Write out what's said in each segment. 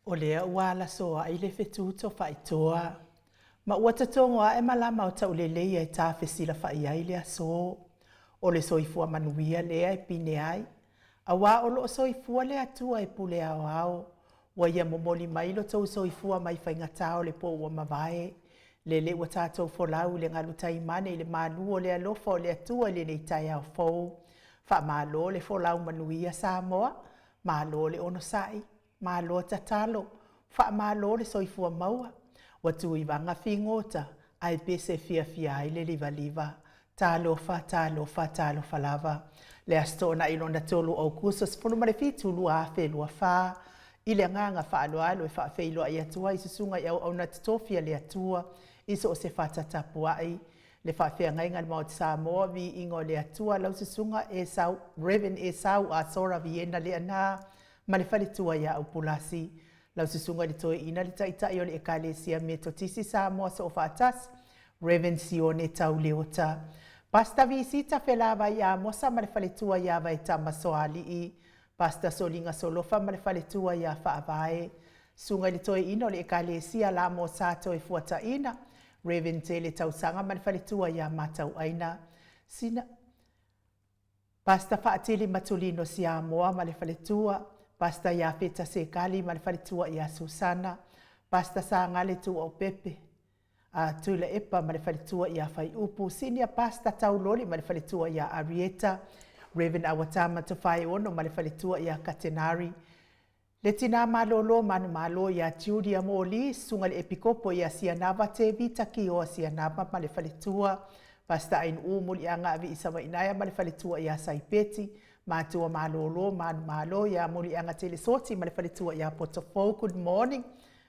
O lea ua la soa i le whetūto whaitoa. Ma ua tatongoa e malama o tau lelei e tā whesila whai ai lea so. O le soifua manuia lea e pine ai. A wā o loo soifua lea tua e pule au au. Wa ia momoli mailo tau soifua mai whaingatao le po ua mawae. Lele ua tātou folau le ngalu taimane i le malu o lea lofa o lea tua le nei tai au fau. Wha malo le folau manuia Samoa. Malo le ono sai. Malo tatalo, wha malo le soifua maua. Watu i wanga fingota, ai pese fia ai le liva. Talo lava. Le astona ilona tolu au kusas fulumare fitu lua afe lua fa. Ile nganga wha alo e wha feilo ai atua i susunga iau au natitofia le atua. Iso o se whata tapuai. Le wha fea ngainga le maut Samoa vi ingo le atua lau susunga e sau, Reverend e sau a sora viena le ana. Ma le whare tua ia au pulasi. Lau susunga li toe ina li taitai o le ekalesia me totisi Samoa sa o whaatas. Reverend Sione tau leota. Pasta visita whelava ia mosa ma le whare tua ia vai tamasoali i. Pasta solinga solofa ma le whare tua ia whaavae. Sunga li toe ina o le ekalesia la mo sato e fuata ina. Reverend Tele tau sanga ma le whare tua ia matau aina. Sina. Pasta whaatili matulino Samoa ma le whare tua. Pasta ia feta se kali ma le wharitua ia Susana. Pasta sa ngale tu o Pepe. Tuila epa ma le wharitua ia Whai Upu. Senior pasta tau loli ma le wharitua ia Arieta. Reverend Awatama to Whai Ono ma le wharitua ia Katenari. Le tina malolo manu malo ia Julia Moli. Sunga le epikopo ia Sianava te vita ki o Sianava ma le wharitua. Pasta ain umuli anga avi isawa inaya ma le wharitua ia Saipeti. Mātua malolo, manu malo, ia muli anga tele soti, ma le whalitua ia Potofo, good morning.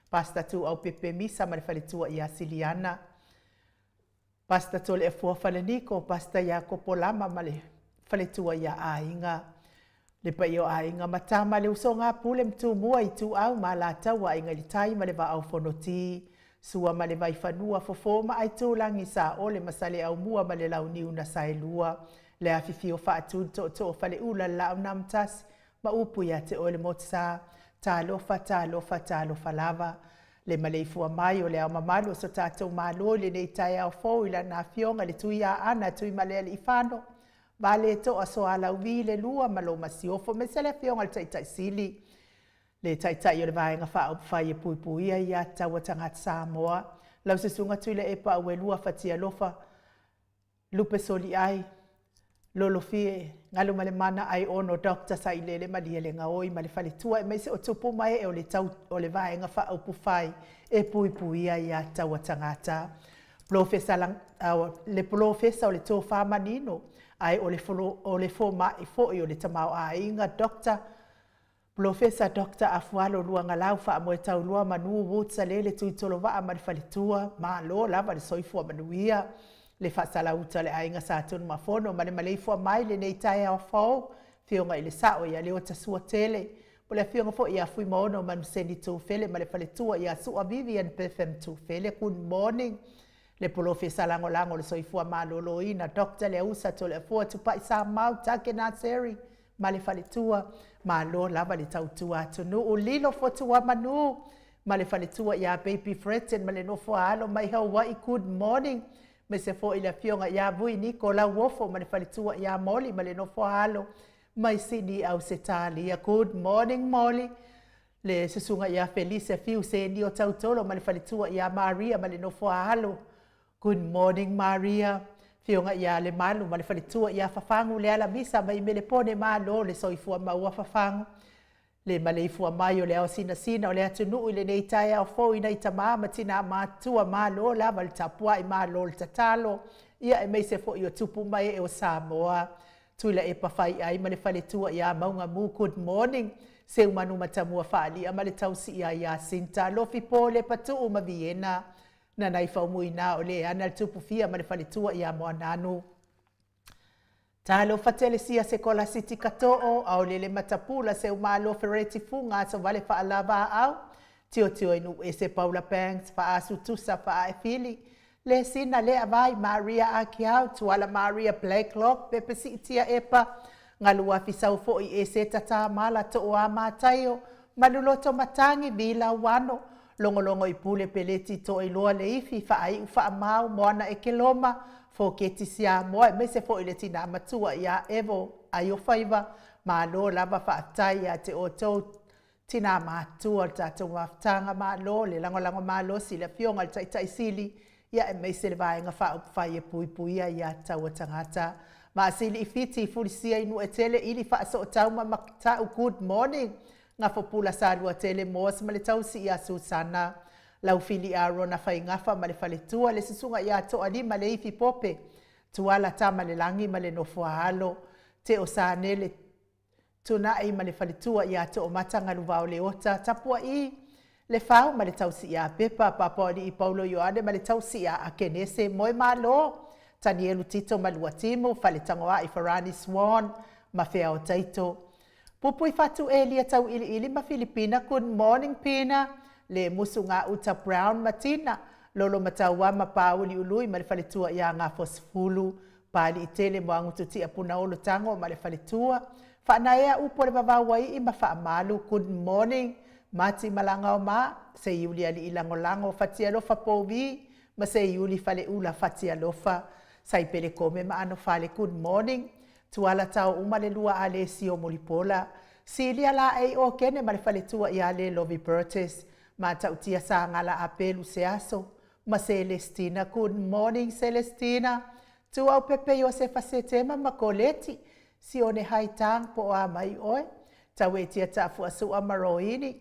Pasta tu au Pepe Misa, ma le whalitua ia Siliana. Pasta tole e fua whaleniko, pasta ia Kopolama, ma le whalitua ia Ainga. Le pa io Ainga, matama le usonga pule mtu mua i tu au, ma la taua inga li tai, ma le va au fonoti. Sua ma le vai whanua fofo, ma ai tu langi sa ole, ma sale au mua, ma le lau niu na saelua. Le afifi o whaatu to whale ula lau namtas, ma upu ia te ole motsa, talofa lava. Le maleifua mai o le au mamalu so tātou malo le nei tai au fau ila na fionga le tui a ana tui malea le ifano. Vale to a so ala uvi le lua malo masiofo me se le fionga le taitai sili. Le taitai o le vaenga wha whai e puipuia ia taua tangat Samoa. Lau se sunga tui le epa ue lua fatia lofa. Lupe soli ai. Lolo fie, ngalo male mana ai ono Dr. Sailele malia le ngaoi male fale tua e meise o tupu mai e o le tau o le vaenga wha au pufai e puipuia ia taua tangata. Le profesa o le tō whamanino ai o le fo mai fo i o le tamau a inga Profesa Dr. Afualo luanga lau wha mo e tau lua manu wutsa lele tui tolo waa male fale tua ma lo lava le soifua manuia. Le whaasala uta le ainga sa tonu mafono, ma le maleifua mai le nei tai au fau, whionga i le sao ia leo tasua tele. Po le whionga fo ia fui maono manu sendi tū fele, ma le whaletua ia sua Vivian Bethlehem tū fele. Good morning. Le polofesa lango le soifua malolo ina, Dr. le usa to le fua tupai sa mau take na seri, ma le whaletua, ma lo lava le tautua atunu, o lilo fotua manu, ma le whaletua ia baby Fretten, ma le nofua alo mai Hawaii, good morning. Me se fo ila fionga ia vui niko la wofo ma le whalitua ia Molly ma le nofo halo mai sini au se tali. Good morning Molly. Le susunga ia Felicia fiu se ni o tautolo ma le whalitua ia Maria ma le nofo halo. Good morning Maria. Fionga ia le malu ma le whalitua ia fafangu le ala misa mai me le pone malo le soifua maua fafangu. Le maleifua mai o le au sina o le atunu i le nei tai au fau i nei tamaa matina matua malo lava le tapua i malo le tatalo. Ia e meise fo i o tupu mai e o Samoa. Tuila e pawhai ai ma le whaletua ia maunga mu good morning. Se umanu matamua whaali a ma le tausi ia Sinta. Lofi po le patu o ma Viena. Na nai whaumui na o le ana le tupu fia ma le whaletua ia moananu. Talo fatelesia se kola siti kato'o au lele matapula se umalo fereti funga so vale fa alava au tio inu e se Paula Banks fa asu tusa fa e fili le sina le avai Maria Akiau tu ala Maria Blacklock pepe si tia epa ngalua fisau fo i e se tata mala to o amatayo Maluloto matangi bila wano. Longo I pule peleti to I loa le ifi fa ai ufa mau moana e ke loma. Fo ke tisia moa me se fo ile tina matua ia evo ai o faiva. Ma lo lava fa atai a te o tau tina matua tato maftanga ma lo le lango ma lo si le fionga le tai sili. Ia e me se le vaenga fa upfai e pui ia tau tangata. Ma sili ifiti fulisia inu e tele ili fa so tau ma makta good morning. Nga fopula sa lua tele moas ma le tau si ia Susana. Lau fili aro na fai ngafa ma le faletua le sisunga ia to ali ma le ifi pope. Tuala ta ma le langi ma le nofua halo. Te o sa nele tuna ai ma le faletua ia to o matanga luvao le ota. Tapua I le fau ma le tau si ia pepa papa li I Paulo Ioane ma le tau si ia a kenese moe ma lo. Tanielu Tito ma lua timo fale tangoa I Farani Swan ma fea o taito. Pupui fatu Elia tau ili ma Filipina. Good morning Pina. Le musunga uta Brown Matina. Lolo mataua ma pauli ului ma le faletua ia ngā fosfulu. Pali itele mo angutu ti apuna olo tango ma le faletua. Whanaea upo le wawawai I ma whaamalu. Good morning. Mati malanga o ma. Se iuli ali ilango lango. Fatia lofa povi. Ma se iuli fale ula fatia lofa. Sai pele kome ma ano fale good morning. Tuala tau uma le lua ale si o molipola. Si ala ai o kene ma le fale tua I ale Lovi Burtis. Ma tau tia sa ngala apelu se aso. Ma Celestina, good morning Celestina. Tu au pepe yo se fasetema ma koleti. Si o ne haitang po a mai oe. Tau e tia tafu asu a maroini.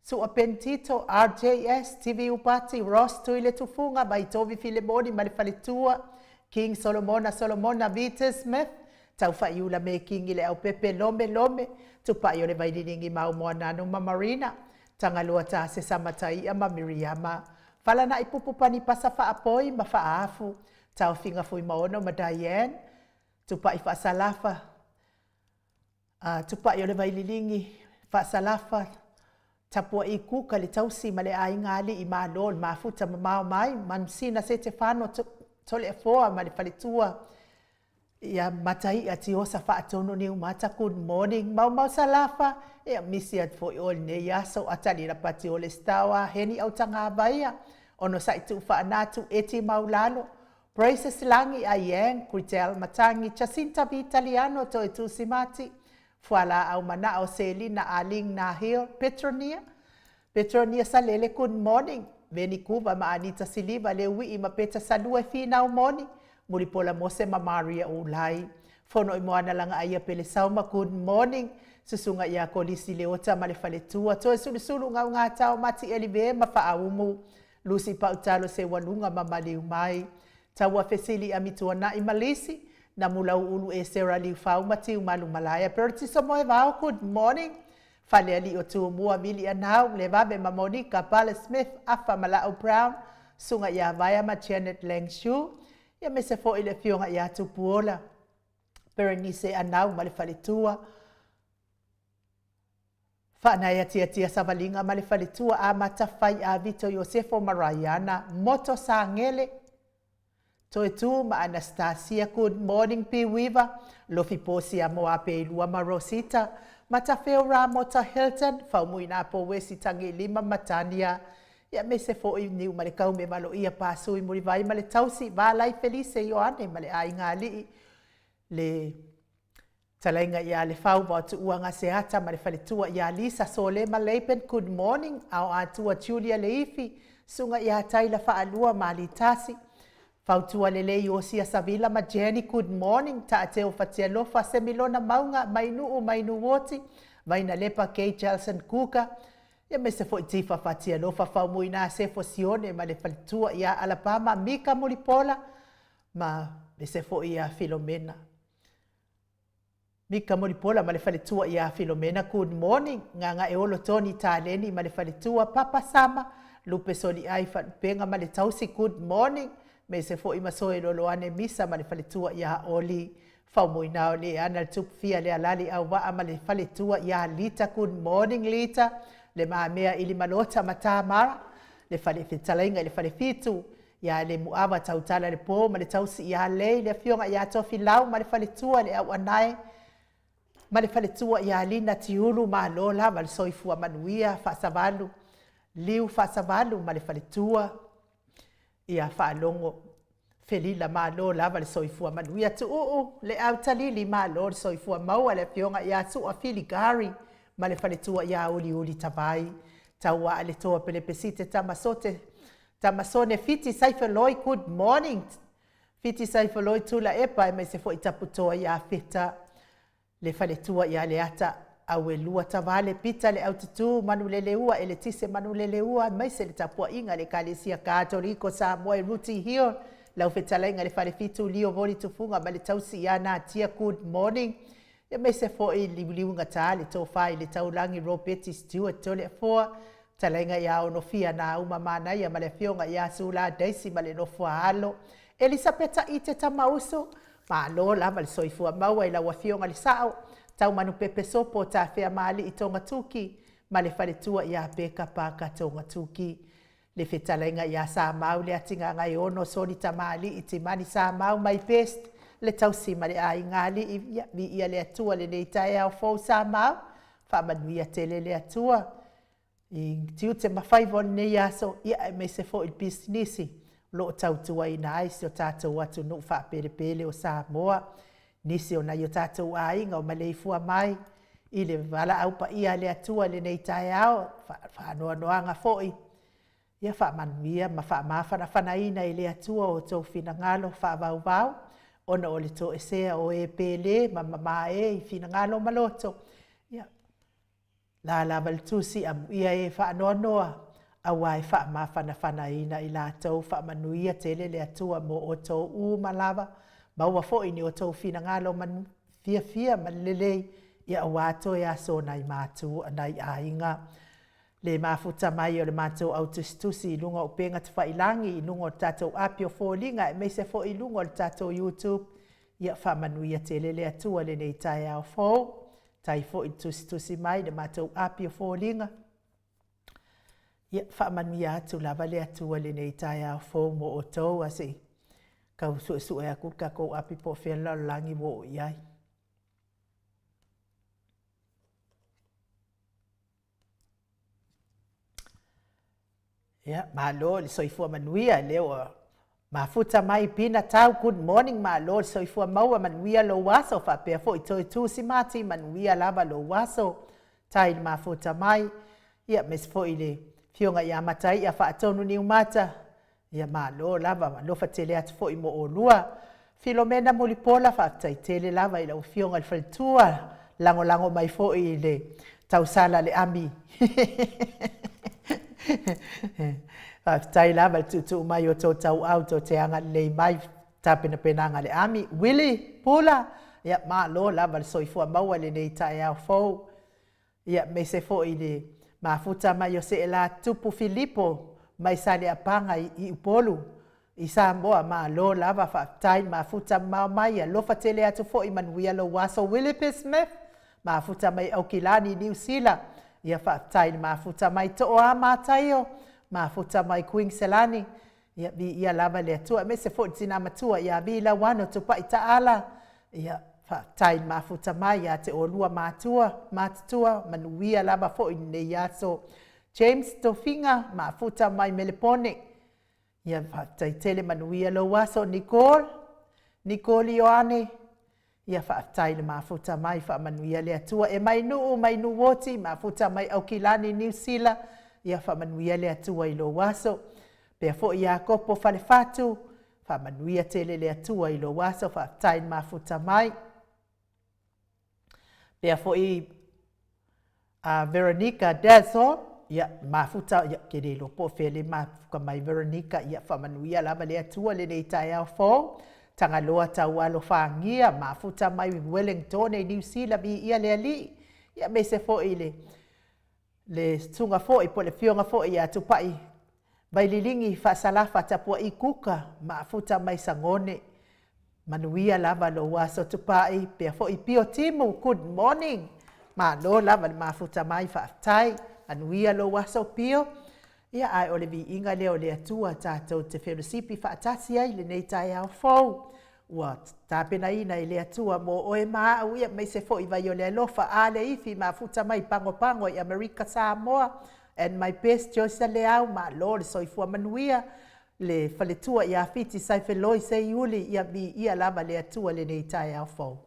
Su a pentito, RJS, TV upati, Ross tuile tufunga, mai tovi filemoni ma le fale tua. King Solomona Vita Smith. Tau whaiula me kingi le au pepe lome. Tupa i o le vaidiningi mau moa nanu ma Marina. Tangalua ta se samatai a ma Miriama. Fala na ipupupani pasa wha apoi ma wha afu. Tau finga fui maono ma Diane. Tupa I wha salafa. Tupa i o le vaidiningi wha salafa. Tapua I kuka le tausi ma le ai ngali I ma lol ma futa ma mau mai. Mansina se te whano tole e foa ma le faletua. Ia matai ati osa wha atono ni umata good morning. Mau salafa. Ia misi at fo I ol ne yaso atali la pati o le stawa. Heni au tanga avaia. Ono sa itu wha anatu eti maulalo. Praise Slangi a Yang, Critel Matangi, Jacinta Vitaliano to itu simati. Fuala au mana o Selina Aling Nahil, Petronia salele good morning. Veni kuva ma Anita Siliva le wi ma peta salua fina o moni. Muripola mose ma Maria ulai. Fono I moana langa aia pele sauma good morning. Susunga ia kolisi leota ma le faletua. Toe sulu ngā tau mati elive ma whaaumu. Lucy pautalo se walunga ma maliu mai. Taua fesili amitua na I malisi. Na mulau ulu e sera liu whau mati umalu malaya. Pertiso moe vau good morning. Fale ali o tu mua mili anau. Le vabe ma Monica Pala Smith. Afa Malao Brown. Sunga ia vaya ma Janet Langshu. Ia me se fo I le fionga ia tu puola. Berenice anau ma le faletua. Whanaya tia savalinga ma le faletua a matawhai a Vito Yosefo Marayana. Moto sa ngele. Toe tu ma Anastasia, good morning P. Weaver. Lofi posi a moa pe lua ma Rosita. Matafeo Ramota Hilton. Faumuina po wesi tangi lima matania. Ia me se fo I niu ma le kaume malo ia pasu I muri vai ma le tausi. Valai Felice Ioane ma le ai ngā li. Le talainga ia le fau wa tu uanga se ata ma le faletua ia Lisa Sole ma Leipen, good morning. Au atua Julia Leifi. Sunga ia taila whaalua ma li tasi. Fautua lele Yosia Savila ma Jenny, good morning. Ta ateo fatia lofa semilona maunga mainu woti. Vaina lepa Kay Jelson Kuka. Ia me se fo itifa fatia lofa faumuina se fo sione ma le faletua ia Alabama Mika Molipola. Ma me se fo ia Filomena. Mika Molipola ma le faletua ia Filomena, good morning. Nganga e olo Tony Taleni ma le faletua Papa Sama. Lupe soli ai penga ma le tausi, good morning. Me se fo I masoe loloane misa ma le faletua ia Oli. Faumuina o le ana tup fia le alali au waa ma le faletua ia Lita, good morning Lita. Le maamea ili malota mata mara. Le fale fitalainga le fale fitu. Ia le muawa tautala le po ma le tausi ia lei. Le fionga ia tofi lau ma le faletua le au anai. ma le faletua ia lina tiulu malo lava le soifua manuia faasavalu liu faasavalu ma le faletua ia faalongo felila malo lava le soifua manuia tu'u'u le au talili malo le soifua maua le afioga ia su'a filigari ma le faletua ia uliuli tavai taua le toa pelepesite tamasone fiti saifeloi good morning fiti saifeloi tula epa e mai se fo'i taputoa ia feta le faletua ia le ata au e lua tavale pita le autatu manu leleua e le tise manu leleua mai se le tapuaʻiga le kalesia katoliko sa moa e ruti hio lau fetalaiga le falefitu lio voli tufuga ma le tausi ia natia good morning ia mai se fo'i liuliuga tā le tofā i le taulagi Robert Stewart tole afoa talaiga ia onofia na uma manaia ma le afioga ia sula Daisy ma le nofua alo Elisabeta i te tamauso malo lava le soifua maua i lau afioga le sa'o tau manu pepe sopo ta fea mali i tonga tuki ma le faletua ia peka paka tonga tuki le fetalainga ia sa mau le atinga ngai ono soni ta mali i te mani sa mau mai best le tausi ma le ai ngali i ia le atua le neitai au fau sa mau fa manuia tele le atua i tiu te mawhaivon ne ia so ia me se fo il businessi lo tautua i nai si o tātou atu nuk wha pele o Samoa nisi o nai o tātou ainga o maleifua mai i le wala au pa ia le atua le nei tae ao wha noanga foi ia wha manuia ma wha mawhana whanaina i le atua o tau whina ngalo wha vau ona o le to esea o e pele ma i whina ngalo maloto ia la valtusi am ia e wha noa awa e wha mawhana whanaina i la tau wha manuia tele le atua mo o tau malava maua fo'i ni o tau whina ngalo man fia man lelei ia awato ia so nai mātu nai ainga. Le mafuta mai o le mātou autistusi i lunga o penga te whailangi i lunga o tātou apio fōlinga e meise fo'i lunga o tātou YouTube ia whamanuia te lele atua le nei tai au fōu tai fo'i tusi mai le mātou apio fōlinga ia whamanuia atu lava le atua le nei tai au fōu mo o tau ase kau su e aku ka kou api po whela langi wo iai. Ia, malo le soifua manuia leo mafuta mai pina tau good morning malo le soifua maua manuia lo waso fa pe fo i tu si mati manuia lava lo waso tai mafuta mai ia mes fo ile fionga ia matai ia fa tonu ni umata ia malo lava lo fa tele at fo i mo olua Filomena Molipola fa tai tele lava ila fionga le faltua lango mai fo ile tau sala le ami tai lava tu mai o tau auto te anga le mai tapena penanga le ami Willy Pula ia malo lava le soifua maua le nei tai au fo ia me se fo ile mafuta mai o se la tupu Filippo mai sale apanga i upolu i Samoa malo lava fa tai mafuta mai lo fa tele atu fo i manuia lo waso Willie Smith mafuta mai au kilani New Zealand ia fa tai mafuta mai to o mataio mafuta mai Queen Selani ia ia lava le atua me se fo tina matua ia vila wano to pa itaala ia fa tai mafuta mai ia te olua matua manuia lava fo nei aso James Tofinga mafuta mai Melepone ia fa tai tele manuia lo waso Nicole Ioane ia fa tai le mafuta mai fa manuia le atua e mai nu woti mafuta mai Aukilani New Zealand ia fa manuia le atua i lo waso pe fo ia kopo fa le fatu fa manuia tele le atua i lo waso fa tai mafuta mai pe fo i Veronica Dazo ia mafuta ia kede lo po fele mafuka mai Veronica ia fa manuia lava le atua le nei tai au fo tanga loa tau alo whangia mafuta mai Wellington e New Zealand ia le ali ia me se fo ile le tunga fo i po le fionga fo i atu pai vai lilingi fa salafa tapua i kuka mafuta mai Sangone manuia lava lo waso tupai pe fo i pio timu good morning ma lo lava mafuta mai fa tai manuia lo waso pio ia ai ole vi inga leo le atua tātou te whenosipi whaatasi ai le nei tai au fau. ua tapena ina i le atua mo o e maa uia mai se fo i vai o le alofa a le ifi mafuta mai pango i Amerika Samoa. And my best Joyce Leao ma lo le soifua manuia le faletua i a fiti sai feloi se iuli i a mi i a lama le atua le nei tai au fau.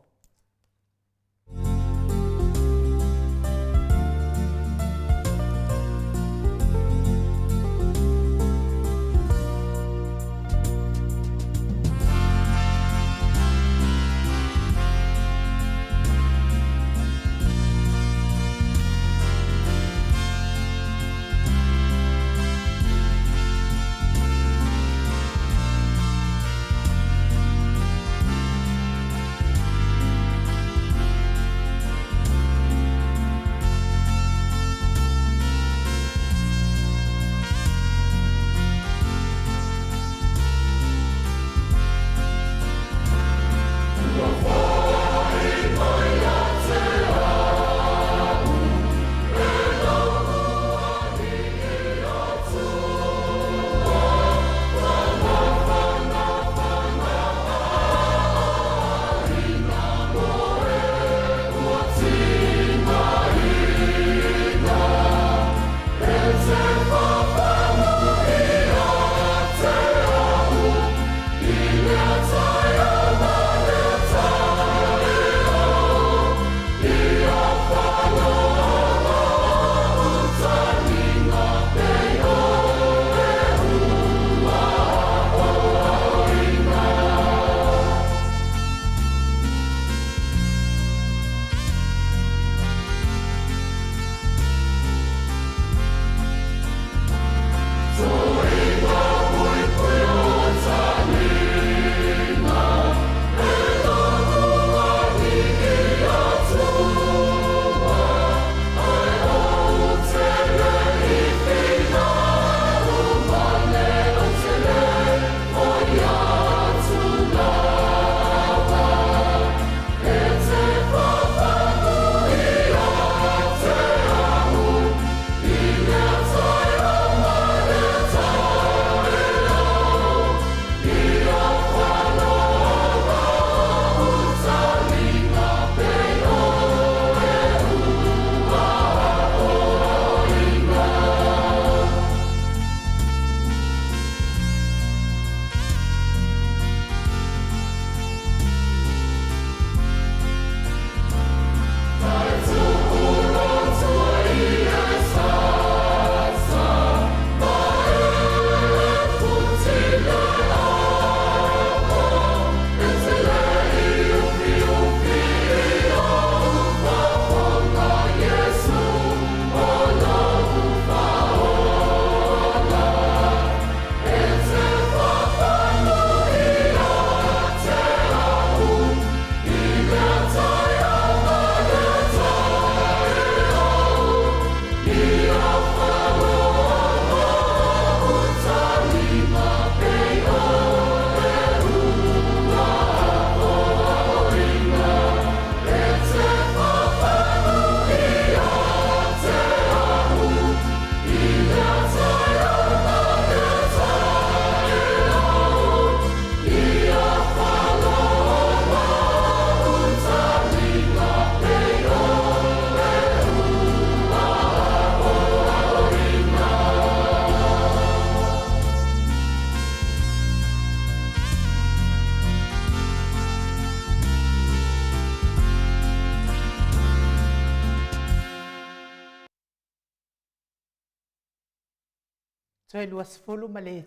Toi luas fulu male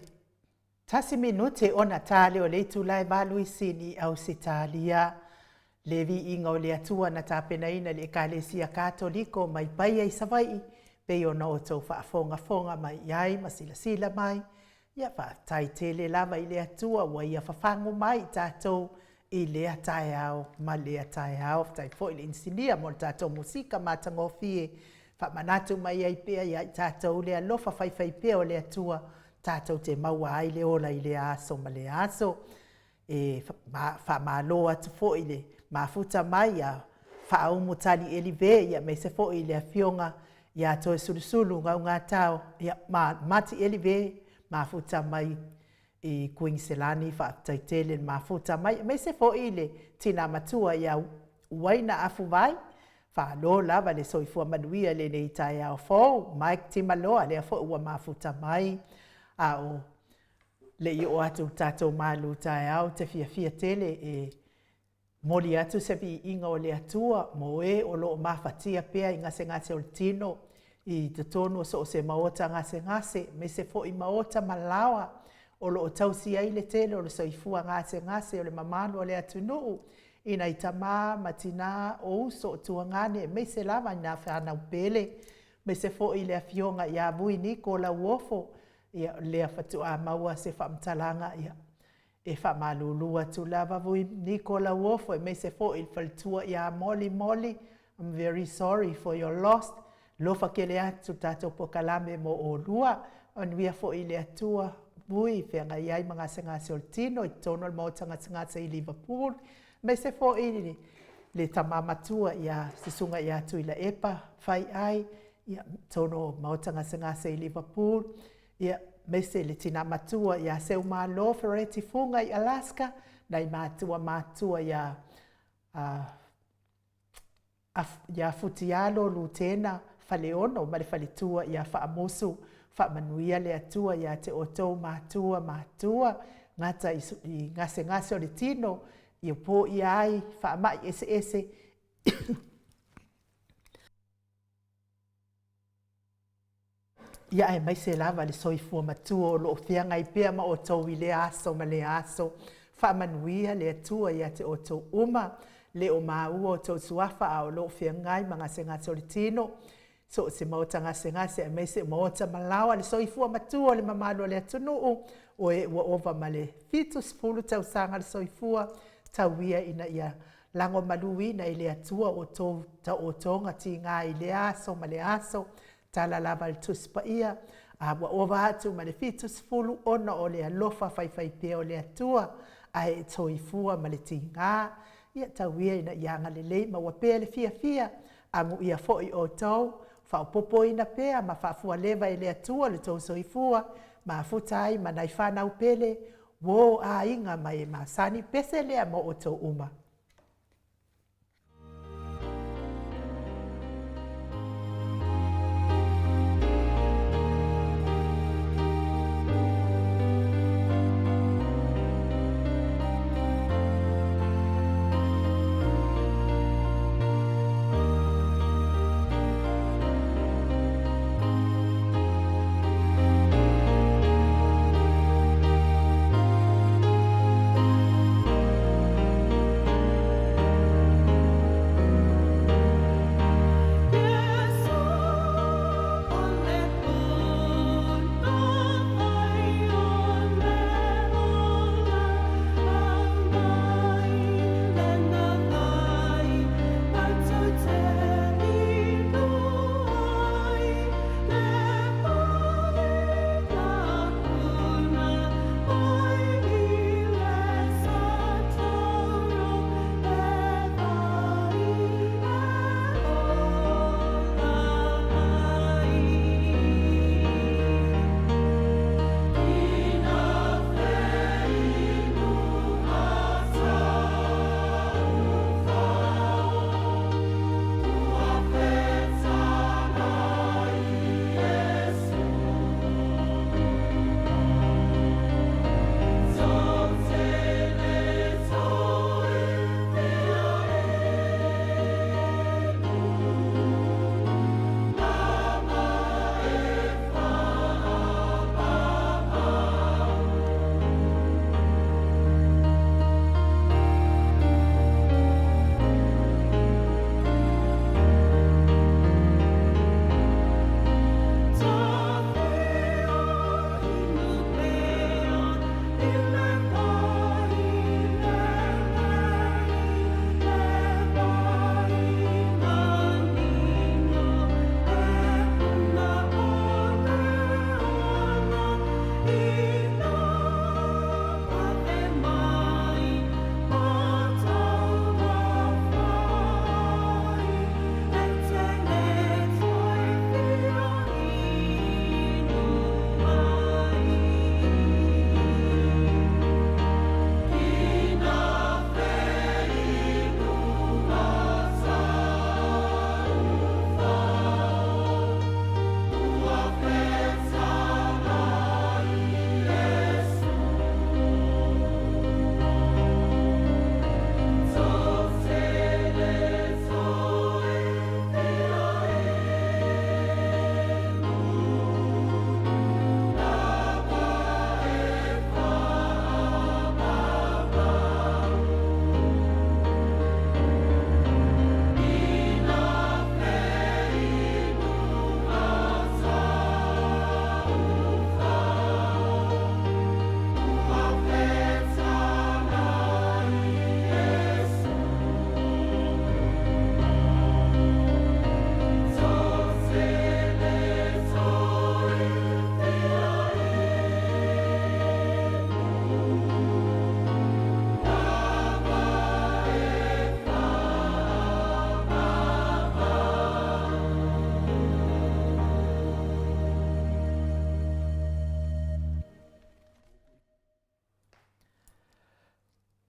tasi minute ona tale o le tulai valu isini au sitalia levi inga o le atua na tapena ina le ekalesia katoliko mai paia i savai pe ona o tau fonga mai iai masila mai ia fa taitele lava i le atua wa ia fafangu mai tatou i le atai au ma le atai au tai fo i le insinia mo tatou musika matangofie fa manatu mai ai pea ia tatou le alofa fai pea o le atua tatou te maua ai le ola i le aso ma le aso e fa malo atu fo i le mafuta mai ia fa au mutani elive ia me se fo i le afionga ia to sulusulu ngau ngatao ia mati elive mafuta mai i Queen Selani whaataitele mafuta mai se fo i le tina matua ia waina afu vai, whaalo lava le soifua manuia le nei tai au fōu, Mike Timaloa le a fo ua mafuta mai, a o le i o atu tātou malu tai au te fia tele e mori atu se vi inga o le atua, mo e o loo mawhatia pia i ngase o le tino, i te tonu so o se maota ngase, me se fo i maota malawa, o loo tausi ai le tele o le soifua ngase o le mamano o le atunuu, ina i tamā matina o uso o tuangane, me se lava i nga whana upele, me se fo i le afionga i a vui ni ko la uofo, ia lea whatu a maua se whamtalanga ia e whamalulua tu lava vui ni ko la uofo e me se fo i whaltua i a moli, I'm very sorry for your loss, lofa ke le atu tātou pokalame mo o lua, on wia fo i le atua vui whenga iai mga ngase o tino i tono le mautanga ngase i Liverpool, me se fo i le tamamatua ia sisunga ia tu i la epa whai ai, ia tono mautanga ngase i Liverpool, ia me se le tina matua ia seu malo fereti funga i Alaska, nei matua ia ia futialo lutena faleono ma le faletua ia faamosu faamanuia le atua ia te otou matua ngata i ngase o le tino i po ia ai faamai ese ia e mai se lava le soifua matua o loo fianga i pea ma otou i le aso faamanuia le atua ia te otou uma le o maua o tau suafa a o loo whiangai ma ngase o le tino. So se maota ngase a mei se maota malawa le soifua matua le mamalo le atunuu o e ua ova ma le fitus fulu tau sanga le soifua tau ia ina ia lango maluina i le atua o tau o tonga ti ngā i le aso ma le aso tala lava le tuspa ia a ua ova atu ma le fitus fulu ona o le alofa fai pia o le atua a e soifua ma le ti ngā ia tau ia ina ianga lelei ma ua pea le fia angu ia foi o tau whaopopo ina pea ma whaafua lewa i le atua le tau soifua ma futai ma nai whanau pele wo a inga mai ma sani pese lea mo o tau uma.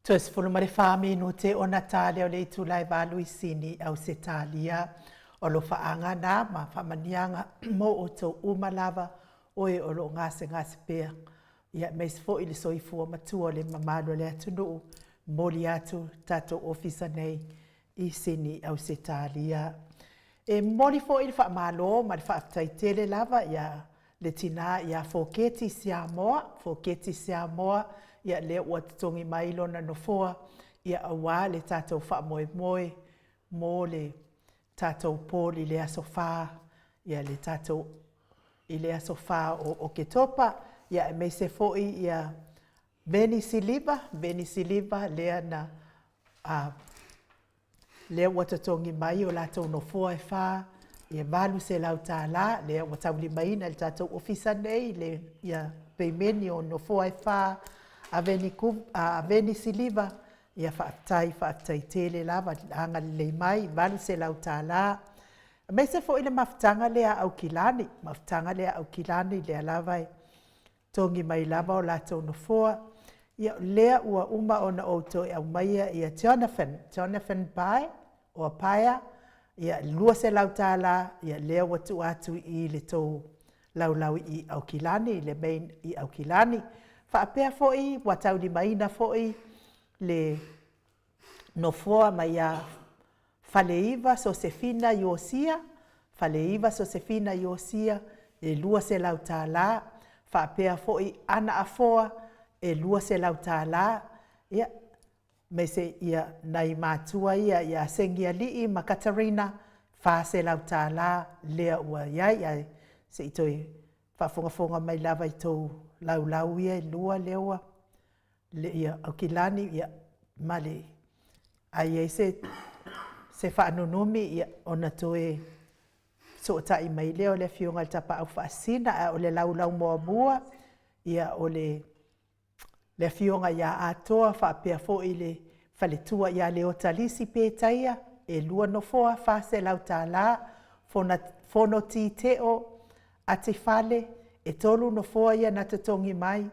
Tues fulu mare fami no te ona tale o le itu lai valu isini au se talia o lo faanga na ma famanianga mo o to umalava oe o lo ngase pea ia mes fo ile soifu o matua le mamalo le atunu moli atu tato ofisa nei isini au se talia e moli fo ile fa malo ma fa taitele lava ia le tina ia foketi sia moa ia le ua tongi mai lona no foa ia awa le tatou wha moe mo le tatou poli le asofa ia le tatou i le asofa o ke topa ia me se foi ia veni siliva lea na le ua tongi mai o latou no foa e wha ia valu se lau tāla le ua tauli mai na le tatou ofisa nei le ia peimeni o no foa e wha a veni siliva ia whaatai tele lava anga le mai valu se lau tāla me se fo ile mafutanga lea au kilani lea lava tongi mai lava o latou no foa ia lea ua uma ona outou e au maia ia Jonathan Pai o Paia ia lua se lau tāla ia lea ua tu atu i le tau lau i au kilani le main i au kilani whaapea foi, watau di maina foi, le nofoa mai a Faleiva Sosefina Iosia, e lua se lau tāla, whaapea foi ana afoa, e lua se lau tāla, ia, me se ia nai mātua ia sengia lii ma Katarina, wha se lau tāla, lea ua iai, se itoi whafonga mai lava i tau lau ia lua lewa le ia au kilani ia male ai se whaanonumi ia ona toe so tai mai leo le fionga tapa au whaasina o le lau moa ia o le fionga ia atoa whaapea fo i le whaletua ia leo talisi pētaia e lua no foa whaase lau tāla fono ti teo ate fale e tolu no foa ia na te tongi mai,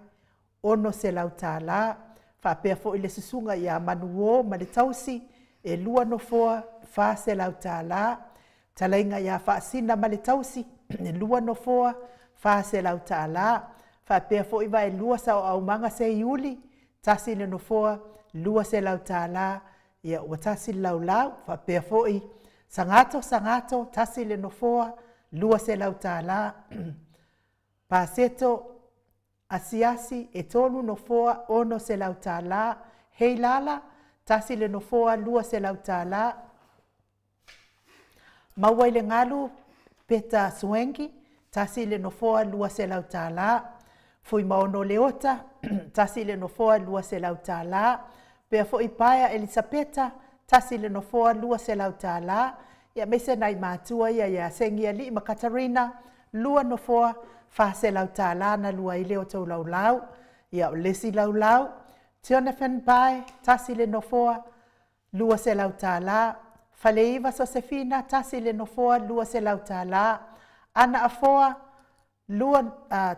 ono se lau tāla, whapea fo i le susunga ia manuo ma le tausi, e lua no foa, wha se lau tāla, talainga ia whaasina ma le tausi, e lua no foa, wha se lau tāla, whapea fo i vai lua sao au manga se iuli, tasi le no foa, lua se lau tāla, ia ua tasi lau, whapea fo i sangato, tasi le no foa, lua se lau tāla, Paseto asiasi e tonu no foa ono se lau tāla, hei lala, tasi le no foa lua se lau tāla. Mawai le ngalu peta suengi, tasi le no foa lua se lau tāla. Fui maono leota, tasi le no foa lua se lau tāla. Pea fo i paia Elisapeta, tasi le no foa lua se lau tāla. Ia mese nai mātua ia sengia li ma Katarina, lua no foa, wha se lau tāla na lua i leo tau lau, ia o lesi lau, Jonathan Pai, tasi le nofoa, lua se lau tāla, Faleiva Sosefina, tasi le nofoa, lua se lau tāla, ana afoa,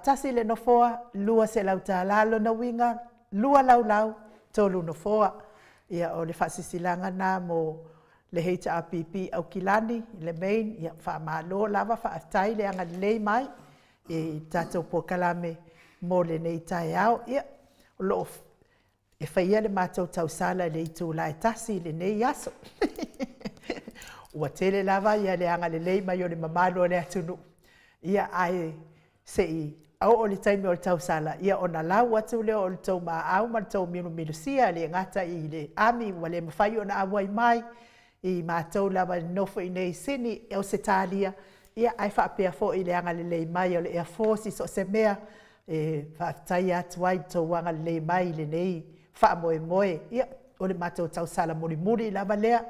tasi le nofoa, lua se lau tāla, lona winga, lua lau, tolu nofoa, ia o le whasisilanga na mo le HRPP au kilani, le main, ia wha malo lava, wha atai le anga lei mai, e tatou po kalame mo le nei tai au ia lo e faia le matou tausala le itu la tasi le nei aso ua tele lava ia le anga le lei mai o le mamalo le atunu ia ai sei au o le taimi o le tausala ia ona lau atu leo o le tau maau ma le tau minusia le ngata i le ami ua le mawhai ona awai mai i matou lava nofo i nei sini e o se talia ia ai whaapea fo i le anga le lei mai o le Air Force so se mea e whaatai atu ai tau anga le lei mai le nei wha moe ia o le matou tau sala muri lava lea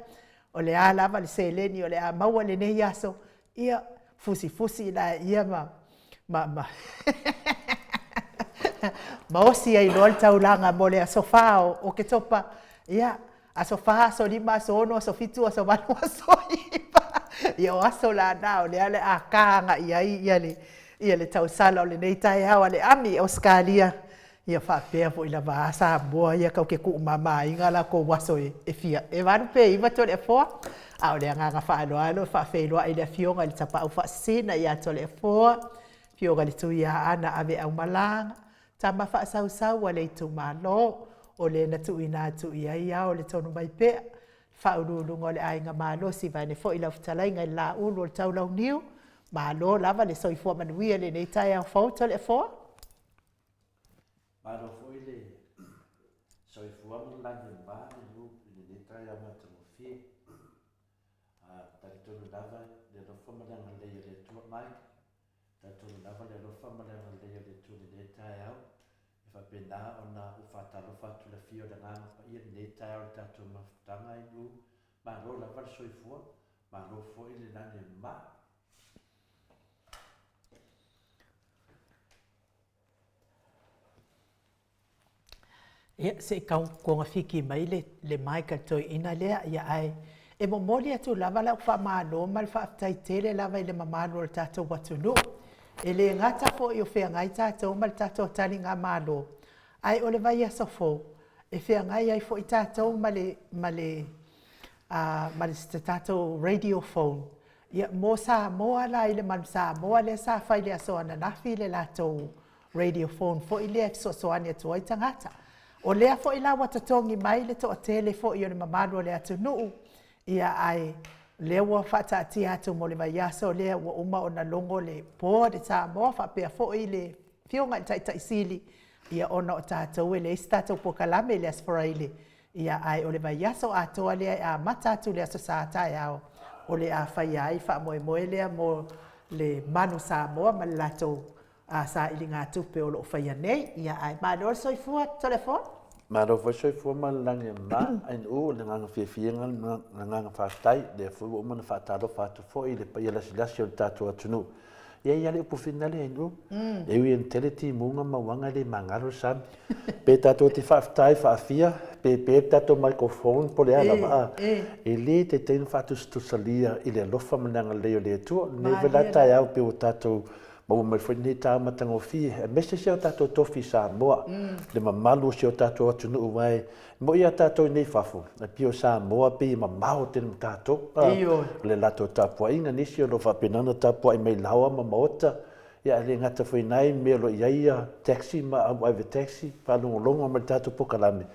o le a lava le seleni o le a maua le nei aso ia fusi la ia ma osi ai loa le taulanga mo le asofa o ke topa ia asofa so lima so ono so fitu so manu so ipa ia o aso la nao le ale a kanga ia le tausala o le nei tai hawa le ami o skalia ia whaapea fo i la waa sa mua ia kau ke ku mama inga la ko waso e fia. E wanu pe iwa tole e foa. A o le nganga whaaloalo, whaafeiloa i le fionga i le tapa au whaasina ia tole e foa. Fionga le tui a ana ave au malanga. Tama whaasau wa le itu malo. O le na tui nā tui ia o le tonu mai pea. Whaurulunga o le ainga malo si vai ne fo i lau futalainga i la ulu o le tau lau niu. Malo lava le soifua manuia le nei tai au fau tole e foa. Malo foi le soifua manuia le lu le nei tai au matamufi. Talitonu lava le lofa malanga le le tua mai. Talitonu lava le lofa malanga le le tua le nei tai au. Fa pena ona u fatalo fatu le fio le nganga pa ia nei tai au tatu mafutanga i lu. Malo lava le soifua. Malo foi le nane ma. Ia se kau konga fiki mai le mai ka toi ina lea ia ai. E mo moli atu lava lau wha maalo mal wha aftai tele lava i le mamalo le tātou watunu. E le ngata fo i o whea ngai tātou mal tātou tani ngā maalo. Ai o le vai aso fo. E whea ngai ai fo i tātou male tātou radio phone. Ia mo sa moa la i le man sa moa le sa whai le aso ana nafi le lātou radio phone fo i le so soani atu ai tangata. O lea fo i la watatongi mai le to o tele fo i o le mamalo le atu nuu. Ia ai lea ua whata ati atu mo le vaiasa o lea ua uma o na longo le poa de tā moa whapea fo i le fionga i tai sili. Ia ona o tātou e le isi tātou pokalame le asfaraile. Ia ai o le vaiasa o atoa lea a mata atu lea so sa tai ao. O le a whai ai wha moe lea mo le manu sa moa ma le lato a sa ili ngā tupe o lo whai anei. Ia ai maador soifua telefon. Maro foi soifua ma lange ma ai u le nganga fiafianga na nganga whaatai le fu o mana whaataro whaatu fo i le paia lasi o tātua tunu. Ia le upu finale ai nu. E ui en teleti munga mawanga le mangaro sam. Pe tātua te whaatai whaafia, pe tātua microphone po le ala maa. E le te teinu whaatu stusalia i le lofa mananga leo le tua. Ne velatai au pe o tātua mau mai foi nei tā matango fi me se o tātou tofi sa moa le mamalu se o tātou atu nuu vai mo ia tātou nei fafu na pio sa moa pe mamao te tātou le lato tāpua inga nisi o lo whapenana tāpua i mei lawa mamaota ia le ngata foi nai me lo iaia taxi ma au aive taxi whalungo longa ma tātou pokalame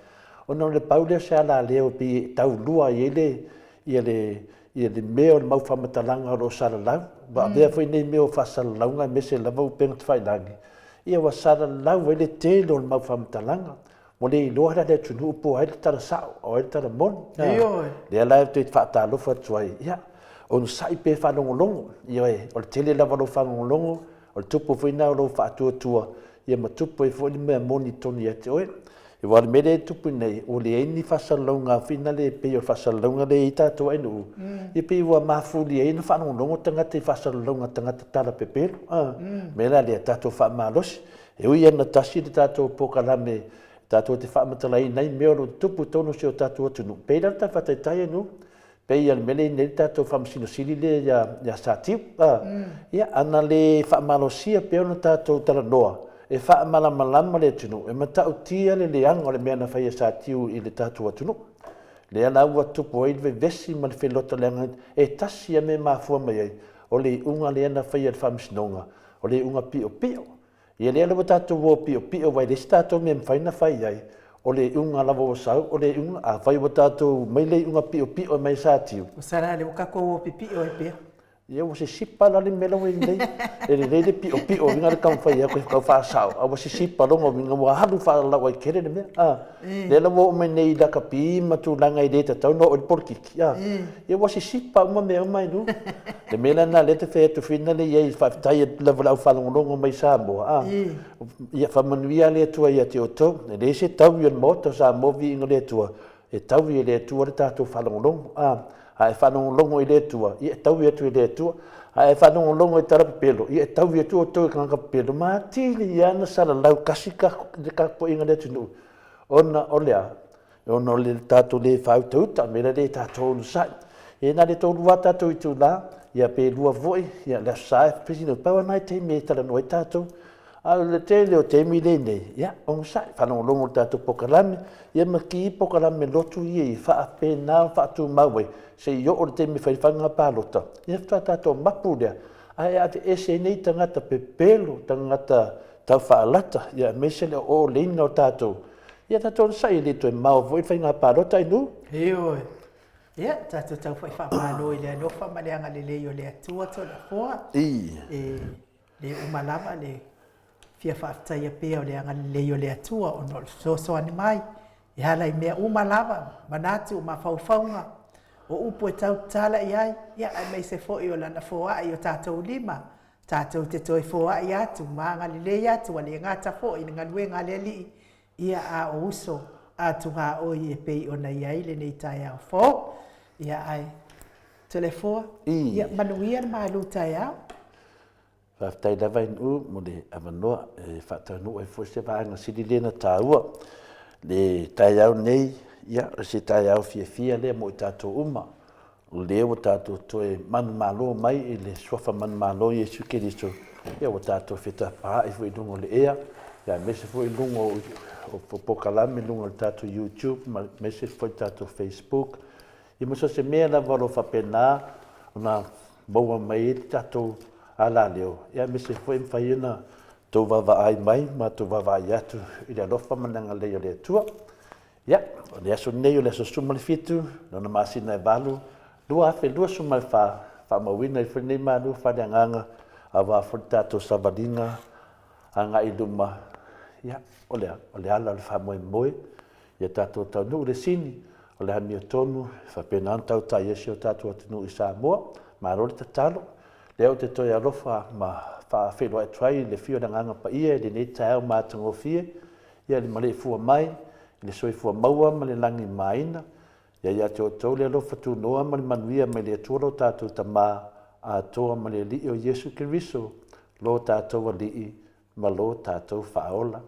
ona le paule se ala leo pe tau lua i le meo le mau whamatalanga o saralau. Ba bea foi nei meo whasalaunga me se lava upenga te whailangi. Ia wa saralau e le telo le mau whamatalanga. Mo le iloa le tunu upo ai le tara sao, o ai le tara moni. Le ala te whaatalofa tuai. Ia, on sai pe whanongolongo. Ia e, o le tele lava lo whanongolongo, o le tupo foi nao lo whaatuatua. Ia ma tupo e foi le mea moni toni e te oe. E wale mele tupu nei, o le eini whasalaunga whina le peo whasalaunga le i tātou ainu. I pe ua mafuli e ina whanongongo tangata i whasalaunga tangata tala pepero. Mela le tātou whamalosi. E ui ana tasi le tātou pokalame, tātou te whamatalai nei meo lo tupu tono se o tātou atunu. Pei rata whataitai anu, pei al mele nei tātou whamasino sili le ya sātiu. Ia ana le whamalosia peo na tātou tala noa. E wha malama le tunu, e matau tia le leanga o le mea na whaia sa tiu i le tātua tunu. Le ala ua tupu ai le vesi ma le whelota leanga, e tasi a me mafua mai ai, o le unga le ana whaia le whamisinonga, o le unga pio pio. I le ala wa tātua o pio pio vai le stato me mwhaina whai ai, o le unga lava o sau, o le unga a whai wa tātua mai le unga pio pio mai sa tiu. O sara le ukako o pipio e pia. Ia o se sipa la le melo e nei e le pio pio vinga le kam fai ko ka fa sao a o se sipa longo vinga mo halu fa la wai kere me le la mo me nei da kapi ma tu langa i deta tau no o porki ia ia o se sipa mo me mai nu le mela na le te fe tu fina le ia fa tai le la fa longo mai sa mo ia fa manuia le tu ia te o to le se tau yon moto sa mo vi ngole tu e tau i le tu le ta tu fa longo ai whanongo longo i le tua, i e tau i atu i le tua, ai whanongo longo i tara pelo, i e tau i atu o tau i kanga pelo, ma tili i ana sara lau kasi ka po inga le tunu. Ona o lea, ona o le tātou le whau tauta, mera le tātou unu sai. E nā le tōru wā tātou i tū la, i a pe lua voi, i a le sae, pesi no pau anai te me tala no i tātou, A le te leo te mi le nei, ia, on sai, whanongongo tātou pokalame, ia maki pokalame lotu i wha pe nā wha tu mawe, se i o te mi whaifanga pālota. Ia wha tātou mapu lea, ai a te ese nei tangata pepelo, tangata tau whaalata, ia mese leo o leina o tātou. Ia tātou sai le toi mau voi whainga pālota inu. Heoi. Ia, tātou tau whai whamalo i lea nofa maleanga le leo lea tua tona fōa. Le umalama le fia whaaftai a pēo le anga leo lea tua o no so ani mai. I hala i mea umalama, manatu o mawhauwhaunga. O upo e tau tala i ai, ia ai mei se fo i o lana fōa i o tātou lima. Tātou te toi fōa i atu, maanga le le atu, wale ngata fo i nga lue ngā le li. Ia a o uso, atu ngā oi e pei o na iai le nei tai au fō. Ia ai, tele fōa, ia manuia na malu tai au. Whaftai lawa inu mo le awanoa e whatanu e fo se vāanga siri lena tāua. Le tai au nei, ia, se tai au fia lea mo i tātou uma. O leo o tātou toe manu malo mai e le sofa manu malo i Jesu Keristo. Ia o tātou whita pā i fo i lungo le ea. Ia mese fo i lungo o pokalame lungo le tātou YouTube, mese fo i tātou Facebook. I mo se mea la walo whapena o na maua mai e tātou ala leo. Ia mese fo i mwhaiena tō wawa ai mai, ma tō wawa ai atu i le alofa mananga leo lea tua. Ia, o le aso nei o le aso suma le fitu, nona masina e walu, lua afe lua suma le wha mawina i whanei manu whare anganga a wafo tātou savalinga anga i luma. Ia, o le ala le wha moe moe, ia tātou tau nu le sini, o le hami o tonu, whapena antau tai esi o tātou atinu i Samoa, ma rori ta talo, leo te toi alofa ma wha whenua e tuai le fio na nganga pa ia, le nei tai au mātango fie, ia le male fua mai, le soi fua maua ma le langi maina, ia te o tau le alofa tu noa ma le manuia ma le atua lo tātou ta mā a toa ma le li o Jesu Keriso, lo tātou a li ma lo tātou whaola.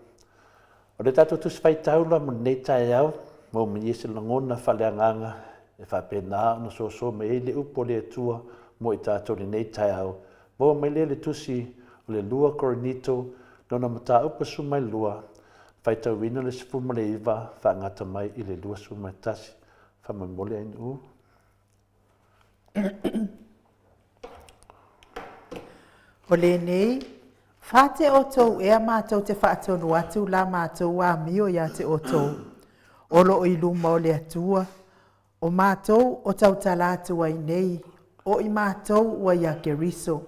O le tātou tu spai taula mo nei tai au, mo mi ese langona whale anganga, e whapena no so me e le upo le atua mo i tātou le nei tai au. Mo me le tusi o le lua koronito, nona mata upa sumai lua, whai tau wina le sifuma le iwa, whaangata mai i le lua sumai tasi. Whamamole ain u. O le nei, whate o tau ea mātou te whaatonu atu la mātou a mio ia te o tau. Olo o iluma o le atua. O mātou o tau talatu ai nei. O i mātou ua ia Keriso.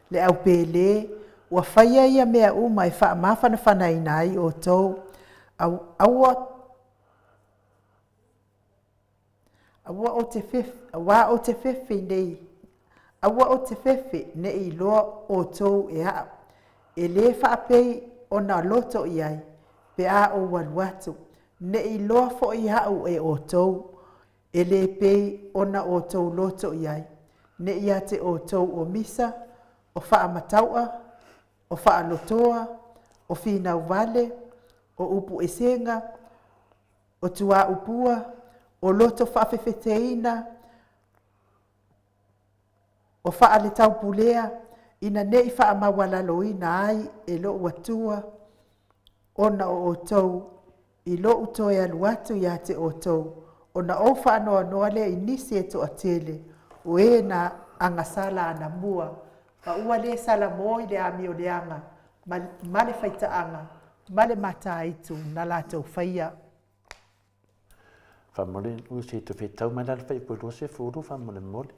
Le au pele, ua whaia ia mea uma e wha mawhana whanai nai o tau. Awa o te whiwhi nei. Awa o te whiwhi ne i loa o tau e a. E le whaapei o na loto i ai. Pe a o waluatu. Ne i loa fo i hau e o tau. E le pei o na o tau loto i ai. Ne i ate o tau o misa. O wha mataua. O wha lotoa. O whina wale. O upu esenga. O tua upua. O loto whaafewheteina, o wha le tau pulea, ina nei wha mawalalo ina ai e lo watua, ona o tau, i lo utoe aluatu ia te o tau, ona o wha anoa noa le inisi e to atele, o e na angasala ana mua, ka ua le sala moi le ami o le anga, ma le whaita anga, ma le mata aitu na la tau whaia. Whamole, ui se te whetau mai nara whai pui rose furu, whamole mole.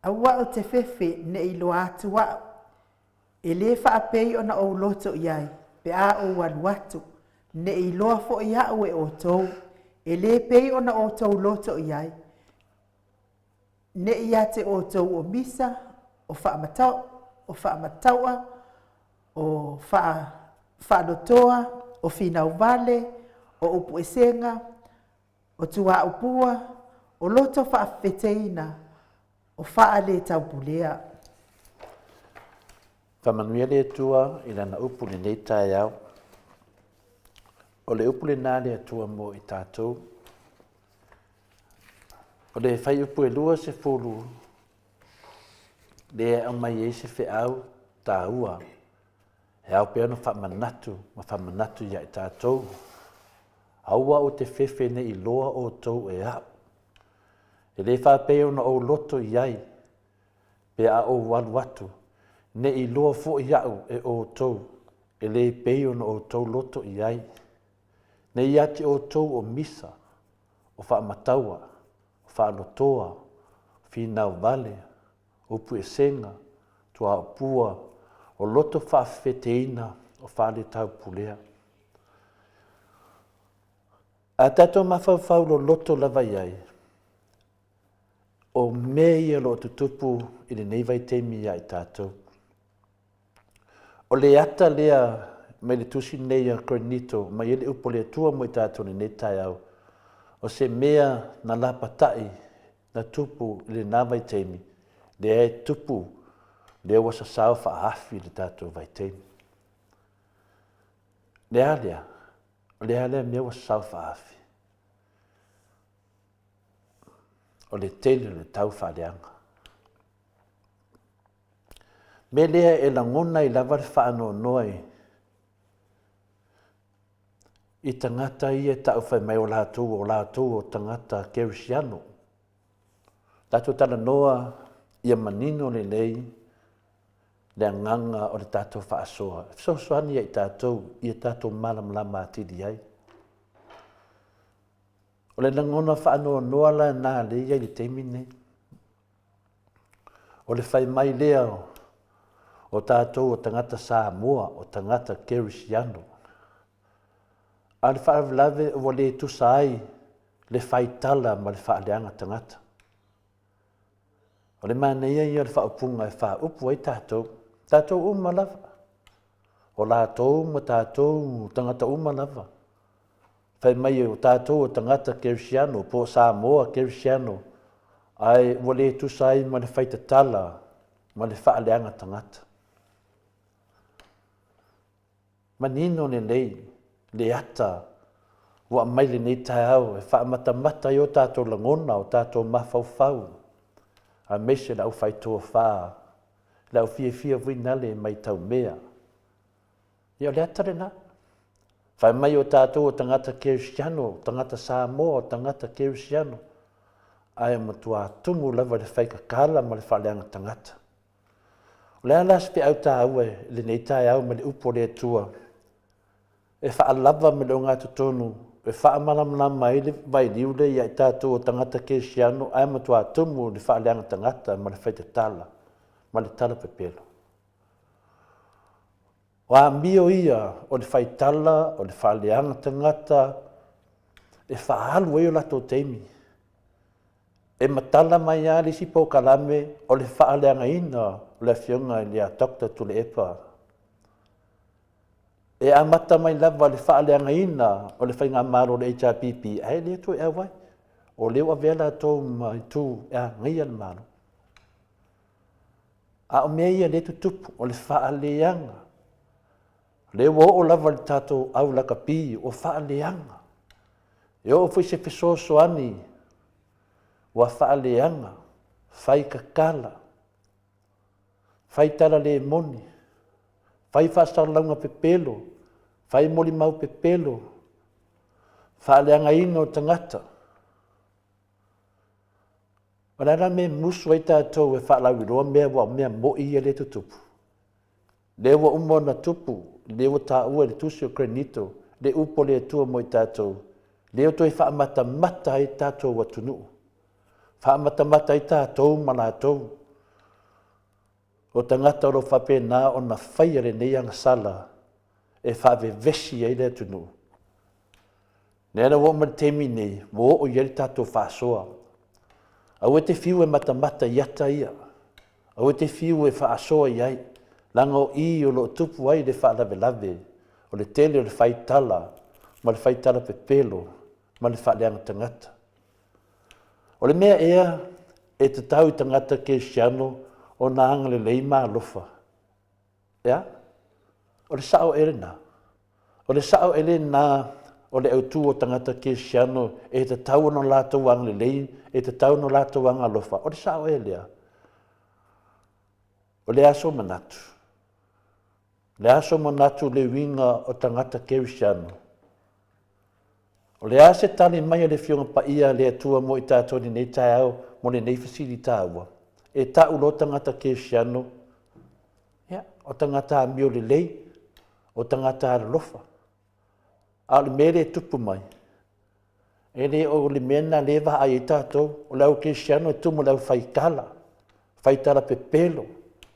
Aua o te whewhe ne i loa atu wau. E le whaapei o na o loto iai, pe a o waluatu. Ne i loa fo i au e o tau. E le pei o na o tau loto iai. Ne i ate o tau o misa, o whaamataua, o whaalotoa, o whinau vale, o upu esenga, o tua upua, o loto whaafeteina, o whaale taupulea. Whamanuia le tua i lana upu le nei tai au. O le upu le nā le atua mo i tātou. O le whai upu e lua se fulu. le o mai e se feau taua e au pe ona whamanatu ma whamanatu ia i tātou aua o te whewhe ne i loa o tau e au e le whape ona o loto i ai pe a o walu atu ne i loa fo i au e o tau e le pe ona o tau loto i ai ne i ati o tau o misa o whaamataua o whaanotoa finau vale o puesenga tua pua o loto whawheteina o whale tau pulea. A tato mawhauwhau lo loto lava iai o mea lo tutupu i le neivai teimi ia i tātou. O le ata lea mai le tusi nei a Korinito mai ele upo le tua mo i tātou ni nei tai au o se mea na lapatai na tupu i le navai teimi le e tupu le wasa sao whaafi le tātou vai teimi. Lea mea wasa sao whaafi. O le tele le tau whaaleanga. Me lea e langona i lava le whaano noi i tangata ia tau whai mai o lātou o tangata Kerisiano. Tātou tala noa ia manino le lei le anganga o le tātou whaasoa. Soani ia i tātou malamlama atidi ai. O le langona whaano noa la nā le ia i le teimine. O le whai mai lea o tātou o tangata Samoa, o tangata Kerisiano. A le whaavelave o le tusa ai le whaitala ma le whaaleanga tangata. O le manea ia le whaupunga e whaupu ai tātou. Tātou uma lava. O lātou ma tātou tangata uma lava. Whai mai o tātou o tangata Kerisiano, po Samoa Kerisiano, ai o le tusa ai ma le whaitatala ma le whaaleanga tangata. Manino le lei, le ata, wa mai le nei tai au, e whaamatamata i o tātou langona, o tātou mawhauwhau. A mese lau whaitoa whaa, lau fia winale mai tau mea. Ia le ata rena. Whai mai o tātou o tangata Kerisiano, tangata Samoa, o tangata Kerisiano, ai matua tumu lava le whaikakala ma le whaleanga tangata. Le alas pe au tā aue, le nei tai au ma le upo le tua, e whaalava me leo ngā tutonu, e whaamalamlama i le vai liule i ai tātou o tangata Kerisiano, ai matua tumu le whaaleanga tangata ma le whaitatala, ma le tala pepelo. Wa mio ia o le whaitala, o le whaaleanga tangata, e whaalu e o lato teimi. E matala mai a li sipo kalame o le whaaleanga ina o le fionga i a Dr. Tule Epa. E amata mai lava le whaaleanga ina o le whainga maro le HRPP. Ai lea tu e awai. O leo a vela tō mai tū e a ngia le maro. A o mea ia le tutupu o le whaaleanga. Leo o lava le tato au laka pi o whaaleanga. E o fui se fesoso ani wa whaaleanga, whai kakala, whai tala le moni, whai whaasaralaunga pepelo, whai moli mau pepelo, whaaleanga ino tangata. Wanara me musu ai tātou e whaalau iroa mea wa mea mo ia le tutupu. Le wa umona tupu, le wa tā ua le tusi o Korinito, le upo le tua mo i tātou, le o toi whaamata mata ai tātou wa tunuu. Whaamatamata i tātou malātou. O tangata o whape nā o na whaiare nei anga sala e whawe vesi ai lea tunu. Nera wo man temi nei, wo o ieri tātou whaasoa. Au e te whiu e matamata i ata ia. Au e te whiu e whaasoa i ai. Langa o i o lo tupu ai le whaalawe lave. O le tele o le whaitala, ma le whaitala pepelo, ma le whaaleanga tangata. O le mea ea e te tau i tangata Kerisiano o nā anga le leima alofa. Ea? O le sao ere nā. O le sao ere nā o le autu o tangata Kerisiano e te tau no lātou anga le lei, e te tau no lātou anga alofa. O le sao ere lea. o le aso manatu. Le aso manatu le winga o tangata kerisiano. O le ase tali mai le fionga pa ia le atua mo i tātou ni nei tai au mo le nei fasili tāua. E ta ulo tangata kerisiano, o tangata amio le lei, o tangata alofa. A le mele tupu mai. E le o le mena lewa ai e tātou, o lau kerisiano e tumu lau whaikala, whaitala pepelo,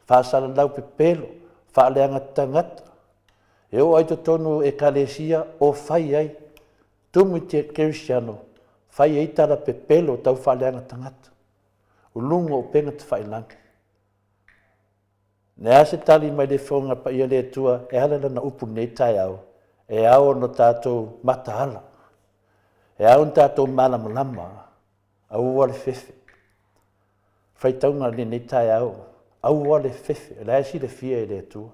whaasala lau pepelo, whaaleanga tangata. E o ai tonu e kalesia o whai ai, tumu te kerisiano, whai ai tala pepelo tau whaaleanga tangata. O lungo o penga te whailangi. Ne ase tali mai le whonga pa ia le tua, e halala na upu nei tai au, e ao no tātou matahala. E au no tātou malamalama, au wale fefe. Whaitaunga le nei tai au, au wale fefe, e laisi le fia e le tua.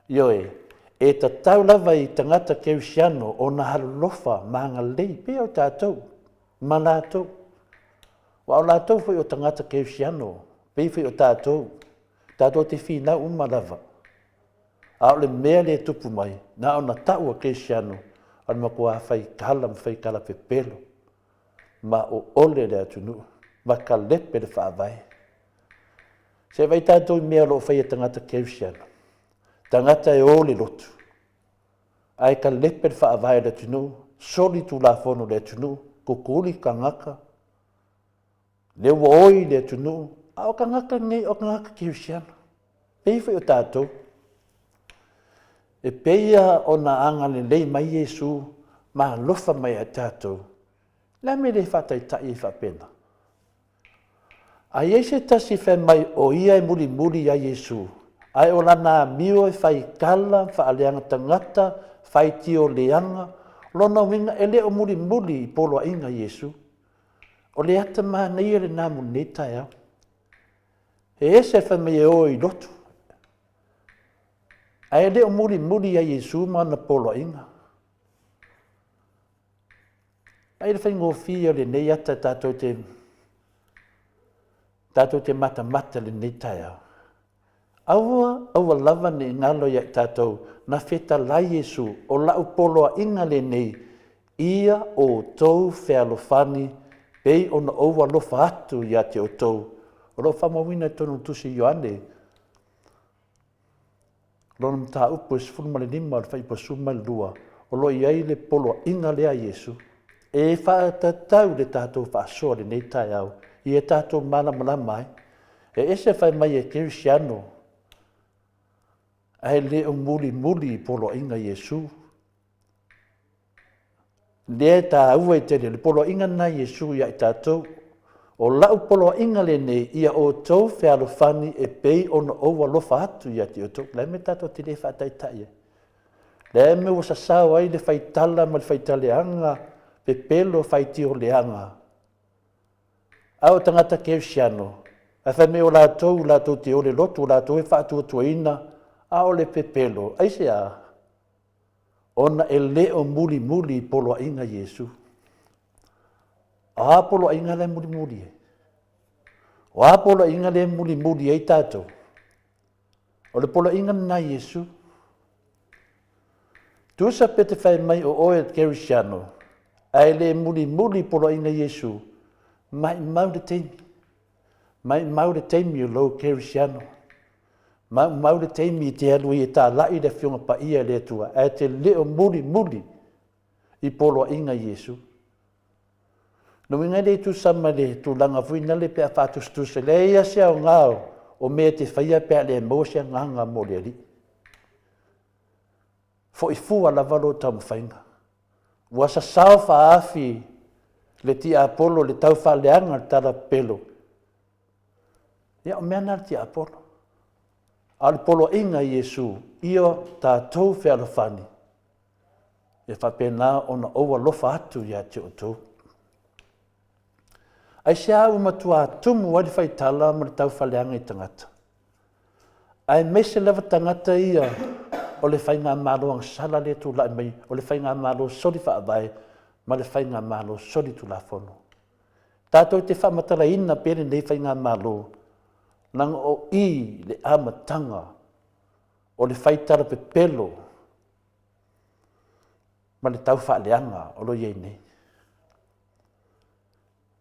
Ioe, e ta tau lava i tangata kerisiano o na halolofa maanga lei, pe au tātou, ma lātou. Wa o lātou fai o tangata kerisiano, pe fai o tātou. Tātou te whina uma lava. A o le mea le tupu mai, na o na taua kerisiano, an ma kua whai kala, whai kala pepelo. Ma o ole le atunu, ma ka lepe le whaavai. Se vai tātou mea lo whai e tangata kerisiano. Tangata e ole lotu. Ai ka lepe le whaavai le atunu, soli tu la fono le atunu, kukuli ka ngaka. Le oi le atunu, a o ka ngaka nei o ka ngaka kerisiano. Pei whai o tātou. E peia o na anga le lei mai Jesu, ma lofa mai a tātou. La me le whatai tai e whapena. A Jesu tasi whai mai o ia e muri muri a Jesu. Ai o lana mio e whai kala, whaaleanga tangata, whai tio leanga, lona winga e le o muri muri i polo a inga Jesu. O le ata maa nei e le namu nei tai au. E ese whai mai e o i lotu. Ai le o muri muri a Jesu ma na polo a inga. Ai le whai ngofia le nei ata tātou te mata mata le nei tai au. Aua lava ne ngalo ia tātou na wheta la Jesu o lau polo a inga le nei ia o tau whealofani pei o na oua lofa atu ia te o tau. O lo whamawina tonu tusi Ioane. Lona mta upo e sifuruma le nima le whaipasuma le lua. O lo iai le polo inga lea Jesu. E whaatatau le tātou whaasoa le nei tai au. I e tātou mana mai. E ese whai mai e kerisiano. Ai le o muli polo inga Jesu. Le tā ua i tele le polo inga na Jesu ia i tātou. O lau polo inga le nei ia o tau whealofani e pei o na oua lofa atu ia te o tau. Le me tātou te le whaatai tai. Le me o sasau ai le whaitala ma le whaitaleanga pe pelo whaitio leanga. Au tangata kerisiano. A whai me o lātou te ole lotu, lātou e whaatua tuaina, a o le pe pelo. Aise a, ona e le o muli polo a inga Jesu. A polo a inga le muli e. O a polo a inga le muli e tātou. O le polo a inga na Jesu. Tusa pete whai mai o oe kerisiano. Ai le muli polo a inga Jesu. Mai mau de teimi. Mai mau de teimi o lo kerisiano. Mau de teimi te alui e tā lai le whiunga pa ia le tua. Ai te leo muli i polo a inga Jesu. No inga le tu sama le tu langa fuina le pe a whātus tu se le ia se au ngāo o mea te whaia pe a le mōsia nganga mo le li. Fo i fua la valo tamu whainga. Ua sa sao whaafi le ti Apollo le tau whaleanga tala pelo. Ia o mea nara ti Apollo. A le polo inga Jesu, ia tātou whealofani. E whapena o na oua lofa atu ia te o tau. Ai se au matua tumu wadi whaitala ma le tau whaleanga i tangata. Ai mese lewa tangata ia o le whainga mālo ang sala le tu lai mai, o le whainga mālo sori whaavai, ma le whainga mālo sori tu la whono. Tātou te whamatala ina pere nei whainga mālo, nanga o I le amatanga o le faitara pepelo ma le tau whaaleanga o lo iei nei.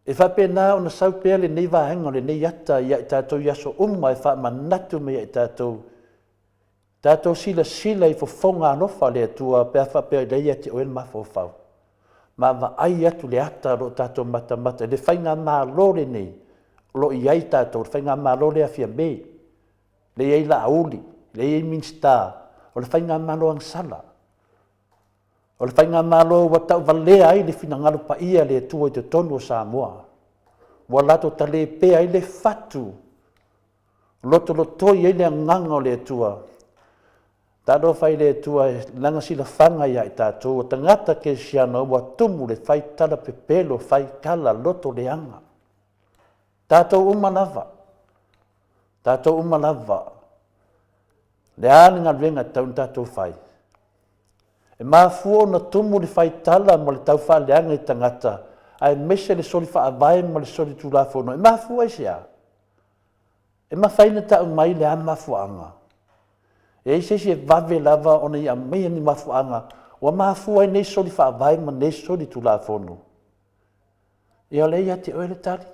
E whapena o na sau pēr le nei vāhenga o le nei ata ia I tātou iaso umma e wha manatu mea I tātou sila I fofonga anofa le atua pēr whapea le ia te oen mawhawhau. Ma wa ai atu le ata ro tātou mata le whainga mā lore nei lo iai tātou le whainga mā lore a fia me le iei la auli le iei minsta o le whainga mā lo angsala o le whainga mā lo wa tau valea ai le finangalo pa ia le atua I te tonu o Samoa wa lato tale pe ai le fatu loto I ai le nganga o le atua tado fai le atua langa sila whanga ia I tātou o tangata ke siano wa tumu le whai tala pepelo whai kala loto le anga tātou umalava le aninga renga tau tātou whai e mafua na tumu le whai tala mo le tau whaaleanga I tangata ai mese le soli whaavai mo le soli tulafono e mafua isia e mawhaina tau mai le a mafuanga e se vave lava ona ia mea ni mafuanga wa mafua I nei soli whaavai mo nei soli tulafono e o leia te oele tali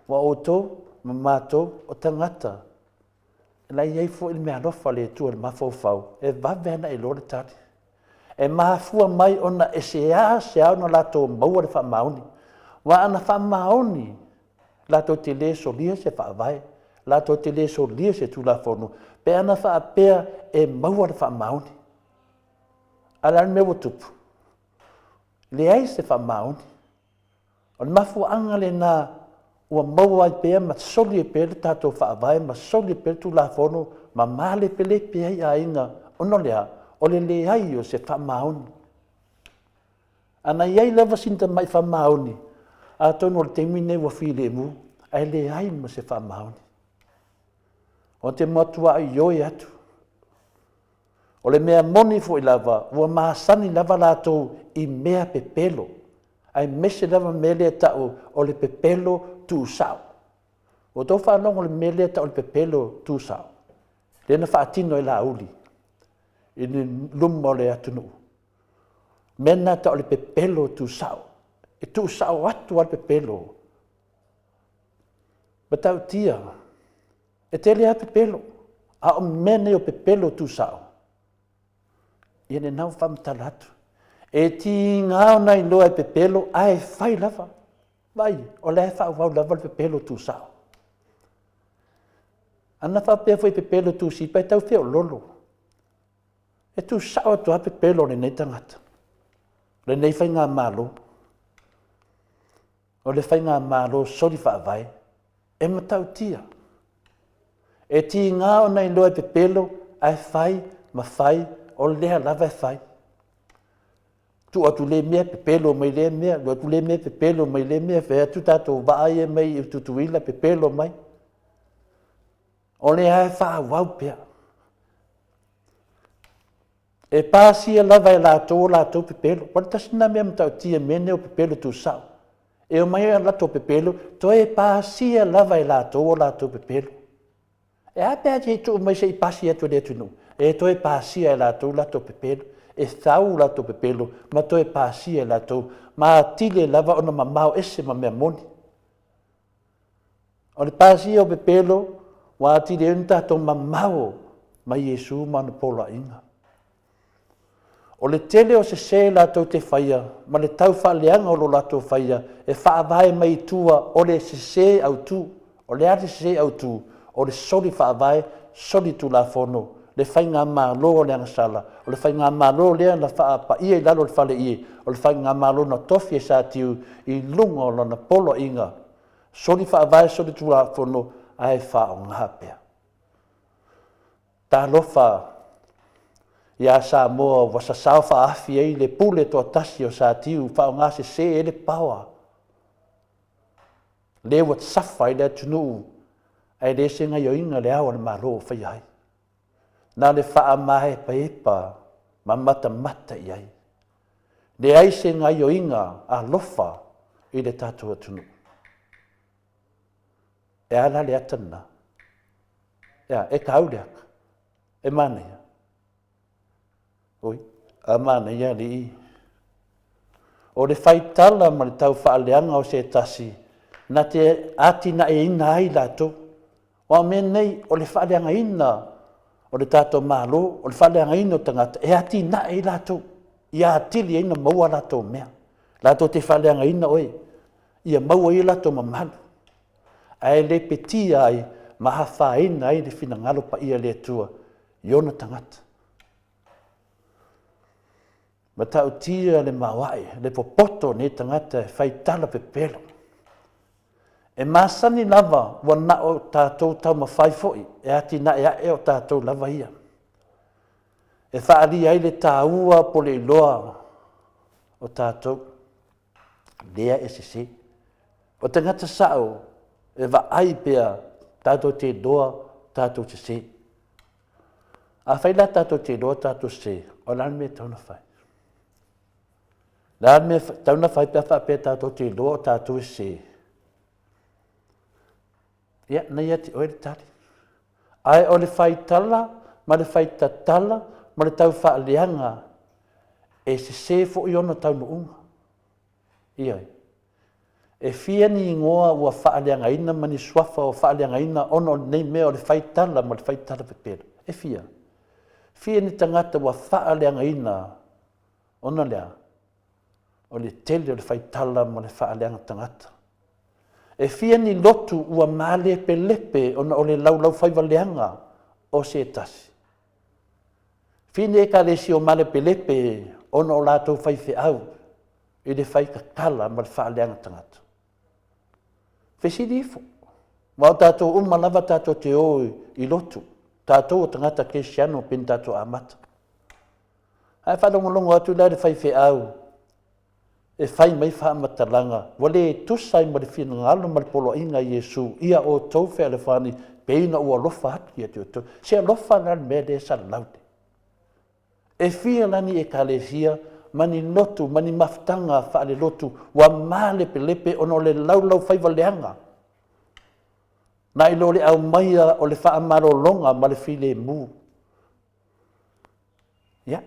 wa oto ma mato o tangata la iei fo il mea lofa le tua le mafofau e vave ana I lore tali e mafua mai ona e se au na lato maua le whamaoni wa ana whamaoni lato te le solia se whaavai lato te le solia se tulafono pe ana whaapea e maua le whamaoni ala me wotupu le ai se whamaoni o le mafuanga le na ua maua ai pea ma soli e pea le tātou whaavai ma soli e pea tulafono ma male pele pea I a inga ono lea o le ai o se whamaoni. Ana iai lava sinta mai whamaoni, a tono le te mine wa while mu, ai le ai mo se whamaoni. O te matua ai oi atu. O le mea moni fo I lava, ua maasani lava lato I mea pepelo. Ai mese lava mele tau o le pepelo tu sao. O tau whanong o le mele tau o le pepelo tu sao. Lena whaatino I la uli. I ni lumo le atunu. Mena ta o le pepelo tu sao. E tu sao atu al pepelo. Batau tia. E tele a pepelo. A o mene o pepelo tu sao. Ia ne nau whamtalatu. E ti ngāo nei loa e pepelo, ai whai lava. Vai, o le whau lava le pepelo tu sao. Ana whapea fwoi pepelo tu si, pai tau whio lolo. E tu sao atu a pepelo le nei tangata. Le nei whai ngā malo. O le whai ngā malo sori whaavai. E matau tia. E ti ngāo nei loa e pepelo, ai whai, ma whai, o lea lava e whai. Tu atu le mea pepelo mai le mea, tu atu le mea pepelo mai le mea, whea tu tato vaai e mai I tutuila pepelo mai. O le hae wha wau pia. E pāsia lava e lato pepelo, pari tasina mea mtau tia mene o pepelo tu sao. E o mai lato pepelo, to e pāsia lava e lato pepelo. E apea te tu mai se I pāsia tu le tunu. E to e pāsia e lato pepelo. E thau lato pepelo, ma to e pāsia e lato, ma tile lava ona mamau ese ma mea moni. O le pāsia o pepelo, wa tile unta to mamau ma Yesu ma na pola inga. O le tele o se lato te whaia, ma le tau whaaleanga o lo lato whaia, e whaavai mai tua o le se au tu, o le ate se au tu, o le soli whaavai, soli tu la fono, le whainga mālo o le angasala, o le whainga mālo lea na whaapa ia I lalo le whale ie, o le whainga mālo na tofi e sa tiu I lunga o na polo inga. Soli whaavai, soli tu la fono, ai wha o ngahapea. Tā lofa, ia sa moa wa sa sao whaafi ei le pule to tasi o sa tiu, wha o ngā se e le pawa. Le wat safa I le tunu, ai le senga yo inga le awa le mālo o whai ai. Nā le wha mahe pa epa, ma mata I ai. Le ai senga yo inga a lofa I le tātua tunu. E ala le atana, Ia, e kauleaka. E mana ia. Oi, a mana ia li. O le faitala ma le tau whaaleanga o se tasi. Na te ati na e ina ai lato. O me nei, o le whaaleanga ina, o le tato malo, o le whaaleanga ina o tangata, e ati na e lato. Ia atili e ina maua lato mea. Lato te whaaleanga ina oi. Ia maua i lato mamalu. Ai le petia ai, maha whaina ai le fina ngalo pa ia le tua. Iona tangata. Ma tau tia le mawai, le popoto ne tangata e whaitala pe pelo. E masani lava, wa na o tātou tau ma whai foi, e ati na e o tātou lava ia. E whaari ai le tāua po le iloa o tātou, lea e sisi. O tangata sao, e wa ai pia tātou te doa, tātou sisi. A whaila tātou te doa, tātou sisi, o lan me tauna whai. Lan me tauna whai pia wha tātou te doa, tātou sisi. Ia, nei ati oe le tali. Ai o le whaitala, ma le whaitatala, ma le tau whaaleanga, e se fo i ona tau nuunga. Ia. E fia ni ngoa ua whaaleanga ina, ma ni swafa o whaaleanga ina, ono nei mea o le whaitala, ma le whaitala pepera. E fia. Fia ni tangata ua whaaleanga ina, ona lea, o le tele o le whaitala, ma le whaaleanga tangata. E fia ni lotu ua malepe lepe ona o le lau whaiwaleanga o se tasi. Fia ni e ka lesi o malepe lepe ona o lātou whaiwhi au i le whaikakala ma le whaaleanga tangata. Whesiri ifo. Ma o tātou umalawa tātou te oi i lotu. Tātou o tangata kesiano pin tātou amata. Hai whalongolongo atu lai le whaiwhi au. E whai mai whaamatalanga. Wale e tusai ma le whina ngalo ma le polo inga Iesu. Ia o tau whea le whani. Peina ua lofa hatu ia te o tau. Se lofa nal mea le sa laude. E whia lani e kalesia. Mani lotu, mani maftanga whaale lotu. Wa male pe lepe ono le laulau whaiwaleanga. Na ilo le au maia o le whaamaro longa ma le while mu. Ia.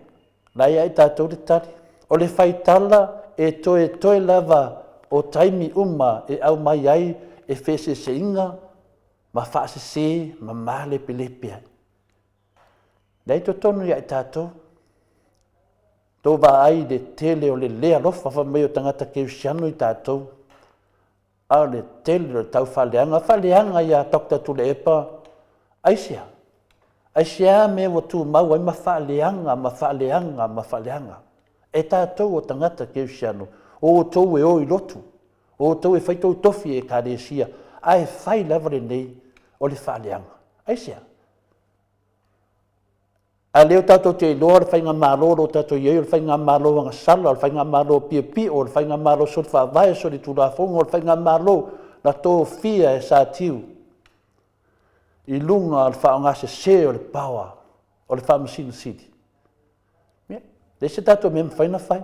Na ia e tātou le tari. O le whaitala e toe lava o taimi uma e au mai ai e whese se inga, ma whaase se, ma male pelepe ai. Nei to tonu ia e tātou. Tō wa ai le tele o le lea lofa wha mai o tangata ke usiano i tātou. A le tele o tau whaleanga ia Dr. Tule Epa, aisia. Aisia me o tū mau ai ma whaleanga. E tātou o tangata ke usiano, o tau e oi lotu, o tau e whaitou tofi e kāresia, a e whai lavare nei o le whaaleanga. Aisia. A leo tātou te loa, le whainga mālo, o tātou iei, le whainga mālo wanga sala, le whainga mālo pia, o le whainga mālo sot whaavai, so le tūrafonga, le whainga mālo na tō fia e sā tiu. I lunga le whaonga se o le pawa, o le whaamasina sidi. Le se tātou me mwhaina whai.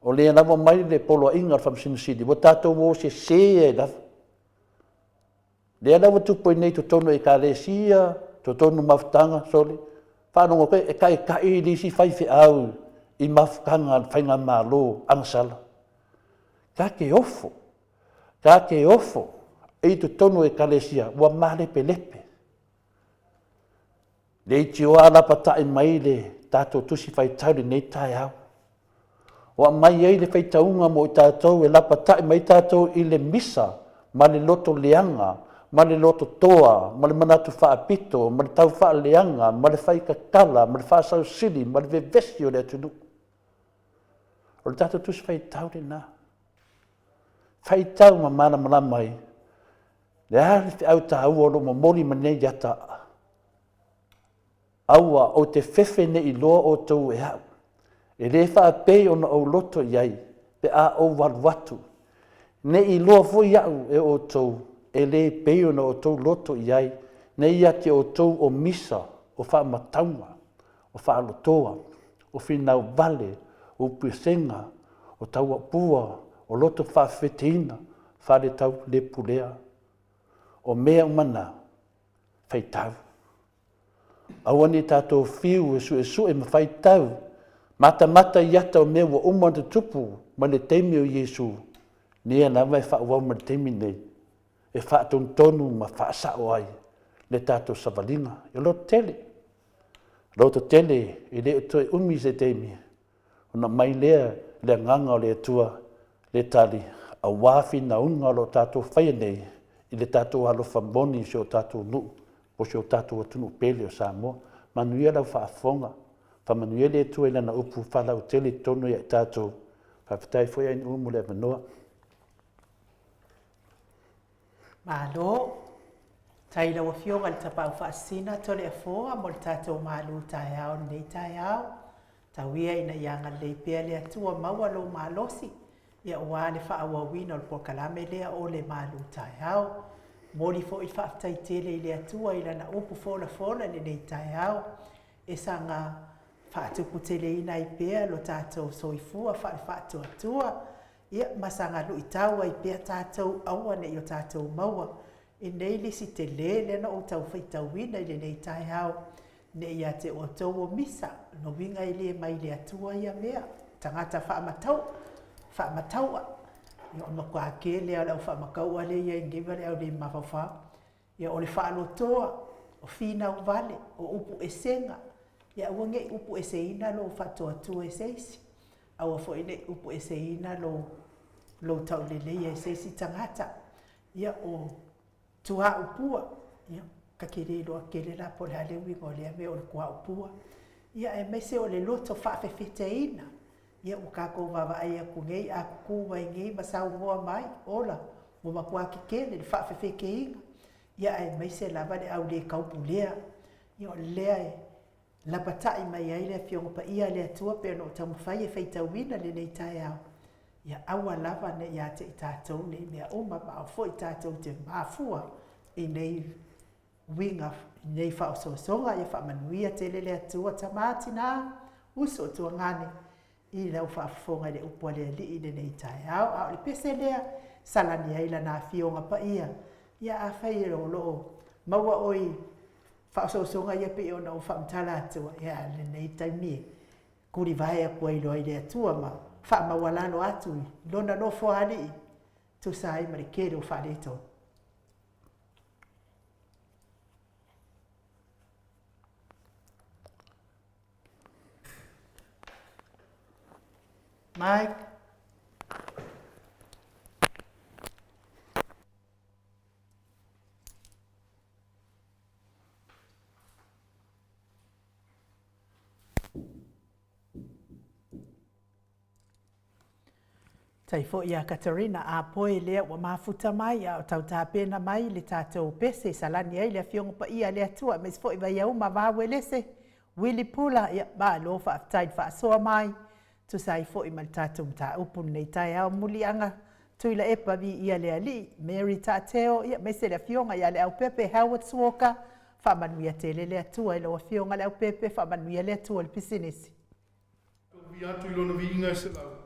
O le anawa mai le polo inga le whamasina sidi, o tātou o se e lawa. Le anawa tupoi nei to tono e ka lesia, to tono mawhtanga, sole. Whanonga koe e ka i lisi whaiwhi au i mawhkanga whainga mālo angsala. Ka ke ofo, e to tono e ka lesia, ua malepe lepe. Le iti o ala patai mai le tātou tusi whai tauri nei tai au. Wa mai ei le whai taunga mo i tātou e lapa tai mai tātou i le misa, ma le loto leanga, ma le loto toa, ma le manatu whaapito, ma le tau wha leanga, ma le whai kakala, ma le wha sau sili, ma le vevesi o le atunu. O le tātou tusi whai tauri nā. Whai tau ma mana mana mai. Le hali te au ta au oro mo mori ma nei jata. Aua o te whewhe ne i loa o tau e hau. E le wha pei ona o loto iai, pe a o warwatu. Ne i loa fui au e o tau, e le pei ona o tau loto iai, ne ia te o tau o misa, o wha mataunga, o wha alotoa, o whinau vale, o pusenga, o tau apua, o loto wha wheteina, wha le tau le pulea. O mea umana, whaitau. Aua ni tātou whiu e su e ma whaitau. Mata i ata o mea wa uma te tupu ma le teimi o Iesu. Nia na vai whaawau ma le teimi nei. E whaatonu ma whaasao ai. Le tātou savalinga. E lo tele. Rauta tele e le toi umi se teimi. Ona mai lea le nganga o le atua le tali. A wafi na unga lo tātou whaia nei. I le tātou alofa moni se o tātou nuu. O se o tātou atunu pele o Samoa. Manuia lau whaafonga. Whamanuia le atua ila na upu whalau tele tono i tātou. Whawhitai foi ai umu le manoa. Malo. Taila wa fionga le tapau whaasina tole a foa mo le tātou malu tai au nei tai au. Tawia ina ianga le pia le atua maua lo malosi. Ia ua le whaawawina o le pokalame lea o le malu tai au. Mori fo i whaatai tele i le atua ila na upu fola le nei tai au. E sanga whaatuku tele ina i pia lo tātou soifua whaatu atua. Ia masanga lu i taua i pia tātou aua ne i o tātou maua. E nei lisi te le na o tau whaitauina i le nei tai au. Ne ia te o tau o misa, no winga i le mai le atua ia mea. Tangata whaamataua. Ia o makua ke le au whaamakaua le ia ingewa le au le mawhawha. Ia o le whaalotoa, o whina o vale, o upu e senga. Ia uange upu e seina lo whatoa tua e seisi. Aua fo ine upu e seina lo tau le leia e seisi tangata. Ia o tua upua. Ia kakere loa kele la po le halewi ngo lea me o le kua upua. Ia e mese o le loto whaafewhete ina. Ia o kako wawa ai a kungei a kukuwa i ngei masau ngoa mai. Ola, mo makua ki kele le whaafewheke inga. Ia e mese lava le au le kaupu lea. Ia o lea e lapatai mai ai le fiongo pa ia le atua pe no tamu whai e whaitawina le nei tai au. Ia aua lava ne ia te i tātou nei mea oma ma o fo i tātou te mafua i nei winga nei whaososonga ia whamanuia te lele atua tamati nā uso tua ngane i lau whaafonga le upua le li i le nei tai au au le pese lea salani aila nā fionga pa ia ia a whai lo maua oi whaososonga ia pe ona o whamtala atua ia le nei taimie kuri vai a kua ilo i le atua ma whamawalano atui lona no fohali tu sai ma le kere o whareto. Mike. Taifo ia Katarina a poe lea wa mafuta mai a o tau tāpena mai le tātou pese salani ai le fiongo pa ia le atua mes fo iwa iau ma wawe lese Willy Pula ia ba lo fa aftaid fa soa mai tu sai fo i mal tātou mta upun nei tai au muli anga tuila epa vi ia le ali Mary Tateo ia mese le fionga ia le au pepe Howard Walker fa manuia tele le atua ilo fionga le au pepe fa manuia le atua le pisinisi. Vi atu ilona vi inga se lau.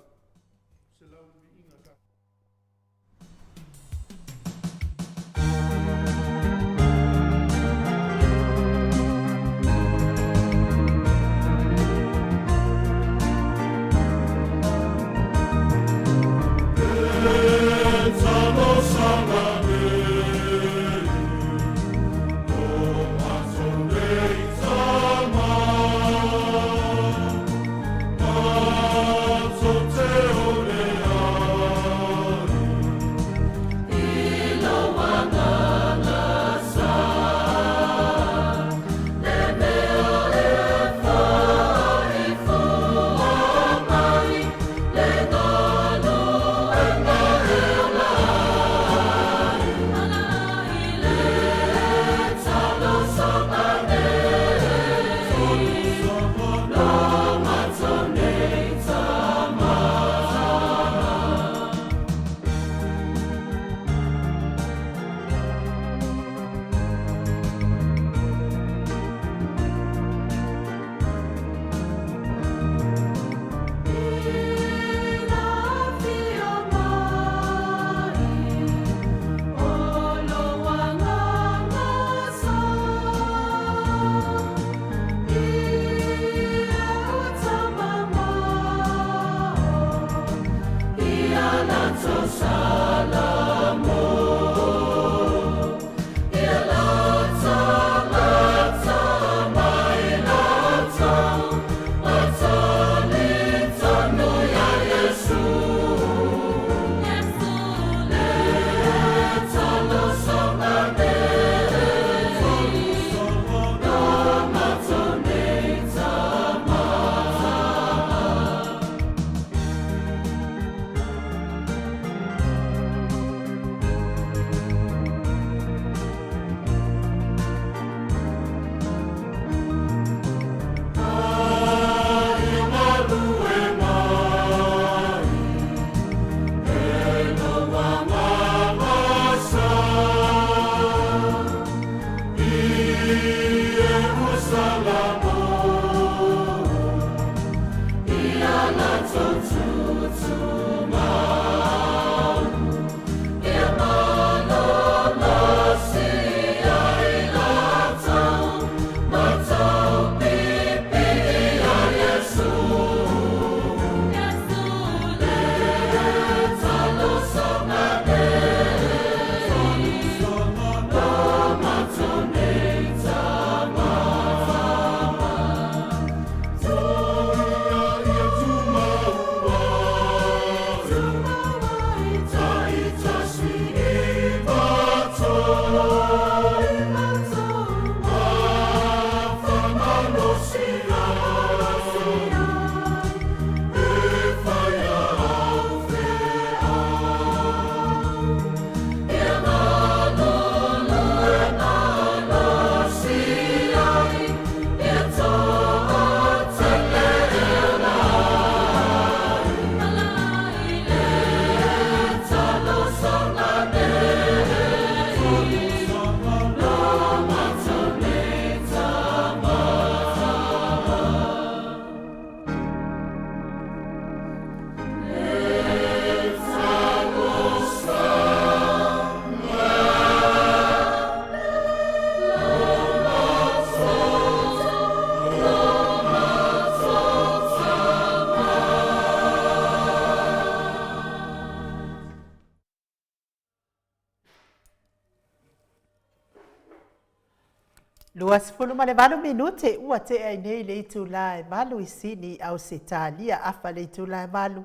2 minute ua te ai nei le itu lai malu I sini au se talia afa le itu lai malu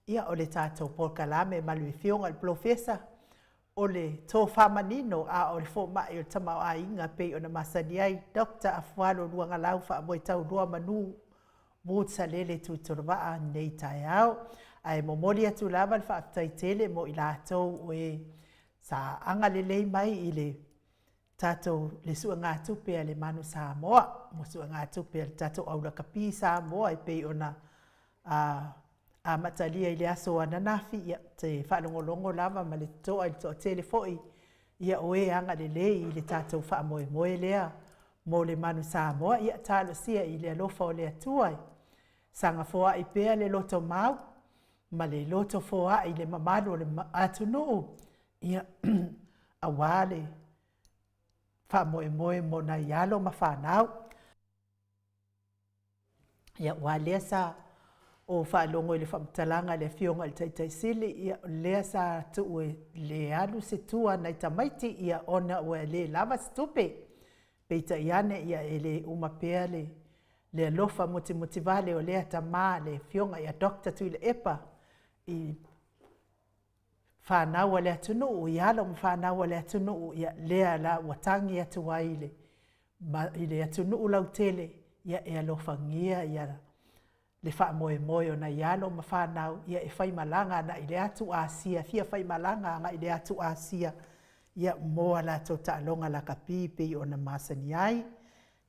ia o le tātou polkalame malu I fionga le profesa o le tō whamanino a o le fō mai o le tamau a inga pei o na masani ai Dr. Afualo Luanga Lau wha moe tau rua manu mūtsa lele tūtoramaa nei tai au ai momoli atu lava le whaatai tele mo I lātou o e sa anga lelei mai I le tātou le sua ngā tupe le manu Samoa, mo sua ngā tupe le tātou aura kapi Samoa I pei ona a matalia I le aso ananafi ia te whanongolongo lava ma le toa I toa telefoi ia oe anga le lei I le tātou whaamoe moe lea mo le manu Samoa ia tālo sia I le alofa o le atuai. Sanga foa I pea le loto mau, ma le loto foa I le mamalo le atunuu ia awale whamoe moe mo na ialo ma whanau. Ia wa lea sa o whaalongo I le whamtalanga le fionga le taitai sili ia lea sa tuue le alu se tua na tamaiti ia ona ua le lava stupe. Peita iane ia ele umapea le alofa motivale o lea tama le fionga ia Dr. Tui le epa I whanau le atunuu, I ala mo whanau le atunuu, ia lea la watangi atu waile. I le atunuu lau tele, ia e alofangia, ia le whaamoe moe o na ialo ma whanau, ia e whaimalanga na I le atu Asia, fia whaimalanga nga I le atu Asia, ia moa la tō ta'alonga la kapipi o na masani ai,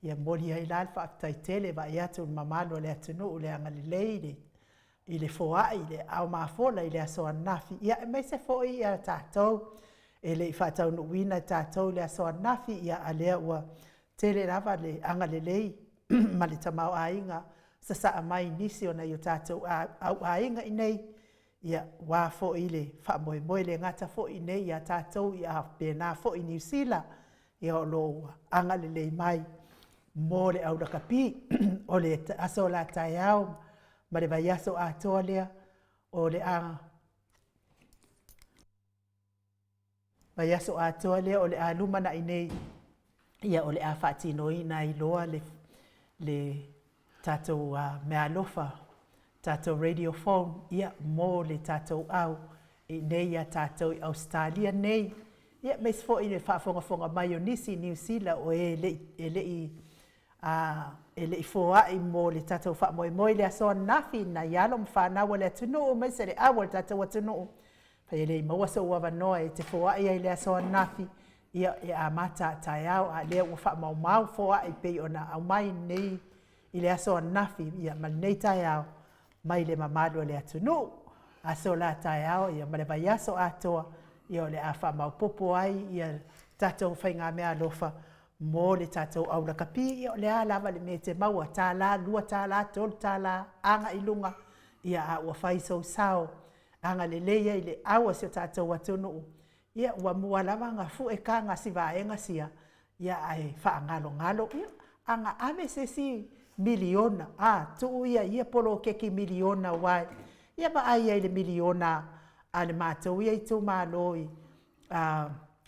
ia mori ai la alfa aftai tele, va i atu mamalo le atunuu le angalilei I le foa I le au mafola I le aso anafi ia e meise foi ia tātou e le I whatau nuina tātou le aso anafi ia a lea ua tele lava le anga le lei ma le tamau ainga sa saa mai nisi ona I o tātou au ainga I nei ia wā foi le whamoe moe le ngata foi nei ia tātou ia pēnā foi New Zealand ia o lo anga le lei mai mo le au rakapi o le aso la tai au ma le vaiaso atoa lea o le a vaiaso atoa lea o le a luma na inei ia o le a whaatinoina na iloa le tātou mea alofa tātou radio phone ia mo le tātou au I nei ia tātou I Australia nei ia meis fo I le whaafonga mai o nisi New Zealand o e le I foa I mo le tātou wha moe le aso nafi na ialo ma whanau le atunuu mai se le awa le tātou atunuu. Pai le I maua sa ua wanoa e te foa I le aso nafi ia a mata tai au a lea ua wha mau foa I pei ona au mai nei I le aso nafi ia ma nei tai au mai le mamalo le atunuu. Aso la tai au ia ma le vai aso atoa ia le a wha mau popo ai ia tātou whainga mea alofa mo le tātou au la kapi ia o le a lava le me te maua tāla, lua tāla, tolu tāla, anga I lunga ia a ua whai sao anga le leia I le aua si o tātou atunuu ia ua mua lava ngā fu e ka ngā siwa e ngā sia ia ai wha ngalo ia anga ame se si miliona tuu ia polo keki miliona wai ia ma ai le miliona a le mātou ia I tō māloi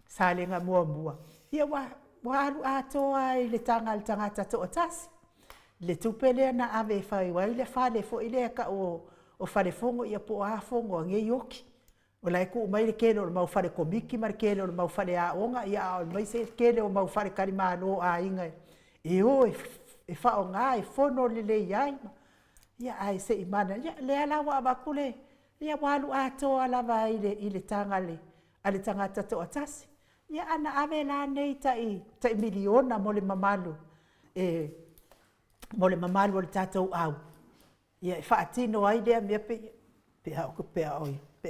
sa le ngā mua ia Walu atoa I le tangata to atasi. Le tupele na ave whai wai le whale fo I le ka o whale fongo ia po a fongo nge yoki. O lai ku mai le kele o mau whale komiki ma le kele o mau whale a onga ia o mai se kele o mau whale karimano a inga. E o e whao ngā e fono le le iai ma. Ia ai se imana. Ia le alawa abakule. Ia walu atoa lava I le tangale. Ale tangata to atasi. Ia ana ave la nei tai miliona mo le mamalu mo le mamalu o le tātou au ia whaatino ai lea mea pe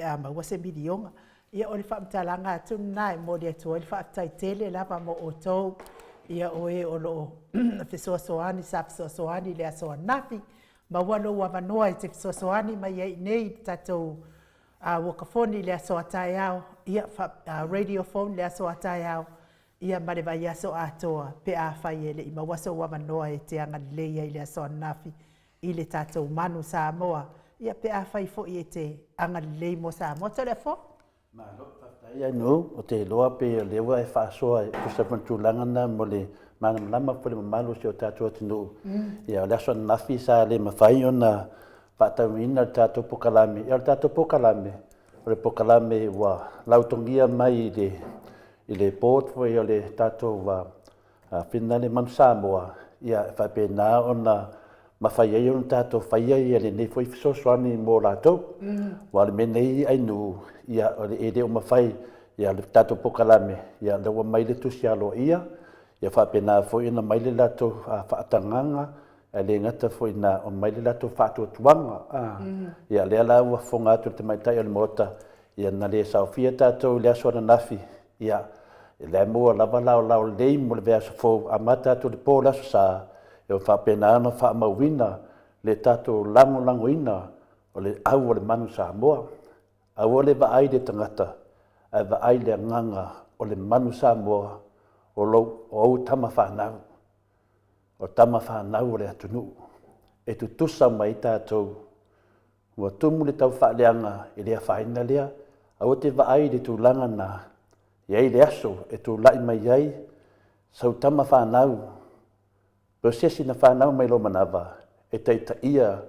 a maua se milionga ia o le whaamtalanga atu nai mo le atua le whaatai tele lava mo o tau ia o e o loo fesoasoani sa fesoasoani le asoa nafi ma wano ua manoa I te fesoasoani mai ai nei tātou wakafoni le aso atai au ia radio phone le aso atai au ia mare vai aso atoa pe a fai ele I mawaso wa manoa e te anga leia I le aso nafi I le tātou manu Samoa ia pe a fai fo I te anga lei mo Samoa tole fo? Ma lo Ia no o te loa pe lewa e whaasoa e kusa pantulangana mo le mana lama po le mamalu si o tātua tinu. Ia o leso nafi sa le mawhai o na whaatauina le tātua pokalame. Ia le tātua pokalame, o le pokalame wa lautongia mai i le port fo i o le tātua wa whina le manu Samoa. Ia whapena o na mawhai ai o le tātua whaia i le nei fo i fisosoani mō lātou. Wa le menei ai nu ia o le ere o mawhai ia le tātou pokalame. Ia le wa mai le tusi alo ia. Ia whapena fo ina mai le lātou whaatanganga. Le ngata fo ina o mai le lātou whaatuatuanga. Ia le ala ua whonga atu te mai tai o le mota. Ia na le saofia tātou le aswana nafi. Ia le mua lava lao lei mo le vea sofo amata atu le pō laso sa. E o whapena ana whaamawina le tātou lango ina o le au o le manu Samoa. Au o le vaai le tangata, a vaai le nganga o le manu Samoa o au tama whanau. O tama whanau o le atunu. E tu tusa mai tātou. Ua tumu le tau whaaleanga i lea whaina lea. Au te vaai le tu langa na. Iai le aso e tu lai mai iai. Sau tama whanau. Prosesi na whanau mai lo manawa. E teita ia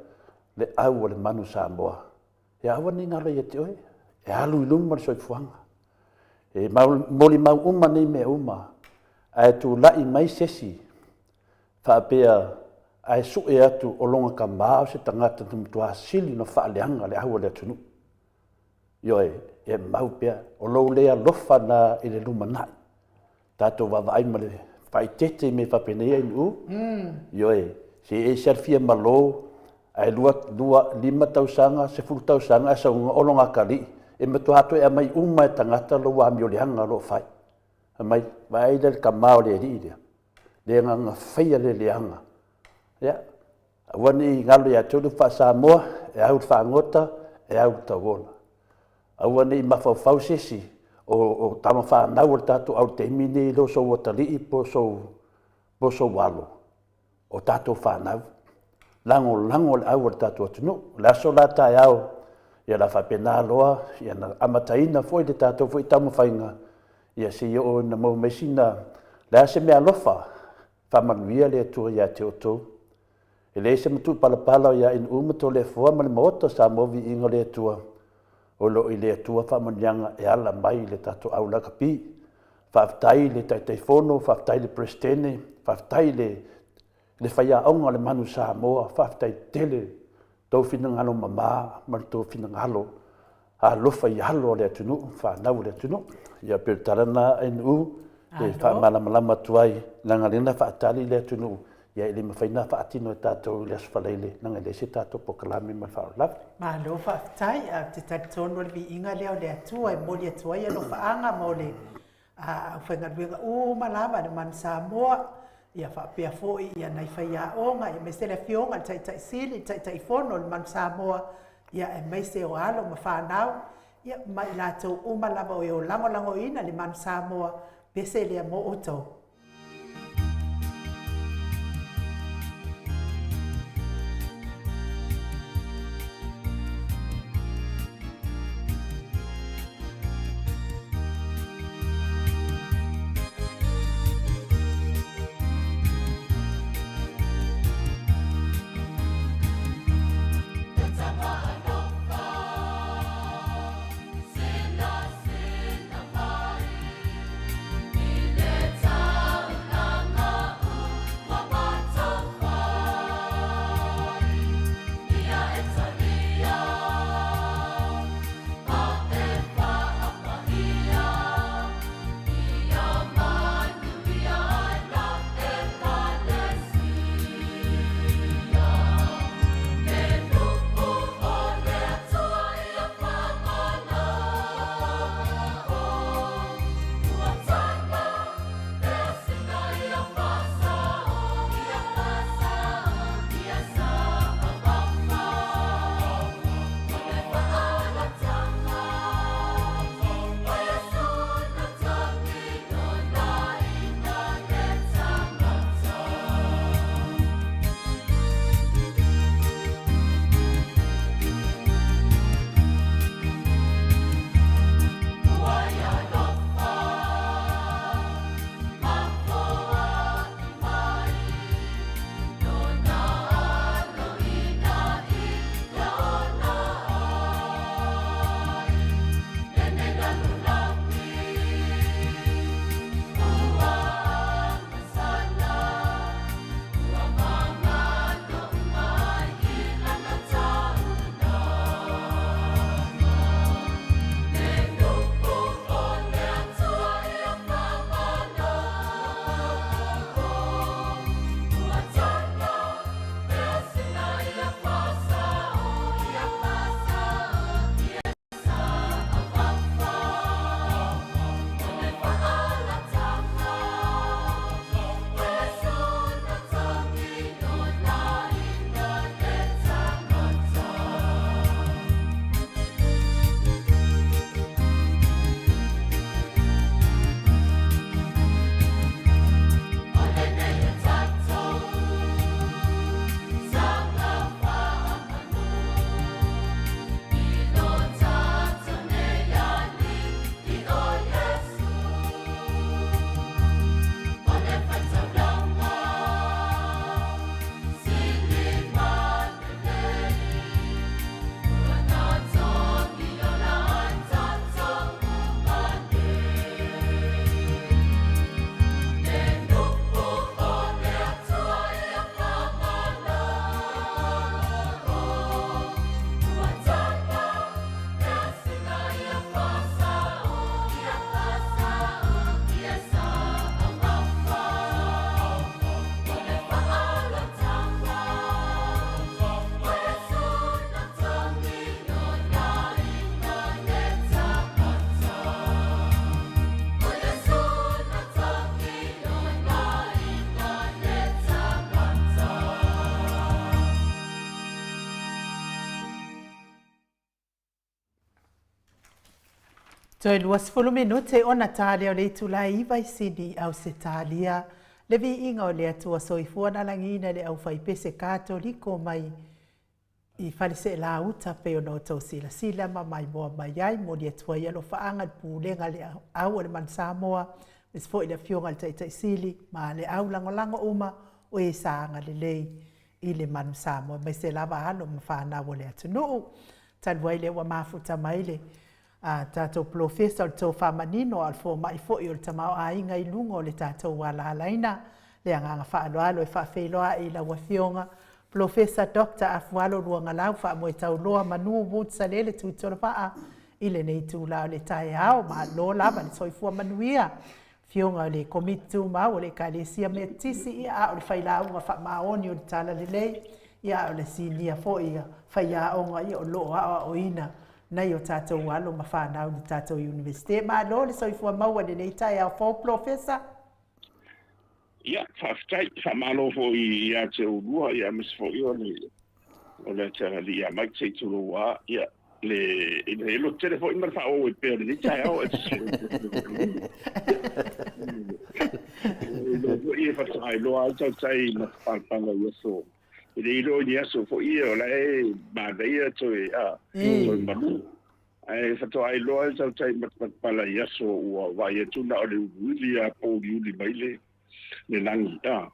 le au o le manu Samoa. E awa ni ngalo ia te oe. E alu iluma le soifuanga. E moli mau uma nei me uma. A tu lai mai sesi. Whaapea a su e atu o longa ka maa se tangata tumtua sili no whaaleanga le au le atunu. Ioe, e mau pea o lou lea lofa na i le luma nai. Tātou wawaai ma le whaitete me whapenea in u. Ioe, se e serfia malo ai lua lima tausanga, se fulu tausanga, sa unga olonga kali. E matu hato e mai uma e tangata lo wa amioleanga lo fai. Mai, vai le kamao le ri. Le nganga whaia le leanga. Ia, wani ngalo ia tūru wha Samoa, e au whaangota, e au tawona. Wani mawhau sesi, o tama whanau o tātou au te mini lo so watali po so walo. O tātou whanau. Lango le au le tātou atunu. Le aso la tai au, ia la whapena loa, ia na amataina foi le tātou foi tamu whainga. Ia si o na mau mesina, le ase mea lofa, whamanuia le atua ia te otou. E le se matu palapala ia in umato le fua ma le maota sa movi inga le atua. O lo i le atua whamanianga e ala mai le tātou au laka pi. Whaftai le taitaifono, whaftai le prestene, whaftai le whaia aunga le manu Samoa, whaftai tele, tau whinangalo mama, ma tau whinangalo, a lofa i halo le atunu, whanau le atunu. Ia pertarana in u, le whamalama tuai, nanga lena whaatali le atunu. Ia ili mawhaina whaatino e tātou le aswhaleile, nanga le se tātou pokalame mai whaolafi. Ma lo whaftai, te tatitono le vi inga leo le atua, e moli atua ia lo whaanga mo le whaingaruenga malama le man Samoa, ia whapea foi, ia nei whaia onga, ia mesele fionga, taitai sili, taitai fono le man Samoa, ia e meise o alo ma whanau, ia mai lātou malama o e o lango ina le man Samoa, pese lea mo oto. Time. Toi luas fulu minute ona tālea o le itulai iwa i sini au se tālia. Le vi inga o le atua soifua na langina le au whaipese kātoliko mai i whalese la uta pe o no tau sila ma mai moa mai ai mo li atua i alo whaanga pūlenga le au o le man Samoa mis fo i le fionga le taitai sili ma le au lango uma o e saanga le lei i le man Samoa mai se lava alo ma whaana o le atunuu. Tanwai le wa mafuta mai le tātou profesa o le tau whamanino al fo mai fo i o le tamao a inga i lunga o le tātou wala alaina le anganga whaaloalo e whawheloa i la wafionga Profesa Dr. Afualo Luanga Lau wha moe tau loa manu wot sa lele tūtoro paa i le nei tūla o le tae ao ma lo lava le soifua manuia fionga o le komitu ma o le kalesia me tisi ia a o le whailaunga wha maoni o le tala le lei ia o le sinia fo ia whaiaonga ia o loo a o ina nei o tātou walo ma whanau ni tātou universite ma lo le soifua maua le nei tae ao fo profesa ia whaftai whamalo fo i a te urua ia mis fo i o le tera li a mai te turua ia le lo telefo i marfa o e pere ni tae ao e i e whatai loa au tau tai ma whapanga i aso i le ilo ni aso fo i o la e mādeia toi toi manu e whatai loa au tau tai ma whapanga i aso ua vai e tuna o le uili a po uli mai le langi na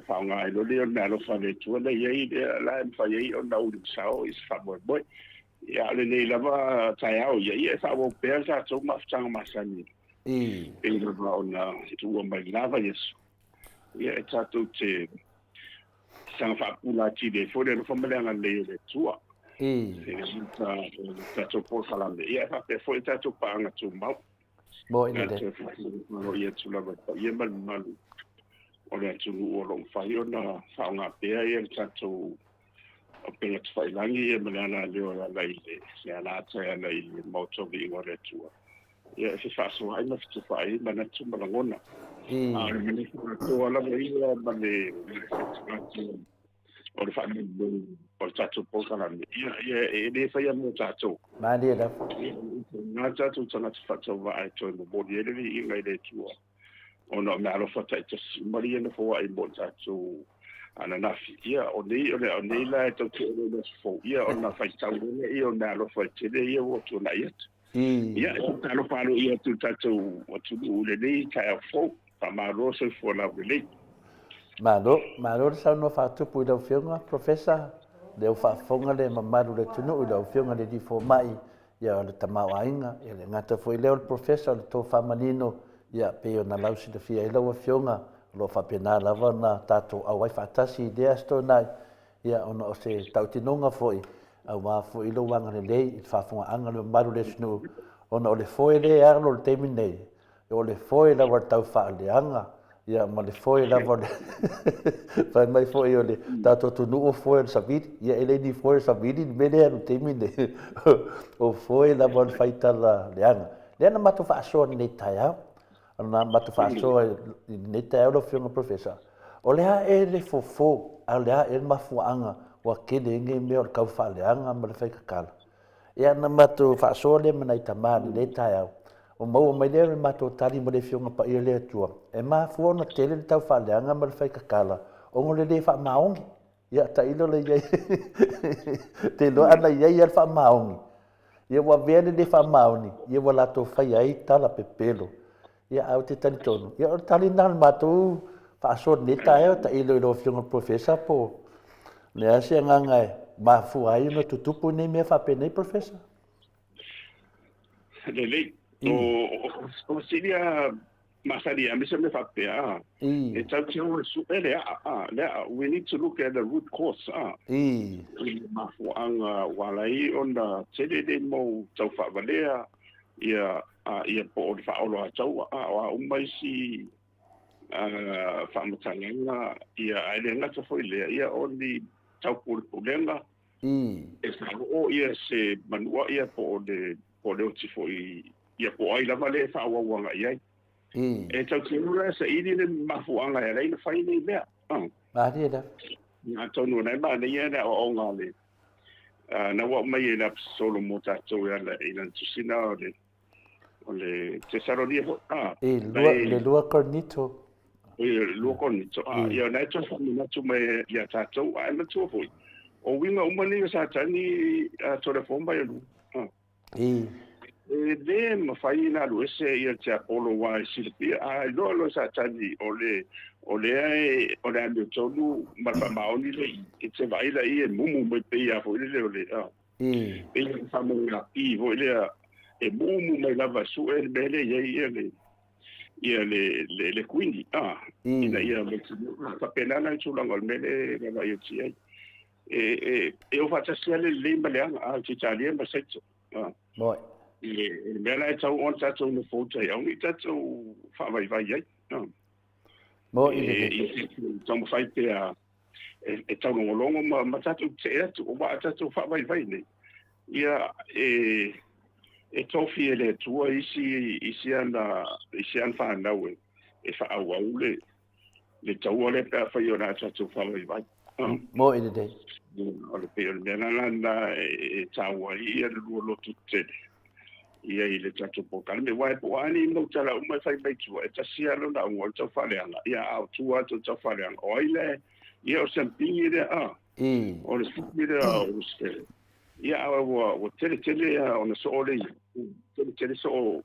whaunga e lole o na alofa le tua le iei la e mwhai ei o na uri sao i se whamoe moe ia le nei lava tai au iei e whawo pēr sa tau mawhtanga masani e lava o na tua mai lava yesu ia e tātou te sanga whapula ti le fōre no whamareanga le tua tātou pōsalame ia e whape fōre tātou paanga tū mau Bo ina de. Malo ia tula ba ia malu. Ora tulu o long fai ona faunga pea ia tato o pena tfai langi e malana leo la ile. Se ala ta ala ile moto vi ora tua. Ia se faso ai na tfai mana tu malangona. Ah ni to ala ia ba le o le fai o tato po kana ia e le fai mo tato. Ma dia da. Nga tātou tanga te whatau wa ai toi mo mori e rewi i ngai le tua. O no me alo whatai te simari ena fōa i mo tātou ana nafi ia. O nei la e tau te ero na fō ia o na whai tau rene i o me alo whai te re ia o tu na iat. Ia e ta alo whalo ia tu tātou o tu ule nei kai au fō. Pa maro se fō la wile. Malo sa no whatupu i dau whiunga, profesa. Leo whafonga le mamaru le tunu i dau whiunga le di fō mai. Ia o le tamau ainga, ia le ngata foi leo le professor le tō whamanino, ia peo na lausi le fia i laua fionga, lo whapena lava na tātou au ai whatasi i dea sto nai, ia ona o se tautinonga foi, au wā foi ilo wanga le lei, i whafonga anga le maru le sinu, ona o le foi le arlo le temi nei, o le foi lawa tau wha le anga, ia ma le foi lava le, whai mai foi o le tātou tunu o foi le savidi, ia ele ni foi le savidi, ni mele anu temi nei, o foi lava le whaitala le anga. Le ana matu whaasoa ni nei tai au, ana matu whaasoa ni nei tai au lo whiunga professor. O le ha e le fofo, a le ha e le mafuanga, wa kele inge mea o le kau wha le anga ma le whaikakala. Ia ana matu whaasoa le mana i tamani nei tai au. O mau mai lea ma tō tari mo le whiunga pa ia lea tua. E maa fuona tele le tau whaleanga ma le whaikakala. Ongo le wha maongi. Ia ta ilo le iei. Te lo ana iei al wha maongi. Ia wa vene le wha maoni. Ia wa lato whai ai tala pe pelo. Ia au te tani tonu. Ia o tali nal mātou wha asor ne tae o ta ilo ilo whiunga professor po. Lea se ngangai. Ma fu ai no tutupu nei mea wha penei professor. Lelei. O sinia masari a misa me whapea. E tau te o supe lea, we need to look at the root cause. Mafuanga walai ona tere de mo tau whawalea ia po o whaolo a tau a umai si whamatanganga ia aere ngata foi lea ia o ni tau pule pulenga. E whao ia se manua ia po o le oti foi ia po ai lava le whaawawanga iai. E tau te ura sa iri le mafuanga e reina whai nei mea. Mahari e da. Ngā tonu nei maa nei ere o ngā le na wa mai na solo mo tātou ia la ina tusina o le Tesalonia le lua cornito. Lua cornito. Ia na to na tu mai ia tātou na tu foi. O winga umani sa tani telefon ba lu. Le ma fai na lu ese ia te Apollo wa silpia lo sa tani o le ando tolu ma oni le te vai la ia mumu me pe ia foi le e fa mo la i vo le e mumu me lava su e bele ia le quindi ina ia me fa pena na su la gol mele la ia ti e o fa sia le limba le a ti talia ma setso Moi. Me la tau on tatu no foto ia ni tatu fa vai ai Mo tau fai te e tau no longo ma tatu te atu o ba tatu fa vai nei ia e tofi ele tua isi an fa na we e fa au le tau ole pa fa yo na tatu fa vai Mo ina dei ole pe ole na e tau ia lo tutte ia ile tatu po kalme wai po ani no tala uma fai bai tu e tasia lo na ngol tau faleanga ia au tua tu tau faleanga oile ia o sempingi de o le sempingi de o se ia o tele o so ole tele so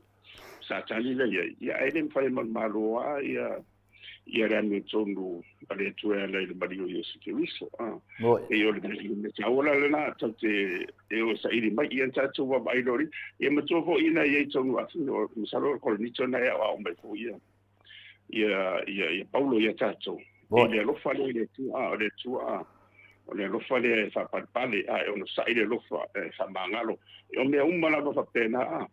sa tani le ia ele fai malo ia rani tonu ale tu ele bali o yesu kristo e yo le taola na tate e o sa ili mai ia tatu wa mai lori e ma tofo ina ia tonu afi o misalo ko ni tona ia o mai fo ia Paulo ia tatu e lo fa le tu o le lo fa le fa pale o no sa ile lo fa sa mangalo e o me umala fa pena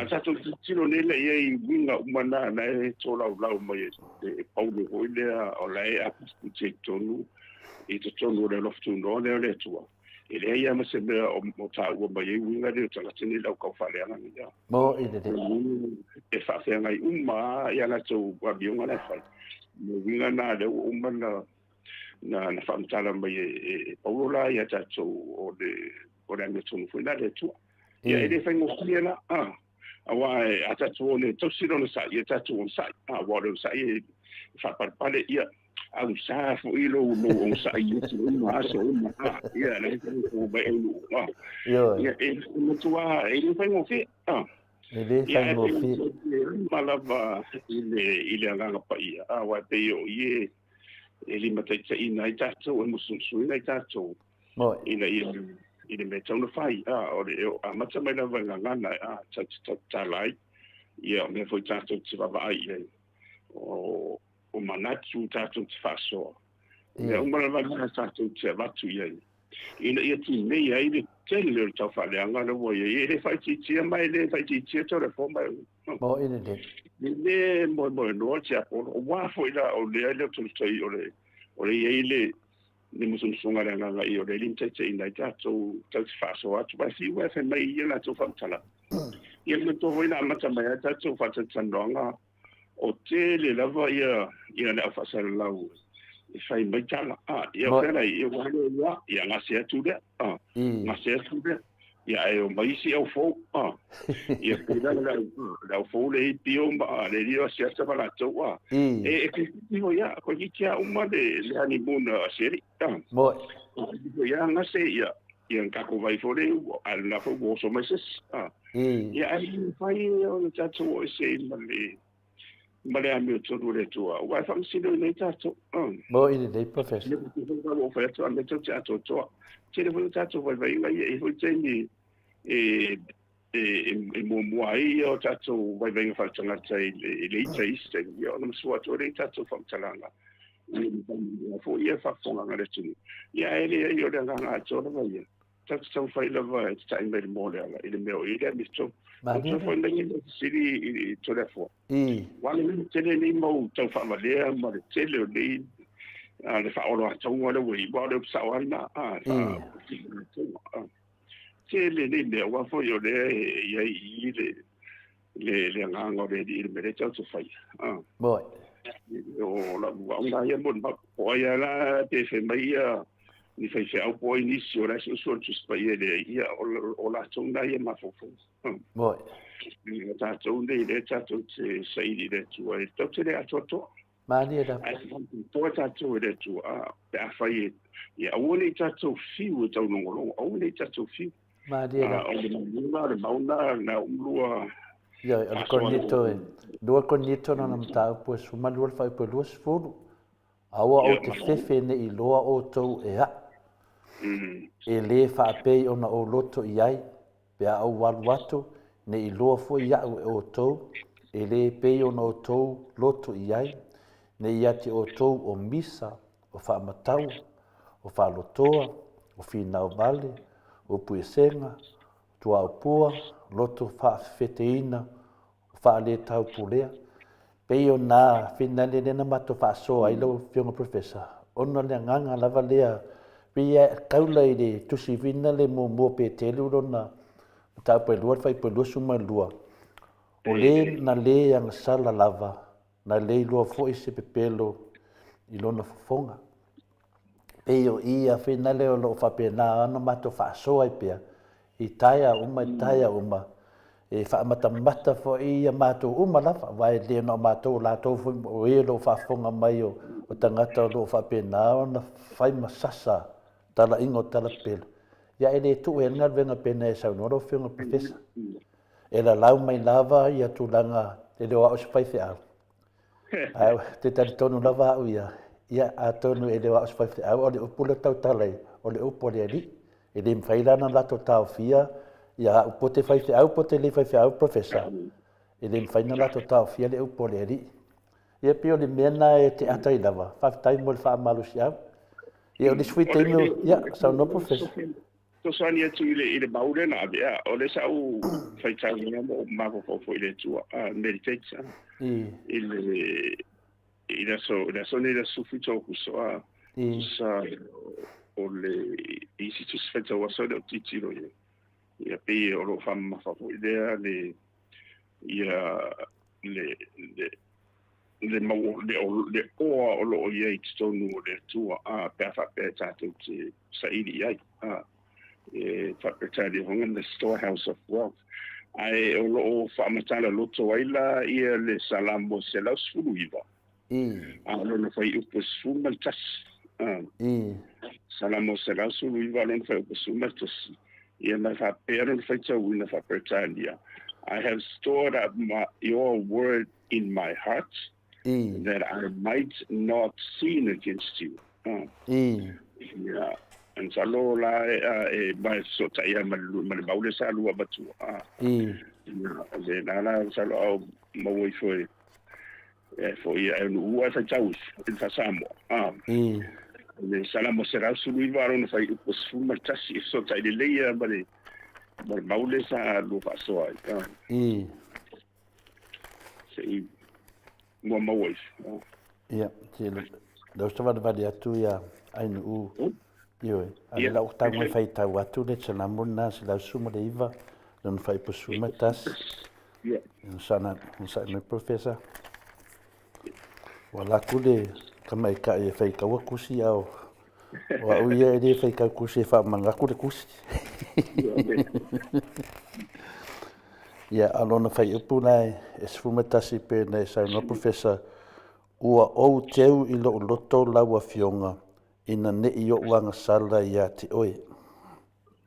tatu tino nele ia winga umana na e tola lau mai e Paulo o ile o lai a puti tonu e tonu le loftu no le tua ele ia ma se o ta o mai winga de tala tini lau ka fa le ana ia mo ide e fa fe ngai ia na tu wa biunga na fa mo winga na le umana na fa mtala mai e Paulo la ia tatu o le tonu foi na le tua ia ele fa ngo fiena awa atatu le tosiro no sai atatu on sai wa le sai fa pale ia au sa fo ilo no on sai no ma so ma ia le ko ba elu ia e no tua e le fa ngo fi ele fa ngo fi malava ile anga pa ia wa te yo ie ele mate ina itatu o mususu ina itatu mo ile me tau fai o le a mata mai na vanga ngana ta lai ia me foi tanto te va vai o manatu tanto te faso ia uma la vanga tanto te va tu ia ia ti me ia ile tele ta fa le ngana vo ia ile fai ti mai le fai ti to le fo mai mo ine de mo no ti a o wa foi la o le tu tei o le ile ni musun sunga nga i o le linte te ina tatu faso atu ba si wa fe mai ia tu fa tala ia no to hoina mata mai tatu fa tandonga o te le lava ia na fa sa lau e fai mai tala ia fela ia wa ia nga se tu de nga se tu de ia e o mai si o fo ia pila la fo le pio ma le dio se sta para to e che dico ia ko ki tia uma de le animuna seri mo ia nga se ia ka ko vai fo le al na fo bo so meses ia ai fai o tatu o se male a mio to le tua wa fa si le tatu mo ine dei professor o fa to ande to tatu to le vo tatu vai e vo teni e mo ai o tatu vai venga fa tanga tai le taste io non so to le tatu fa tanga fo ia fa fonga ngale tu ia ele io le ngana to le vai tatu fa ile vai tai me mo le ile me o ile mi to so fo ngi siri to le fo wale mi tele ni mo to fa ma le ma le tele ni le fa o lo to ngole we ba le sa wa na tele ni wa fo yo le ia le nganga le di me le to fai boy o la wa nga ia mon ba o ia la te fe mai ni fai fe au poi ni si ora so so pa ile ia o la tonga ia mafofo Moi. ni ta tonga ile ta to se sai ile tu ai to te a toto Mani da. ai to ta to ile tu a pe a fai ia o ni ta to fiu to no lo o ni ta to fiu Mani da. o ni ma mauna na umlua Ya, al cornito e. Dua cornito na mta po suma lua fai po lua sfuru. Awa o te fefe ne I loa o tau e ha. E le whaapei ona o loto I ai, pe a au walu watu, ne I loa fo I au e o tau, e le pei ona o tau loto I ai, ne I ati o tau o misa, o whaamatau, o whaalotoa, o whina vale, o puesenga, tua o pua, loto whaafeteina, o whaale tau pulea, pei o nā whina le na mato whaasoa I lau whiunga professor, ona le nganga lava lea, pia kaula I le tusi vina le mo pe telu rona ta pe lua fai pe lua suma lua o le na le yang sala lava na le lua fo ise pe pelo I lona fofonga e o ia fina le o lo fa pe na ana mato fa so ai pe I taia uma e fa mata fo ia mato uma lava vai le no mato la to fo o e lo fa fonga mai o tangata lo fa pe na na fai masasa tala ingo tala pelo. Ya ele tu e ngal venga pena e sau noro whiunga professor. E la lau mai lava ia tūlanga e leo au spai te au. Te tari tonu lava au ia. Ia a tonu e leo au spai te au. O le upula tau talai. O le upo le ali. E le mwhailana lato tau fia. Ia upo te whai te au po te le whai te au professor. E le mwhaina lato tau fia le upo le ali. Ia pio le mena e te atai lava. Whaftai mo le wha amalu si au. Ia o le sui teimo, ia, sau no professor. to sani atu ile baure na bia o le sau fai tau na mo ma fo ile tu meditate ile so ne le sufi to ku so sa o le isi tu se fai so de titiro ia pe o lo fam ma fo ile le mau le o lo ia to no le tu pe fa pe ta tu sa ili ai whakatari honga the storehouse of wealth. Ai o loo whaamatala loto aila ia le salamo se lau sfuru iwa. Lona whai upo sfuru maltas. Salamo se lau sfuru iwa lona whai upo sfuru maltas. Ia mai whapea lona whai tau ina whakatari. I have stored up your word in my heart that I might not sin against you. Yeah. And salo la mai so ta ia mal baule salu abatu le nana salo au mo foi ia no ua sa chaus in fasamo le salamo será sulu varo no fai os fuma tasi so ta ile ia bale baule sa lu faso ai sei mo ia te lo stava de atu ia ai no Io, ale la uta mai fai tau atu le tsana mona se la suma de iva, non fai po suma tas. Yeah. Sana me professor. Wala kule kama ka e fai ka kusi au. Wa uia e fai ka kusi fa manga kule kusi. Ya alona fai upuna e suma tasi pe na sa no professor. Ua o teu I lo loto la wa fionga. Ina ne I o wanga sala ia te oe.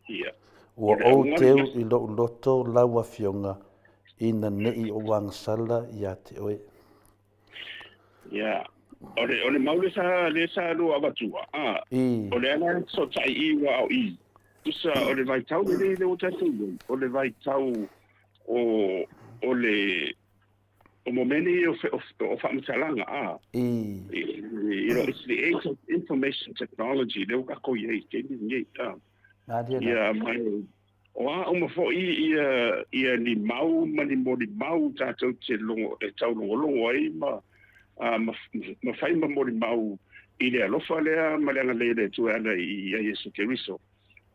Ia. Ua o teu I lo loto laua fionga. Ina ne I o wanga sala ia te oe. Ia. Ole maule sa le sa lo abatua. Ole ana so tai I wa au I. Tusa ole vai tau le o tatu. Ole vai tau o le o momeni o whaamatalanga you know, it's the age of information technology. Leo kako ye, keni ia mai o ma fo ia ni mau mani mori mau tatou te longo e tau longo ai ma fai ma mori mau I le alofa lea ma le tu ana I Yesu Keriso.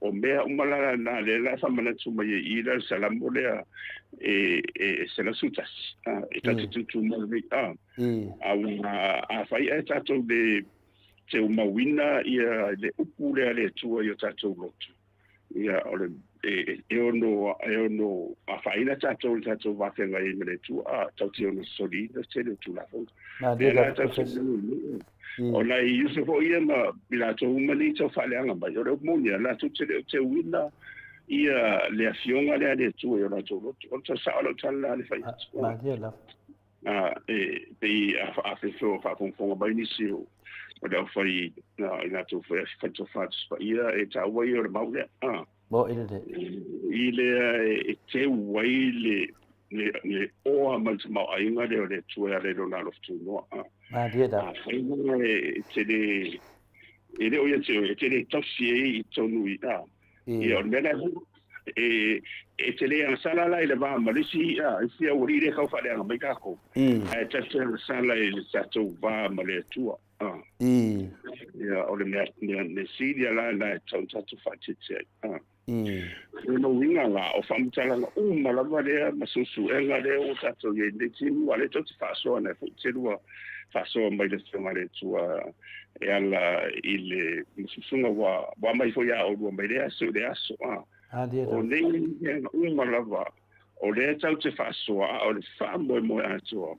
O mea umala na le la famana tuma I la salamo lea se la sutas tatu tu mo a fai tatou te umawina ia le upu le tua i tatou lotu. Ia ole e ono a whaina tatou wāwhenga i me le tua a tau te ono soli na te le tula fong. E la tau te o la i usa fo ia ma bila tau umani tau whaleanga mai. O reo monia la tu te uina ia le afionga le tua i o la tau lotu. O tau saolo tala le whai. Ma dia la. Pe a whewhio whawhongwhonga mai nisi o. O le au whai ina tau whai whaito whātus pa ia e tā wai o le maulea. Mo ina de. I le te wai le oa mai te mau ainga le o le tua le rona loftu noa. Ma dia da. Whainga te le o ia te le tausi i tonu i a. I o mena te le ang sala lai le vaa malisi i fia uri le kau whale anga mai kako. E te sala i le tatou vaa male tua. Ia o le mea ne siria la e tau tatu whaatite. No winga la o whamutala la malava lea masusu enga lea o tatou ye ne timu ale tau te whaasoa na te rua whaasoa mai le whenga le tua e ala i le masusunga wa mai fo ia o rua mai lea so le aso. O nei malava o lea tau te whaasoa o le whaamoe atua.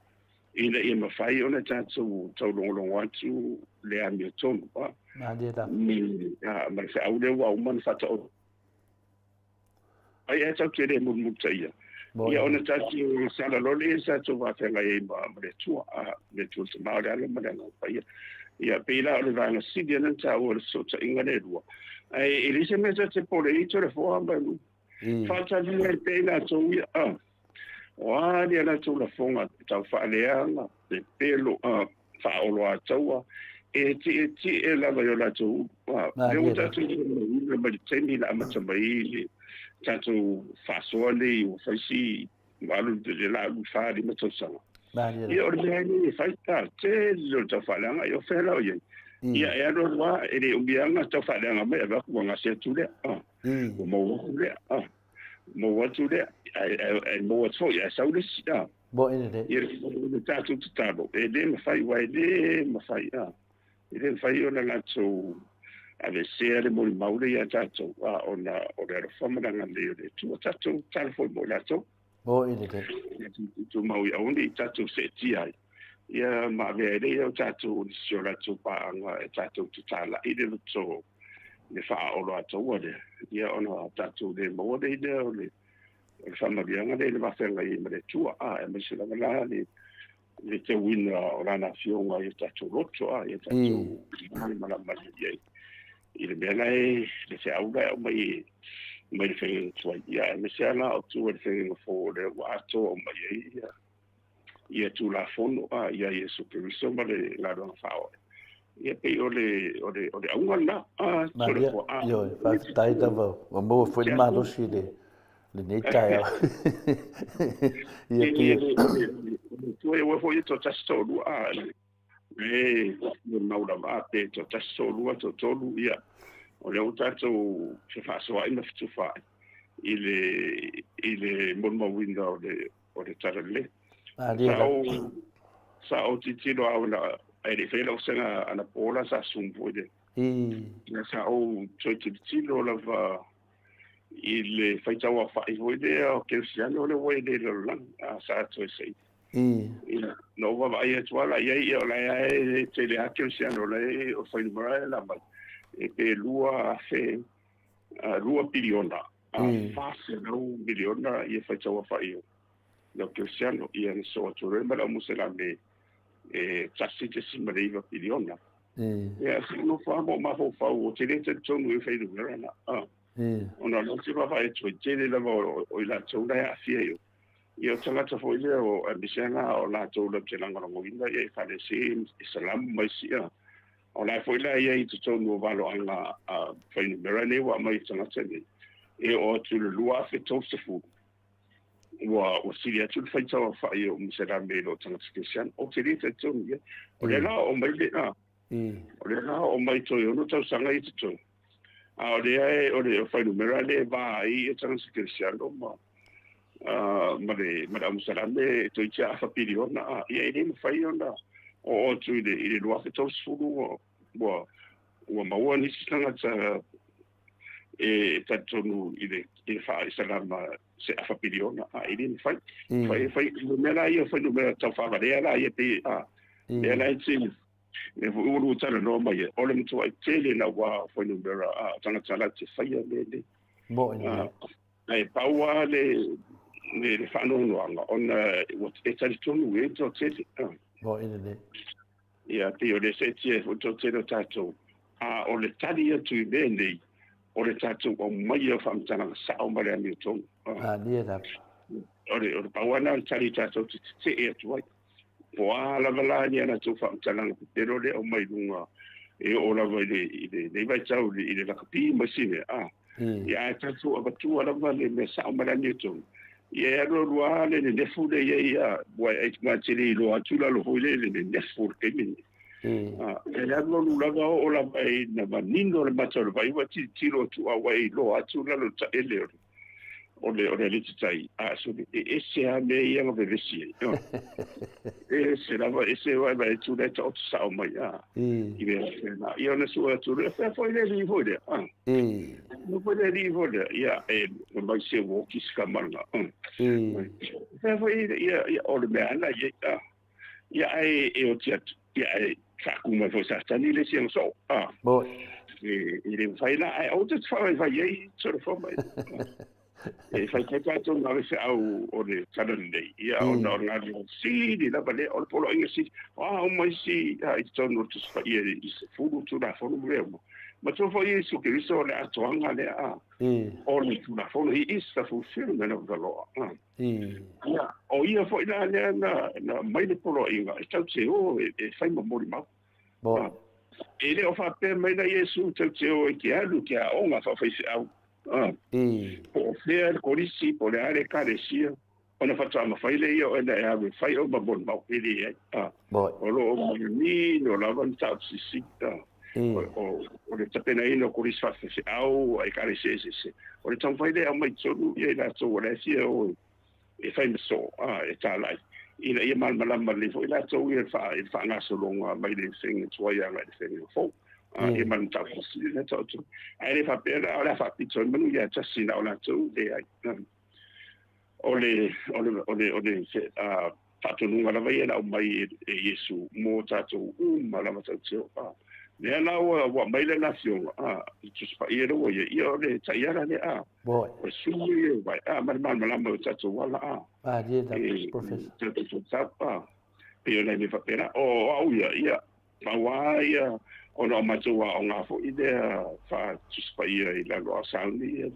Ina ia mawhai o na tātou tau longolongo atu lea mea tonu. Ma dia da. Ma se au lea wau man whata o. Ai e tau ke le mumuta ia. Ia o na tātou sala lole e tātou wāwhenga e ma le tua. Le tua te maore ala ma lea ngau ia. Ia peila o le vanga sidia na tāu o le sota inga le rua. E lise me te pole i tore fōa manu. Whata vina e peina tau ia. Wa dia na tu la fonga tau whaaleanga te pelo whaolo a taua e ti e lava yo la tu leo tatu le mai teni la amata mai tatu whasoale o whaisi walu de la whaari matosanga i o le ni whaita te lo tau whaaleanga i o whela o iei ia e aro wa e le umbianga tau whaaleanga mai a waku wanga se tu lea o mau waku lea mo watu le mo watu ya saulisi bo ina de le tatu tabo e le mafai wai le mafai le mafai ona la so ave se le mo maule ya tatu ona ora fama nga le tu tatu telefon mo la so bo ina de tu mau ya oni tatu se ti ai ya ma ve le yo tatu si ora tu pa nga tatu tala ide lo so le fa o lo ato wale ia ona tatu de mo de le fama bianga le va fer ngai me tua e me se la le te wina o la nación ai tatu rocho ai tatu mala mali il bela e le se auga mai fe tua ia me se ala o tu le fe fo le wato mai ia tu la fono ia supervisor vale la don fao ia pe ole aunga na Maria yo fa tai tava o mo foi ma do chile le nei tai ia pe tu e foi to tasto lu no la va te to tasto lu to tolu ia ole o tato se fa so ai na tu fa ile mo window de tarele sa o titilo a ai le fela o senga ana pola sa sumpude na sa o titilo la va il faita wa fa i voide o che siano le voide la sa to sei no va vai e tola ia o la e te le che siano le o fa il mara la ma e pe lua fe lua biliona fa se no biliona ia faita wa fa io lo che siano ia so to remba la musela me tasi te simariva piliona. No fa mo ma fa o te le te tonu e fai dura na. Ona no se va fai tu te le o la tona ya fia yo. Io tanga ta foi le o ambisiana o la tona te langa no winda e fa le sim salam mai sia. O la foi la ia te tonu valo anga fai merane wa mai tanga te. E o tu le lua fe tofu. O siria tu fai tau fai o misera melo tanga special o te rita tu ia o le la o mai le o le la o mai to no tau sanga i tu o le fai numero le va i tanga special o ma ma misera me to ia fa piriona ia ile fai ona o tu ile lo fa tau sulu ua maua nisi tangata tatonu i fa salama se afa piliona i didn't fight no mera ia foi no mera tau fa varea la ia te le la itsi ne uru tana no mai ole mtu ai tele na wa foi no mera tanga tala te faia le ai paua le fa no no ona what it's a tonu we to tele ia te o le se tie fo to tele tato o le tali atu i nei o le tatou o mai o whamtana sa o mare anu tonu. O le pawana o tali tatou te e atu ai. Po a la malani ana tau whamtana na pero le o mai lunga e o la vai le vai tau i le lakapi masine. Ia e tatou a batu ala vale me sa o mare anu tonu. Ia e aro rua le nefu le ia wai e tima tiri lo atula lo hoile le nefu ke mini. E alo lulaga o la vai na manino le matau vai wa tiro tu a wai lo atu la lo ta ele o le lititai so e se a me ia ve vesi e se la vai se vai tu le ta sa o mai i ve na io ne so tu le fa foi le vivo de no puede vivo de ia e vai se wo ki skamanga fa foi ia o le ana ia e o tiat ia kuma fo sa tani le siang so i le faina ai o te fa ye sort of mai e fai ka to na se au o le suddenly ia o na si di la bale o polo ingesi o mai si ai to no to fa ye is fu tu na fo no remo ma to fo ye su ke so le atoanga le o le tu na fo he is the fulfillment of the law ia o ia fo ina na mai le polo inga e tau se o e fai mo ma e le o fa pe mai da Yesu tau te o ki alu ki a onga fa fa se au po fer korisi po le ale karesia ona fa tama fa ile io ena e ave fai o babon ma ile o lo ni no la van tau si sita o le tapena ino korisi fa se au ai karesia se o le tau fa ile au mai tsolu ia la so le si o e fai so e ta lai ina ia malmalama le fo ila tau ia fa ngaso longa mai le sing toia mai le sing fo ia man tau si le tau tu ai le fa pera ora fa pitso manu ia tasi na ola tu le ai ole se tatu nunga la vai na mai e Yesu mo tatu malama tau le na wa mai le nación tu spa ia ro ia ole taiara le o sui vai malama tatu wala professor pe ona me fa pena au ia pawaia ona matua ona fo idea fa spa ia la lo sauni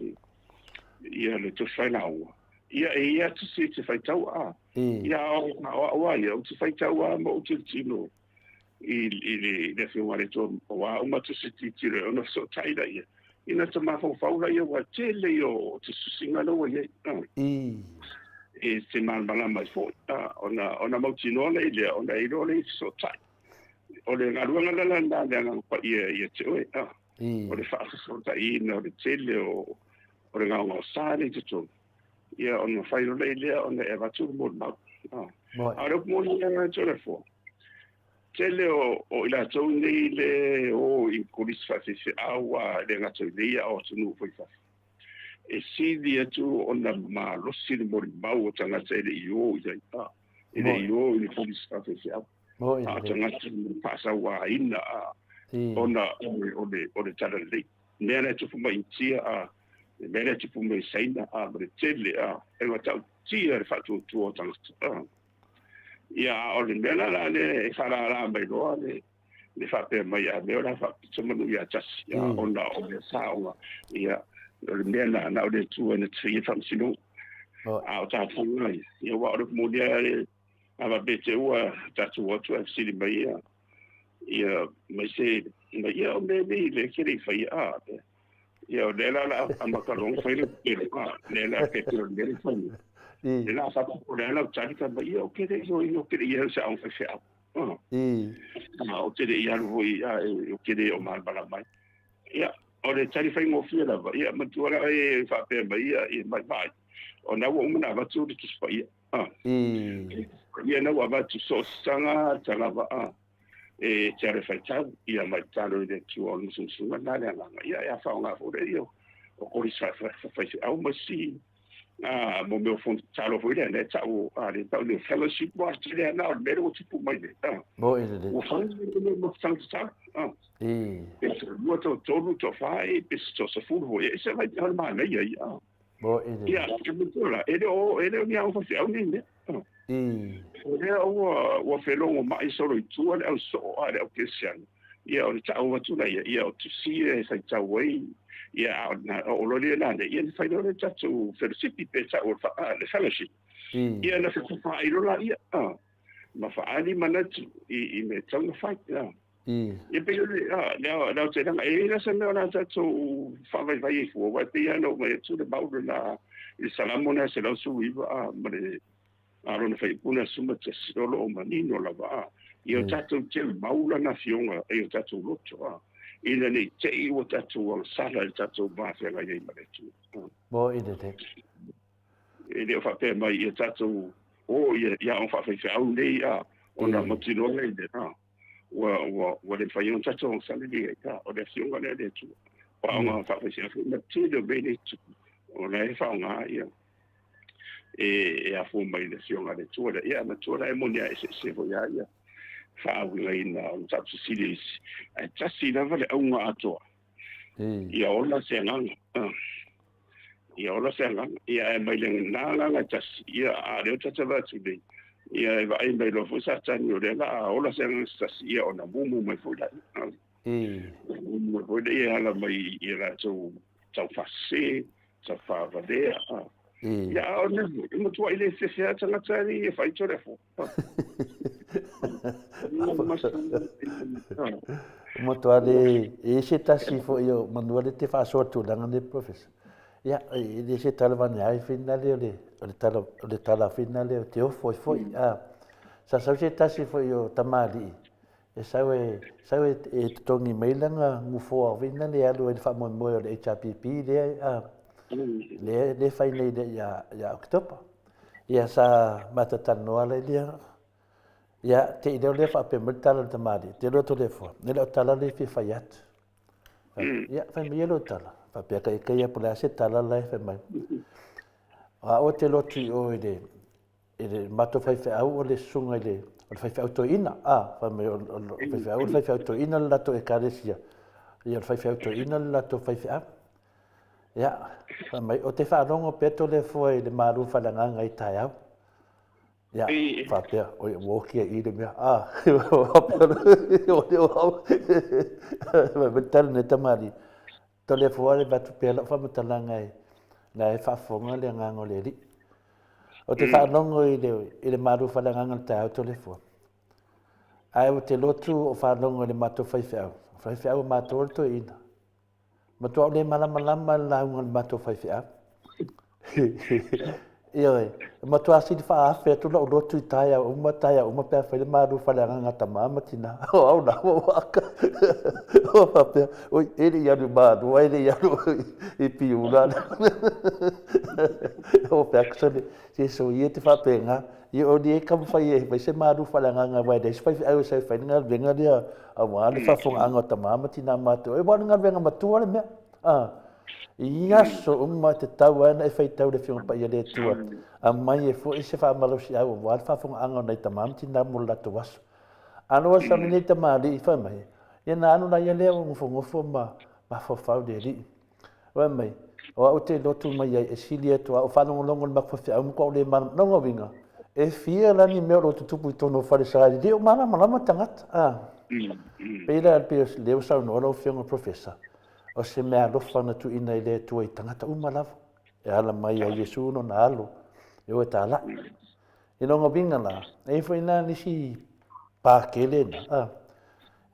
ia le tu fainau ia tu se te fai tau ia o ia tu fai tau mo tu tino le filmare to wa uma tu se ti tire ona so taida ia ina te mafo faula ia wa tele yo tu singa no ia e se malama mai fo ona mo tino le ia ona i le so tai ole ngaruanga la nda pa ia te ole fa so tai no le tele o ole ngao sale te to ia ona failo le ia ona e va tu mo ma aro mo ia to le fo tele o ila to nei le o in kulis fa se awa le ngato ia o tunu foi fa e si dia tu ona ma lo si mo ma o tanga tele io ia ile io in kulis fa se awa tanga pasa wa ina ona o tala le nena tu fuma intia nena tu fuma saina bre tele e wata tia fa tu o tanga ia o le mena la le fara la mai do le fa pe mai a me ora fa tsoma no ia tasi ona o le saunga ia le mena na o le tu na tsi fa sino a ta funga ia wa o mo dia ava bete ua tatu watu a sili mai ia mai se mai ia o me le kiri fa ia o le la amakalong fa le la ke tu le fa e la fa ko le la tani ka ba ia o ke yo ke ia sa on fa fa o te ia ro ia o ke o mal bala mai ia o le tani fa mo fia la ia ma tu ala e fa pe ba ia e mai mai o na wo na va tu ki spa ia ia na wa va tu so sanga tala va e te are fai tau ia mai talo de tu on sunga na le nga ia fa nga fo de io o ko ri sa fai au ma si mo meu fon talo fo de tau le tau le fellowship was le na me ro tipo mai de Bo ide de. o fa mo sang sa mo to fai bis to sa fu ho e se vai al mai ia Bo ide. ia ke mo tola ele ni au fa se au ni ne o o felongo mai solo i tua le au so a le au kesian ia o le tau atu na ia o tusi e sai tau wei ia o lo le lande ia le fai le tatu felicipi pe tau le fellowship ia na se fa i lo la ia ma fa ali manatu i me tau na fai ia pe le te langa e la se me ona tatu fa vai fu wa pe ia no me tu le bau na i salamona se lo su i va ma le arona fai puna suma te solo o manino la va io tato te maula na fionga e tato loto ina nei te i o tato o sala il tato ba fe la ye maletu Bo ide te. e le fa pe mai io tato o ia on fa fe au nei ona motino le de wa le fai on tato on sala di o le fionga le tu pa on fa fe se na ti do bene tu o le fa nga ia e a fu mai le sionga le tua ia na tua e monia se vo ia fa wi na on tap silis e tasi na vale au nga ato ia ona se ngang ia e mai le na nga tasi ia a le tata va tu de ia e vai mai lo fu sa tani o le la ona se ngang tasi ia ona mumu mai fu la mo vo de ia la mai ia la tu tau fa se sa fa va de ia ona mo tu ile se se tanga tari e fai tore fo Mo to ale e se tasi fo io manuale te fa so tu langa de professor. Ia e se talvani ai finale le tala finale te o foi sa se tasi fo io tamali e sawe e tongi mailanga mu fo finale alu e fa mo le HPP le fai nei de ya october ia sa matatano ale dia ia te ideo le fa pe mutala te mari te lo to le fo ne lo tala le fi fayat ia fa mi lo tala fa pe ka ia pola se tala le fa mai o te lo tu o ide mato fai fa au le sunga le o fai fa auto ina fa me o fai fa auto ina la to e karesia ia fai fa auto ina la to fai fa ia mai o te wharongo peto le foi le maru whalanganga i tai au. Ia, whapea, o i wokia i le mea, o te wau. Wetara ne tamari. To le foi le batu pela whamatalanga na e whafonga le ngango le ri. O te wharongo i le maru whalanganga i tai au to le foi. Ai o te lotu o wharongo le mato whaiwhau. Whaiwhau mato to ina. Matua le malama la un mato fai fia. Ia matua si fa fa tu lo do tu taia uma pe fa le maru fa le nga tamama tina. Au na o aka. O pa o ele ia do maru, ele ia do e piula. O pe aksole se so ia te fa penga. Ia o dia kam fa ia vai se maru fa le nga vai des fa au se fa nga venga dia a le fa fonga nga tamama tina mato. E bona nga venga matua le me. Ia so uma te tau ana e fai tau le fiona pa ia le tua. A mai e fo i se fa malosi au wa fa fonga anga nei tamam tina mo la to was. Ano sa ni te mari i fa mai. Ia na anu na ia le o ngofo ma fo fa de ri. Wa mai. O te lotu mai e silia to o fa longo ma fo fa ko le man no vinga. E fia la ni me o tupu tono fa sa di o mana tangat. Pela pes le sa no lo fiona professor. O se mea lofa na tu ina i le tua i tangata umalawa. E ala mai a Yesu no na alo. E o e tā la. I nonga vinga la. E fo ina nisi pākele na.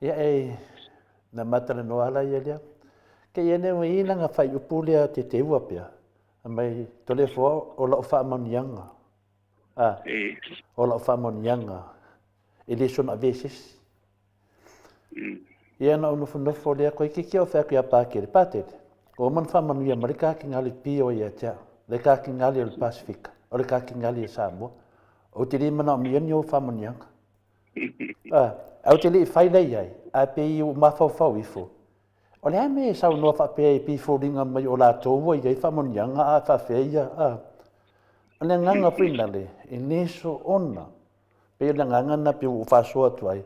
Ia e na matara no ala ia lea. Ke ia ne mai ina nga whai upu lea te te ua pia. A mai tole fo o la o wha amonianga. O la o wha amonianga. E le sona veses. Ia na unu funofo lea koe kiki o whaki a pākere pātere. O man whamanu ia ma le kāki ngali pio ia tea. Le kāki ngali o le Pasifika. O le kāki ngali e Samoa. O te rimana o miani o whamanianga. au te li fai nei ai a pe i ma fau ifo o le me sa no fa pe pi fo ringa mai o la to wo i fa mon yanga a fa fe ia a le nganga fina le iniso ona pe le nganga na pe u fa so atu ai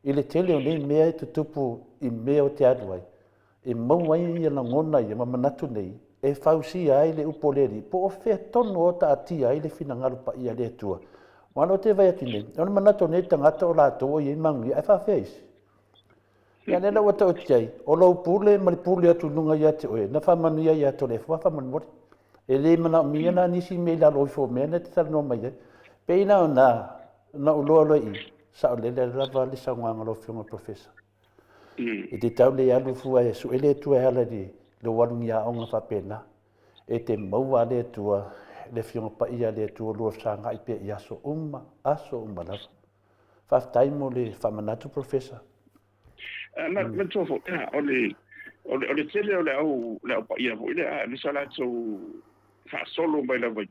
i le tele o nei mea te tupu i mea o te atu ai e mau ai ia na ngona ia mamanatu nei e fausi ai le upoleri po o fe tono o ta atia ai le fina ngaru pa ia le tua wano te vai atu nei ona manatu nei tangata o la to i mangi ai fa face ia nela wata o tiai o lo pule ma le pule atu nunga ia te oe na fa manu ia to le fa manu mori e le mana mia na nisi me la lo fo me na te tala no mai pe ina na ulo lo i sa le lava le sa nganga lo fionga professor e te tau le alu fu ai su ele tu ala di lo warungia onga fa pena e te maua le tua le fionga pa ia le tua lo sa ngai pe ia so aso lava fa taimo le fa manatu professor na tofo ole tele ole au pa ia vo ile a ni sala so fa solo mai la vai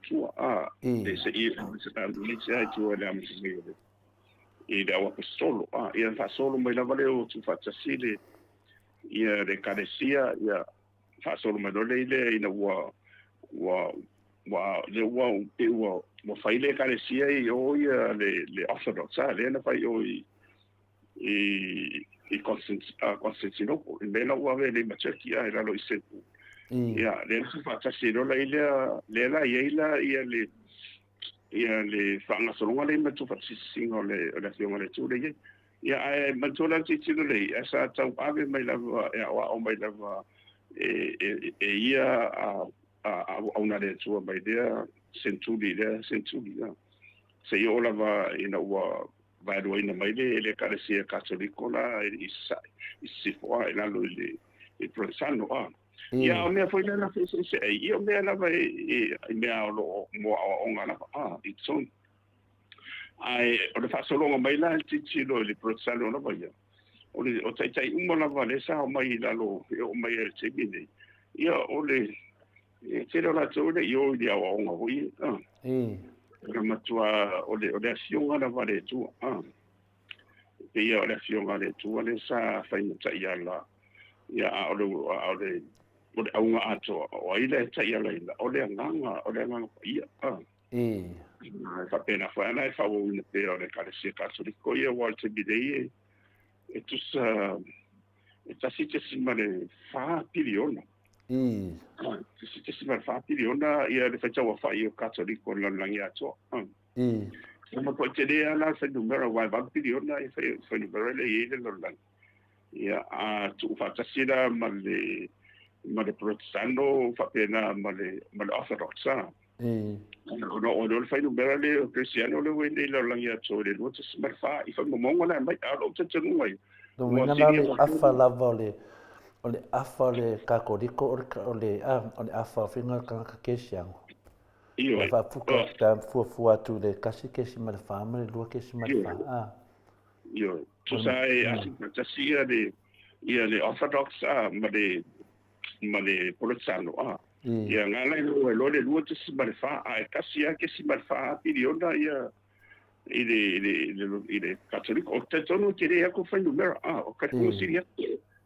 de se se ta ni se ai tu ole am se e da wa solo ia fa solo mai la vale o tu fa tsile ia de carecia ia fa solo mai dole ile ina wa le wa pe wa fa ile carecia i o ia le orthodox le na fa i Constantinople in mena ua le machaki ai la lo i sepu ia le fa tsilo la ile ia le fanga solonga le matu fa singo le fiona le tule ia ai matola titilo le asa tau ave mai la o mai la ia a una le tua mai dia centuri se io la va ina ua vai do ina mai le carecia cattolico la i si foi la lo il professano ia o me foi na se io me la vai me lo mo onga la it's on ai o le fa solo mai la titilo le professano la vai o tai un la vale sa o mai la lo o mai el tibini ia o le te la tole io dia onga voi na matua o le fionga na vale tu pe ia o le fionga le tu le sa fa ina ia la ia o le aunga ato o ile ta ia la o le nganga ia fa pena fa na fa o ne pe o le carecia cattolico ia Walter Bidei e tu sa si te simale fa piliona si te simale fa piliona ia le fa fa io cattolico la langia to ma poi te le ala fa numero wa va piliona e fa numero le ile lo lang ia a tu fa tasira ma le protestano fa pena ma le orthodox no fa numero le cristiano le wende lo langia to le lo te simale fa i fa mo ngona mai a lo te tenu mai do mina le afa lava ole afa le kakoriko ole afa finga ka kesiango ia fa fuka ta fu atu le kasi kesi mal fama le lua kesi mal fa io tu sai a sia le orthodox ma le polizano ia ngala lo le lua kesi mal fa kasi kesi mal fa piliona ia ile cattolico o te tono te rea ko fa numero o ka ko siria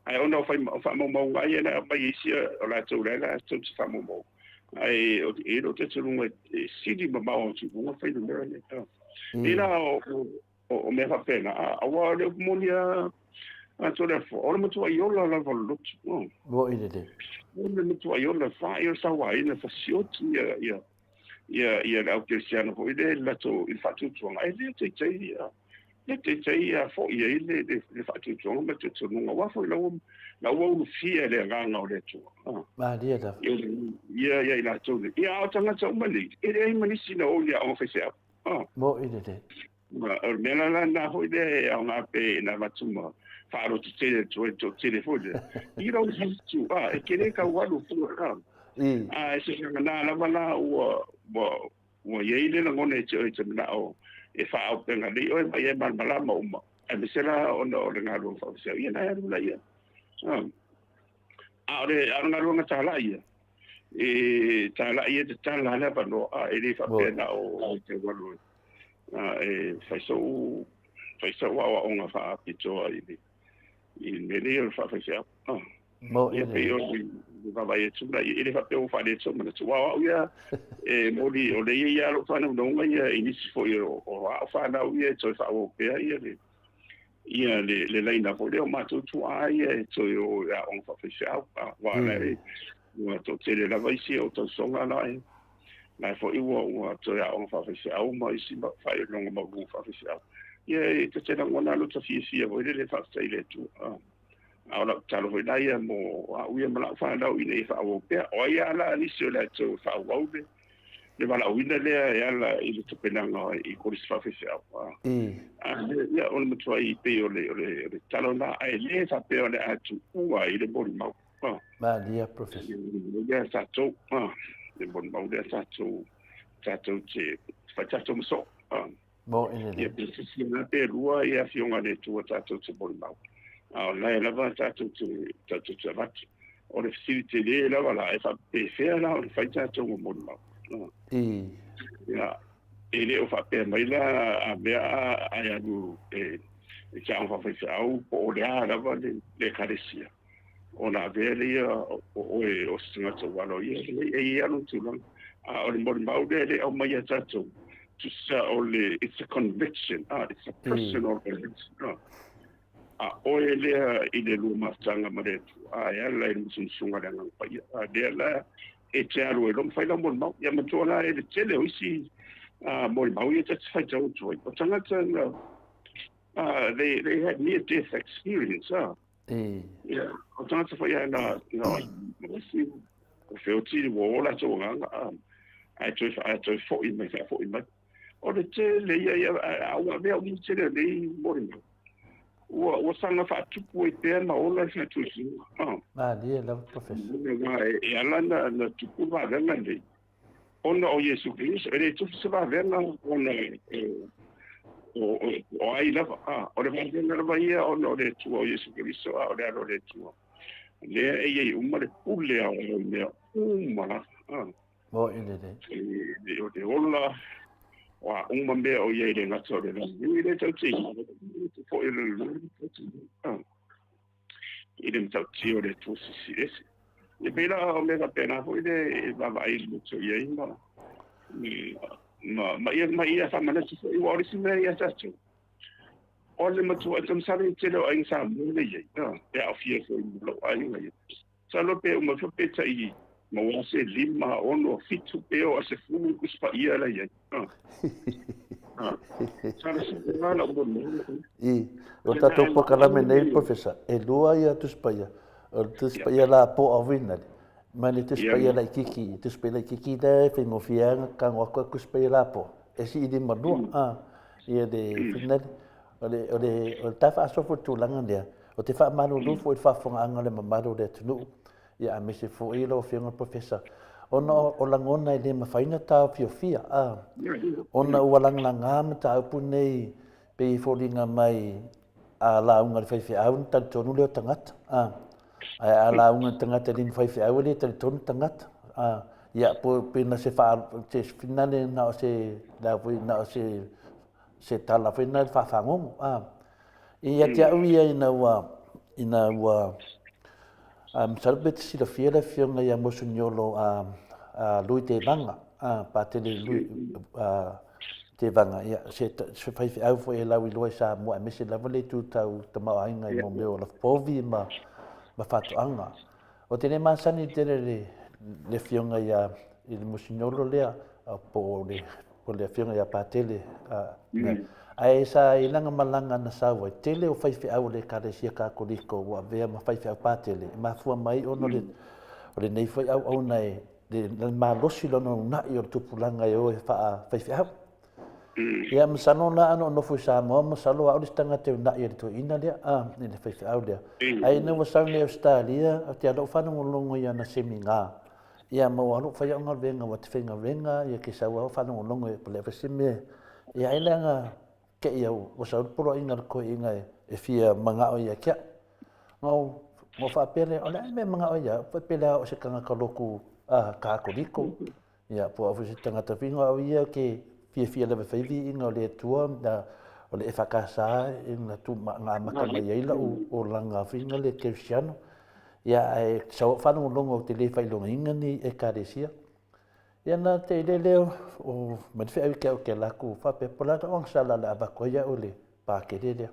ai ona fa mo ngai na ba isia o la tula tu fa mo ai o te tono sidi ba o tu mo fa numero ne ina o me fa pena a wa le monia a to le fo o mo tu ai ola la volo bo ide o mo tu ai ola fa io sa wa ina fa siot ia le cristiano ko ile la to il fatu tuanga ai le te ia fo ia ile le fatu tuanga ma te tuanga wa fo la wo fia le nganga o le tu ma dia da ia ila to ia o tanga tau mali ile mani sina o ia o fese bo ide ma o mena la na ho ile o nga pe na matuma faro te te fo ia o tu e kere ka walu fu se na la bala o ye ile na ngone che na o e fa o penga li o e ba mala mo e me sera o no le ngalo fa se ia na la ia ore ana lo nga tala ia te tala na pa no e le fa pena o te walu e fa so fai sa wa o nga fa pito i mele o fa fai Mo ia pe o va vai tu la ele fa pe o fa de so mana tu wa ia mo di o le ia lo fa no nga ia ini fo o fa na ia to fa o pe ia le leina po le o matu tu ia to yo ya on fa fai wa le wa to tele la vai si o to songa na fo i wa to ya on fa fai au mai si ba fa i longa ma bu fa fai ia te tena ngona lo to fi o le fa sai le tu ala talo foi dai mo uia mala fa da u nei fa o pe o ia la ni se la to fa o le mala u nei le ia la i to penanga i ko fa fa ya on mo try pe o le talo na ai le fa pe o le atu ua i le boli mau ma dia professor ya sa to le boli mau le sa to che fa cha to so mo ine ia pe si na pe rua ia fionga le tu ta to che boli mau la va tu va o le facility le la va fa pe fe la o fa ta to mo mo ya ele o fa pe mai la a be a ya du cha fa fa au o le a la va le carecia o na ve le o singa to wa lo ye ya no tu lo o le mo mo le o mai ta to it's a conviction it's a personal conviction o ele i le luma tanga maretu ya la i sunga danga pa de la e te aru e lom fai la mo mau ya matola e le tele o si mo mau ia te fai tau tu o tanga tanga they had near death experience yeah o tanga fai na no si o feo ti wo la to nga ai to fo i me o le tele ia a me o ni tele le mo o sanga fa tupu e te na ola se tu si dia la professor e ala na tupu va venga ndi ona o Yesu Cristo e tu se va venga ona o ai la o le venga la vai ona le tu o Yesu Cristo o le tu le e uma le pule o le uma mo ine de ola wa uma me o ye le ngato le ni le tau ti fo ile tau ti o le tu si le bela o me la pena fo ile va vai lu so ye ma ia fa mana si i wa si me ia sa tu o le matu a tam sale te lo ai sa mo le ye ya fie so lo ai ye sa lo pe mo fo pe tai ma wa se lima ono fitu pe o se fu ku spa ia la ye o tatou pakalame nei professor e lua ia tuspaia o tuspaia la po avina ma le tuspaia la kiki tuspaia la kiki da fe ngofianga ka ngoko kuspaia la po e si di manu ia de final o tafa so fo tulanga dia o te fa manu lu fo fa fonga anga le mamaro de tunu ia me se fo ilo fianga professor ona o langona i le mawhaina tau fia ona ua langalanga ma tau punei pe fōringa mai a launga le whaiwhiau ni tali tonu leo tangata a launga tangata ni whaiwhiau le tali tonu tangata ia po pena se finale na o se laui na o se tala whaina le whawhangomo ia te au ia ina ua salbet si la fiera fionga ia mosu nyolo lui te vanga pa tele lui te vanga ia se fai au fo e lau i loa sa mo me se lava le tu tau te mau ainga i mo meo la povi ma fatu anga o tene masani tele le fionga ia i le mosu nyolo lea po le fionga ia pa tele ai sa ilanga malanga na sawa tele o fai au le kare sia ka koliko wa vea ma fai au pa tele ma fua mai ono le nei fai au nei de ma losi lono na i o tupulanga e o e fai au ia masano na ano no fu sa mo masalo au stanga te na i to ina le ni le fai au le ai no wasang le Australia te alo fa no longo ia na seminga ia mo alo fai au venga wat fenga venga ia ke sa wa fa no longo e le fasime ia ilanga ke ia o sa polo inga ko inga e fia manga o ia kia mo fa pele o le me manga o ia fa pele o se kanga ka loku ka koliko ia po o se tanga ta finga o ia ke fia le fa vi inga le tua o le e whakasa e na tu ngā maka mai eila o langa whinga le Cristiano. Ia e sau whanau longa o te le whailonga inga ni e kāresia. Ia nā te le leo o maniwhi au kia o ke laku whapepolata o angsala le abakoia o le pākere lea.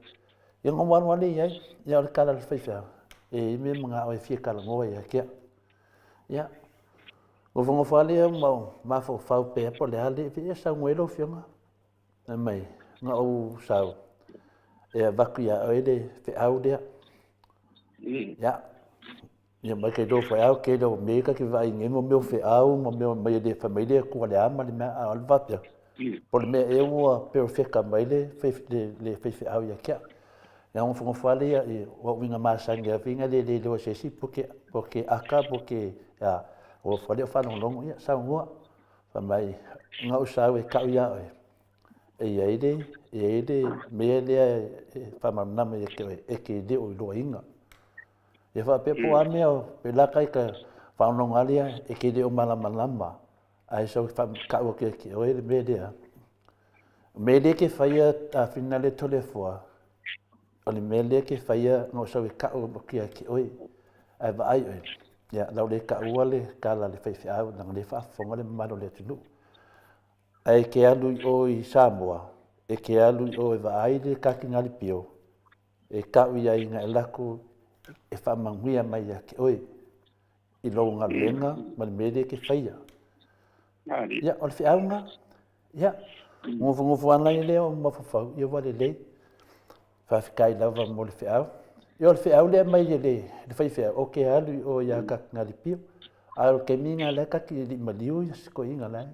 Ia ngā wanwale iai, ia o le kala le whaiwhea. E ime mga o e fia kala ngoa ia kia. Ia, o whangawhale mau mawhau whau pepo le hale, e sa nguelo whionga. E mai, ngā o sau. E waku ia o ele whiau lea. Ia, ia mai kei do whiau kei do meka ki vai ngemo meu whiau, ma meu mai le whamaile kua le ama le mea a alvapia. Po le mea e ua pero whika mai le whiau ia kia. Ia ngā whangawhale ia e o winga māsangi a winga le leo se si po ke aka po ke o whale o whanau longo ia sa ngua. Whamai ngā usau e kau ia oe. E eide mea lea whamanama e ke leo i loa inga. Ia whapepo a mea o pe laka i ka whanonga lea e ke leo malamalama. Ai sau kau ke oe le mea lea. Mea lea ke whaia a whina le tole fua. O le mea lea ke whaia ngā sau e kau kia ki oe. Ai wa ai oe. Ia lau le ka ua le kala le whaiwhiau nang le whaafonga le maro le tunu. Ai ke alu i o i Samoa. E ke alu i o e wa ai le kaki ngali pio. E kau ia i ngā elaku e whamanguia mai a ke oe. I lo ngā lenga ma le mea lea ke whaia. Ia o le whiaunga. Ia. Ngofu ana i leo mawhawhau. Ia wale lei. Whawhikai lawa mo le whiau. Ia o le whiau lea mai le whaiwhea. O ke alu i o ia kaki ngali pio. A o ke minga le kaki li maliu i siko inga lai.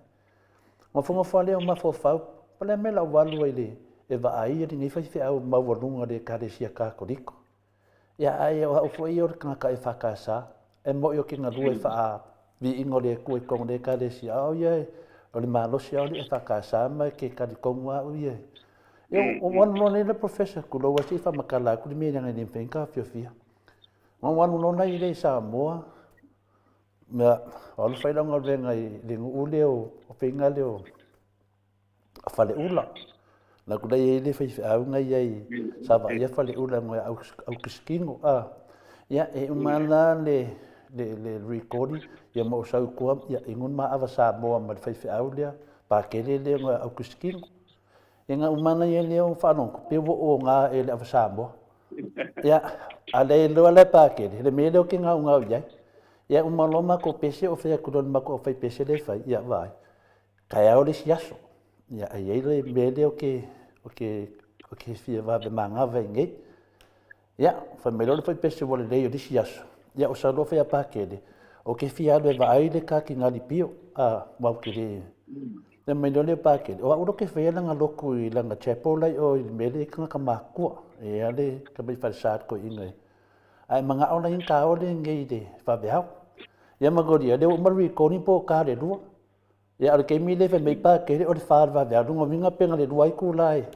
Ngofu leo mawhawhau. Pala me lau walu ai le. E wa ai i ni whaiwhea mawalunga le kāresia kākoriko. Ia ai o hau fwoi o ka e whakasa. E mo i o ki ngā rua e wha vi ingo le kua i kongo le kāresia. Au ia o le malosi au le e whakasa mai ke kārikongu au ia. O wanu nei le professor ku lo wasi fa makala ku me nga ni penka fia. Wanu no nei le Samoa. Na al fai longa venga i le ule o penga le o fale ula. Na ku dai le fai au ngai ai sa va ia fale ula ngai au kiskingo ia e umana le recording ia mo sa ku ia ingun ma ava Samoa ma fai au le pa ke le ngai au kiskingo. Inga umana ia leo whanong, pe o ngā e le awhasambo. Ia, a le loa le pākere, le me leo ki ngā unga au iai. Ia umaloma ko pese o whea kurona mako o whai pese le whai, ia vai. Kai au le siaso. Ia, a iei le me leo ke whia wawe mā ngā vai ngei. Ia, whai me leo le whai pese wale leo le siaso. Ia, o sa lo whea pākere. O ke whia le vai le ka ki ngā li pio, mau ke le. Le mai le pake o uro ke fela nga loku i langa chapel lai o i mele ka makua e ale ka bai farsat ko ingai ai manga ona in ka o le ngai de fa beau ia magori le o mari ko ni po ka le ru ia al ke mi le fe mai pa ke o fa va beau ngo vinga penga le ruai ku lai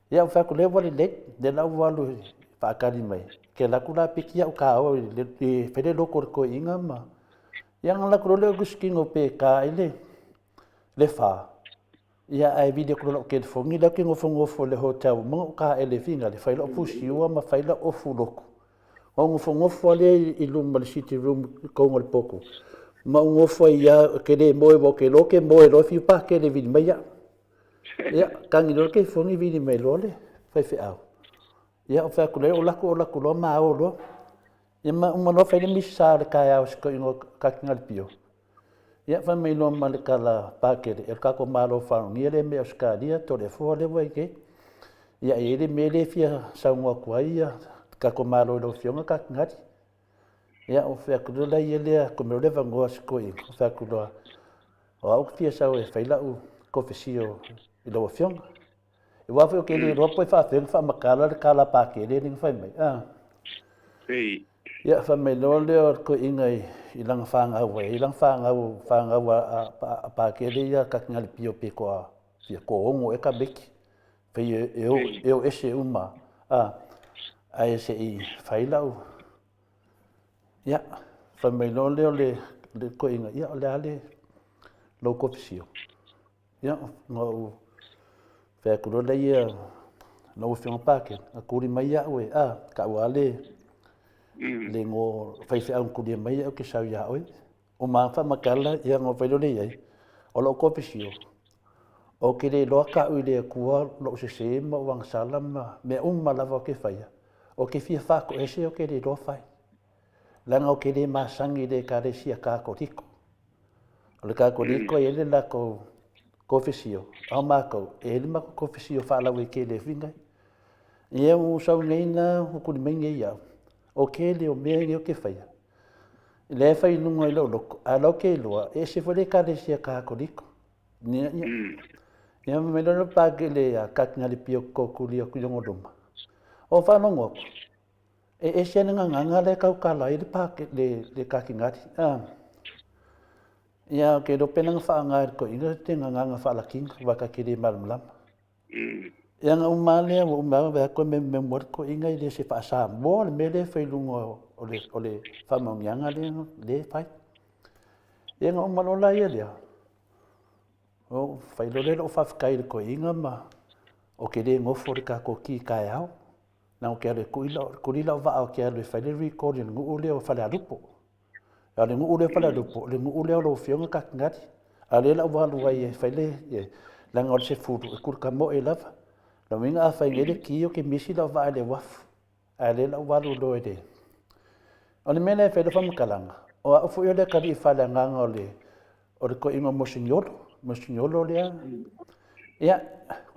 ia fa ku le wa le de la wa lu fa ka di mai ke la ku la pikia o ka o le fe le loko ko inga ma ia ngala ku le guskingo pe ka ile le fa ia ai video ko ke fongi la ke ngofo le hotel mo ka ele finga le faila pusi o ma faila o fuloko o ngofo le i lumba city room ko ngol poko ma ngofo ia ke le mo e ke lo ke mo e lo fi pa ke le video mai ia kan i lo ke fongi video mai lo le fa au ia o fa ko le o la ko lo ma o lo ia ma no fa le misa le ka ia ko ngo ka ngal pio. Ia fa mai lo mal kala pakere el ka ko malo fa ni le me skadia to le fo le vai ke ia ele me le fia sa ngwa kwa ia ka ko malo lo fionga ka ngati ia o fa ku le ile ko me le va ngo sko i fa ku lo o fia sa e fa la u ko fesio i lo fionga e wa fa ke le ro po fa makala pakere ni fa mai Ei. Ia fa mai lo le ko ingai ilang fanga we ilang fanga wa pa ke ia ka ngal pio pe ko ia ko ongo e ka beki fe eu ese uma ai se I failau ia fa mai lo le ko ingai ia le ale lo ko fisio ia no fe ko le ia no fi pa ke ku ri mai ya we ka wale le ngo fai fe an ku ri mai o ke sa ya oi o ma fa makala ia ngo fa le ai o lo ko pisio o ke le lo ka u le ku lo se mo wang salam me lava ke fa ya o ke fi fa ko ese o ke le lo fai langa o ke le masangi le ka le sia ka ko tiko o le ka ko tiko e le la ko fisio au mako e le mako ko fisio fa la we ke le finga ia u sau nei na ku ni mengi ia o ke le o me o ke fa ya le fa i nunga i lo a lo ke lo e se fo le ka le sia ka ko tiko ni ia me lo pa ke le ka ngali pio ko ku li ku yo ngodoma o fa no ngoko e se nga le ka ka la i pa ke le ka ki ngati ia ke do pena fa nga ko inga te nga fa la king va ka ki mal mlam ia nga umale o ma va ko me mor ko inga le se fa sa mo me le fe lungo o le fa mo nga le fa ia nga umalo la ia le o fa lo fa ka ko inga ma o ke le ngo for ka ko ki ka ya na o ke le ku ila va o ke le fa le recording ngu le o fa la lupo ya le ngu le fa la lupo le ngu le lo fio ka ngati ale la wa lu ai fa le la ngol se fu ku ka mo e lava la winga fa ngele ki o ke misi la va le waf ale la wa lu lo de on mena fa le fa mkalanga o fu yo le ka di fa la nganga o le ko ingo mo signolo le ya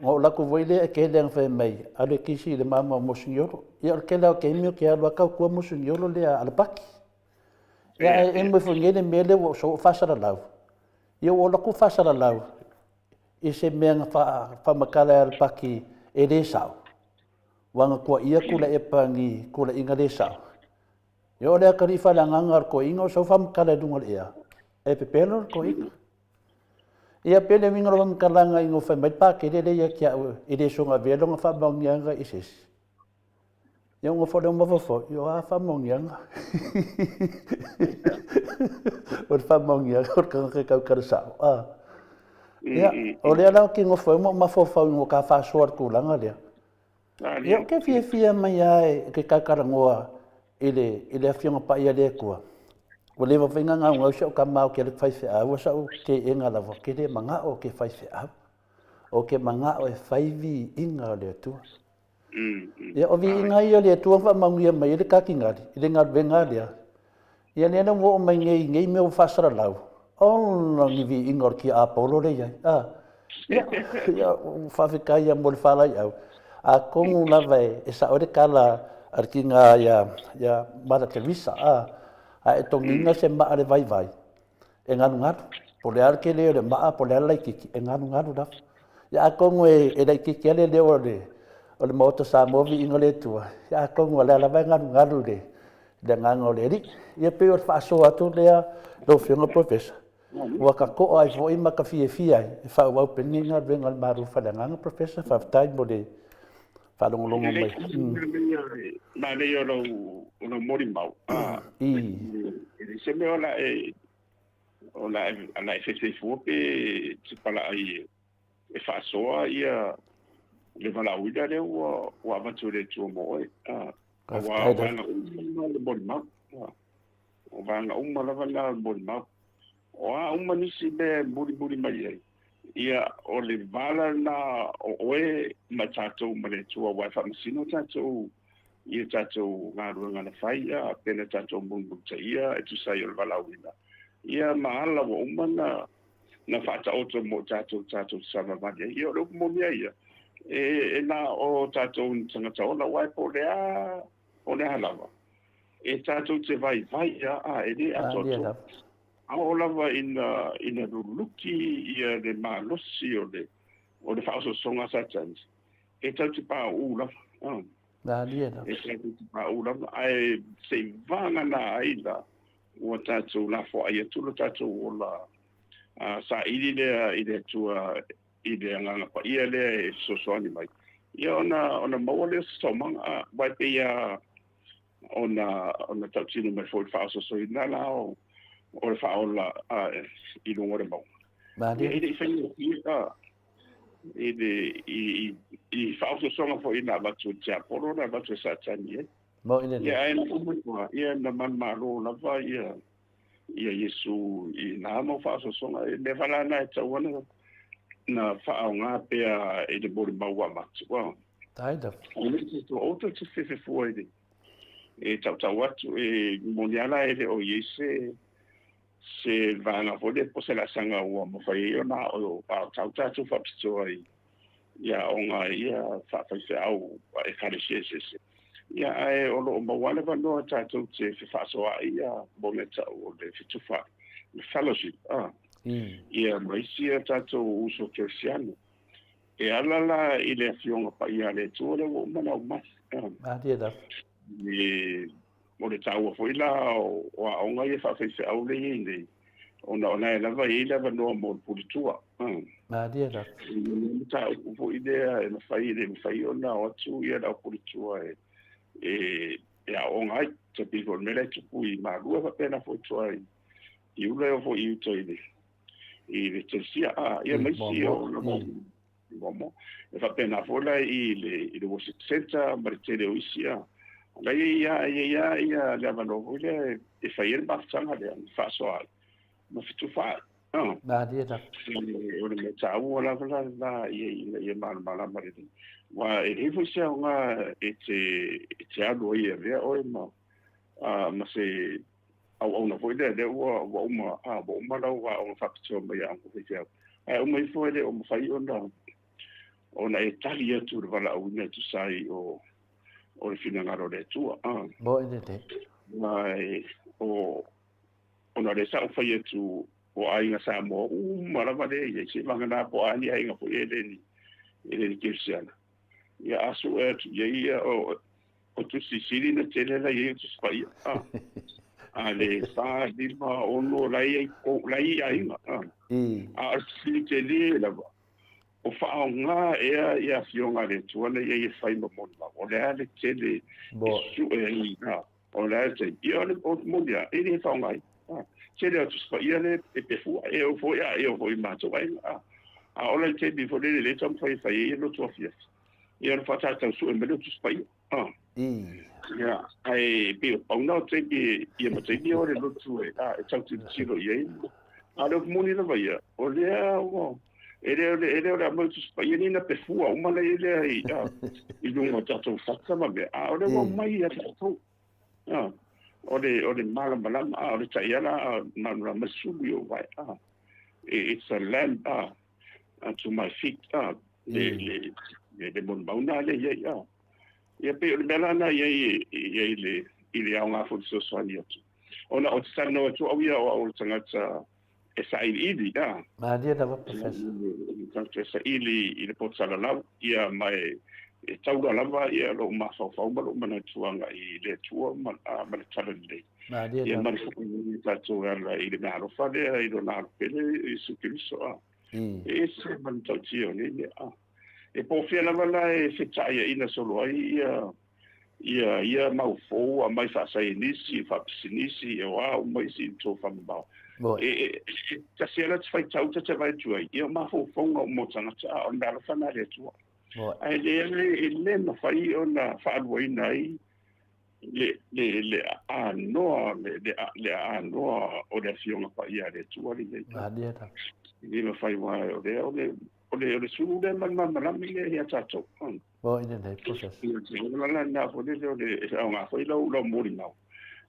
ngo la ko voile ke le fa mai ale kisi le mama mo signolo ya ke la ke mi ke ala ka ko mo signolo le al baki ya e mo fu ngele mele wo so fa sa la yo o la ku fa sa la e se menga fa makala al baki e le sao wanga ko ia kula e pangi kula inga le sao yo le ka ri fa la ngangar ko ingo so fa makala dungol ia e pepelo ko inga ia pele minga lo kalanga ingo fa mai pa ke le ia kia e le songa velo nga fa bangyanga isis yo ngo fo mo fo yo fa mongyanga o fa mongyanga o ka sa ia o le ala ki ngo fo mo ma fo ngo ka fa short ku langa le ia ke fia mai ai ke ka ngoa ile afia pa ia le ku o le mafinga nga ngau sa ka mau ke le fai fe a sa ke enga la vo ke le manga o ke fai fe a o ke manga o e fai vi inga le tu ya o vi inga ia le tu fa mangia mai le ka ki ngari le ngal venga le ya le na mo mai ngei me o fa sara lau o no ni vi inga ki a polo le ya ya fa fe ka ya mo fa la ya a kongu la vai e sa o de kala arkinga ya mara te visa a e tonginga se maa le vai e nganu po le arke le maa po le ala kiki e nganu da ya kongo e le kiki le o le moto sa movi inga le tua ya kongo le ala vai nganu le ngango le ri ia pe o fa so atu le lo fionga professor wa ka ko ai vo ima ka fie e fa wa peninga venga maru fa le nganga professor fa tai mo le fa longo mai na le yo lo mori mau se me ola ala se fupe se pala ai e fa soa ia le vala uida le wa vature tu mo wa le mori mau o vanga la vala mori mau o ni si be buri mai ia o le vala na oe matato male tu wa fa masino tato ia tato ngaruanga na faia pena tato mungu ia e tu sai o vala uida ia maala wa umana na fata auto mo tato sama madia ia o mo ia e na o tato tanga taona wai po lea o le halava e tato te vai ia a e le atoto a o lava ina luluki ia le malosi o le fauso songa satans e tatu pa ula e tatu pa ula ai se vanga na aila o tatu la fo ai tu lo tatu ola sa ili le tua ile nganga pa ia le so ani mai ia ona mawale somanga vai pe ia ona tatu me fo fauso so ina la o fa ola i lungo de mau. Ia i fai ia i whaososonga fo ina watu tia poro na watu sa tani e. Mo ina ne. Ia e na umekua, ia na man maro na wa ia Yesu i na amo whaososonga e ne whala na e tauana na whaonga pea e de bori maua matu. Wow. Taida. O to te whewhefua e de. E tau atu e moniala e de o Yese se vanga fode po se la sanga ua mo fai ona o tau tatu whapitoa i ia onga ia whawhai au e kare se ia e olo o mawane wanoa tatu te whawhasoa ia boneta o le whituwha le fellowship ia maisia tatu uso kersiano e alala i le fionga pa ia le tuore o mana o mas Adia da. Mo le tau fo ila o aonga ia whawhai au le i ona e lava i lava no mo pulitua. Adia da. Ta fo idea e mawhai ona o atu ia la pulitua e aonga ai te piko mele tupu i marua pa pena fo tua i ula o fo i uto i le tersia ia maisi o na momo e fa pena fo la i le worship center ma le tele o isia la ia lava no fo le e fai el bafsanga le fa soal ma fitu fa Adia da. o le tau la ia mala mare wa e fo sia nga e te alo ia vea o ma se au na foi de wa uma uma la wa o facto me ya ko fia o mai foi de o fai ona e tali tu vala o ne tu sai o le fina ngaro de tu Mo ina te. mai o ona le sa fai tu o ai nga sa mo mara vale ye se mangana po ani ai nga foi ele kirsiana ya asu ye o tu sisiri na tele la ye tu spai ale fa di ma ono lai ai ma a si te le la o fa nga e fionga le tu le ye fai mo o le ale tele su e o le te io le o mo dia e le fa nga tele tu spai le e pe fu e o fo i ma to ai a o le te bi fo le tom fai e lo tu fia io le fa ta su e me lo tu spai ya ai bi o no te bi ia ma te bi o le lotu e tau te tiro ye a le muni na vai o le o ele o mo tu spa ye ni na pe fu o ma le ile ai i lungo tatu fatsa ma be a o le mo mai ya tatu o le mala o le tai ala na masubi o vai it's a land to my feet le mon bauna le ye ia pe le mela na ye le aunga fo so soani atu ona o tsano tu o ia o tsangata e sai idi ma dia da professor tanto sa ili le pot sala la ia mai e taura lava ia lo ma fa ma lo mana tuanga i le tua ma le tala le ma dia ia ma ta tu ala i le na fa de i do na pele i su kristo e se man ta tio ni e po fia lava la e se taia ina solo ai ia mau fo a mai fa sai nisi fa sinisi e wa mai sin to fa ba e ta se la fai tau ta vai tu ia ma fo mo tanga ta on da fa na le tu ai le ma fai ona fa voi nai le a no o le fiona pa ia le tu ali ma dia ta ni ma fai wa o le suru de man le ya tato Bo ina nei process la na fo de nga fo lo mo ri now